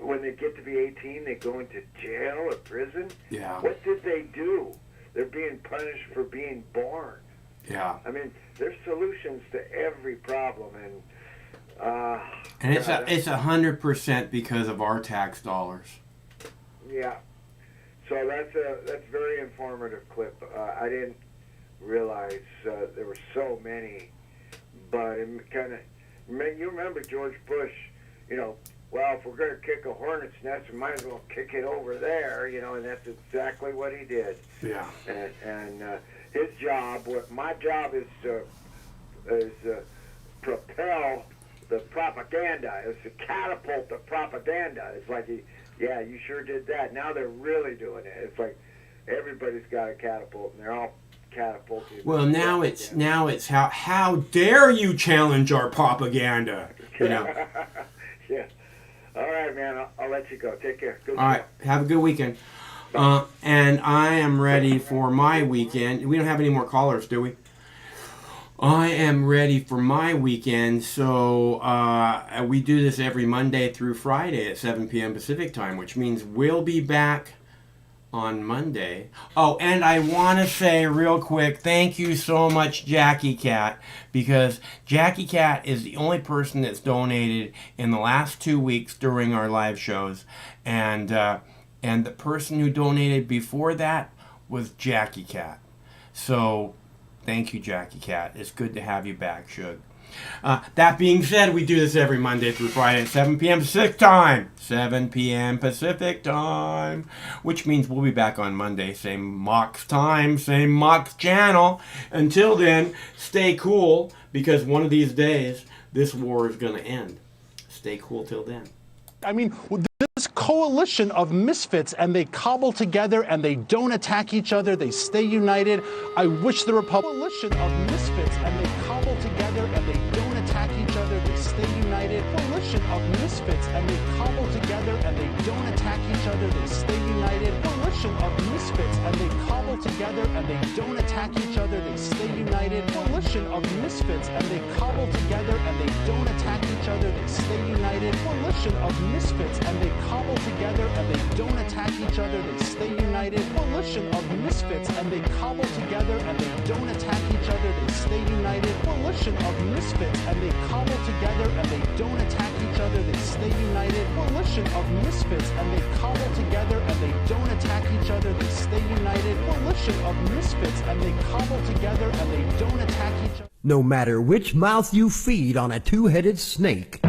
When they get to be 18, they go into jail or prison. Yeah. What did they do? They're being punished for being born. Yeah. I mean, there's solutions to every problem, and it's 100% because of our tax dollars. Yeah. So that's very informative clip. I didn't realize there were so many, but it kind of, you remember George Bush, well, if we're going to kick a hornet's nest, we might as well kick it over there, and that's exactly what he did. Yeah. And his job, my job is to propel the propaganda, is to catapult the propaganda. It's like, yeah, you sure did that. Now they're really doing it. It's like everybody's got a catapult, and they're all catapulted. Well, now it's how dare you challenge our propaganda? Yeah. All right, man. I'll let you go. Take care. Good All right. Have a good weekend. And I am ready for my weekend. We don't have any more callers, do we? I am ready for my weekend. So we do this every Monday through Friday at 7 p.m. Pacific time, which means we'll be back on Monday. Oh, and I want to say real quick, thank you so much, Jackie Cat, because Jackie Cat is the only person that's donated in the last 2 weeks during our live shows, and the person who donated before that was Jackie Cat. So, thank you, Jackie Cat. It's good to have you back, Shug. That being said, we do this every Monday through Friday at 7 p.m. Pacific time. 7 p.m. Pacific time. Which means we'll be back on Monday. Same Mox time, same Mox channel. Until then, stay cool, because one of these days, this war is going to end. Stay cool till then. I mean, this coalition of misfits, and they cobble together and they don't attack each other. They stay united. I wish the coalition of misfits, and they cobble together and they don't attack each other. They stay united. Coalition of misfits, and they cobble together and they don't attack each other. They stay united. Coalition of misfits, and they cobble together and they don't attack each other. They stay united. Coalition of misfits, and they cobble together and they don't attack each other. They stay united. Coalition of misfits, and they cobble together and they don't attack each other. They stay united. Coalition of misfits, and they cobble together and they don't attack each other. They stay united. Coalition of misfits, and they cobble together and they don't attack each other. They stay united. Coalition of misfits, and they cobble together and they don't attack each other. They stay united. Coalition of misfits, and they cobble together and they don't attack each other. No matter which mouth you feed on a two-headed snake,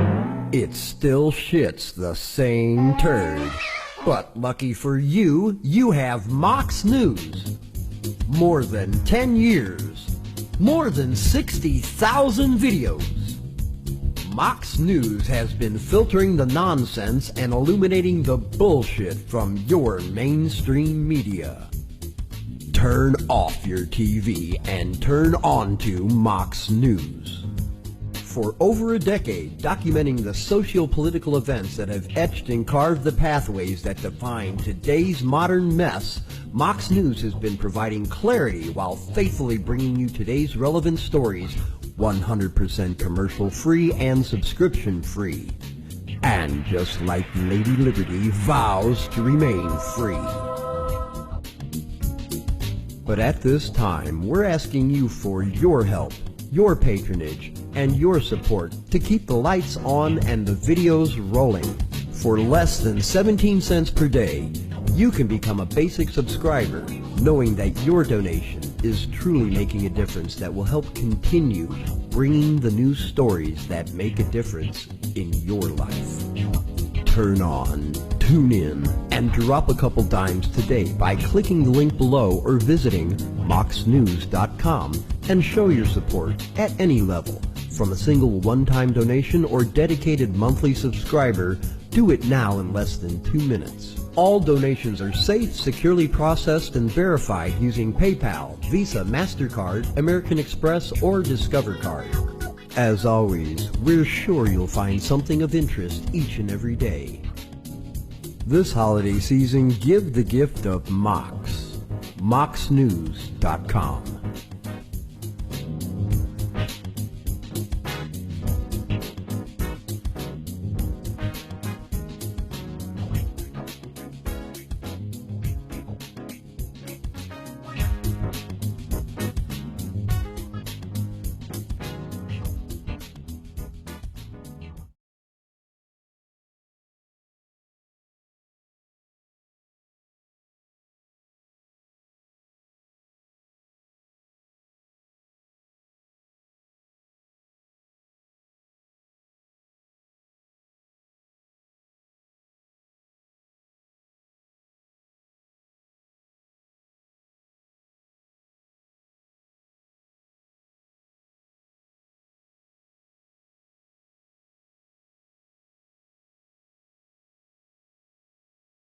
it still shits the same turd. But lucky for you, you have Mox News. More than 10 years. More than 60,000 videos. Mox News has been filtering the nonsense and illuminating the bullshit from your mainstream media. Turn off your TV and turn on to Mox News. For over a decade, documenting the socio-political events that have etched and carved the pathways that define today's modern mess, Mox News has been providing clarity while faithfully bringing you today's relevant stories 100% commercial-free and subscription-free. And just like Lady Liberty vows to remain free. But at this time, we're asking you for your help, your patronage, and your support to keep the lights on and the videos rolling. For less than 17 cents per day, you can become a basic subscriber, knowing that your donation is truly making a difference that will help continue bringing the news stories that make a difference in your life. Turn on, tune in, and drop a couple dimes today by clicking the link below or visiting moxnews.com and show your support at any level. From a single one-time donation or dedicated monthly subscriber, do it now in less than 2 minutes. All donations are safe, securely processed, and verified using PayPal, Visa, MasterCard, American Express, or Discover Card. As always, we're sure you'll find something of interest each and every day. This holiday season, give the gift of Mox. MoxNews.com.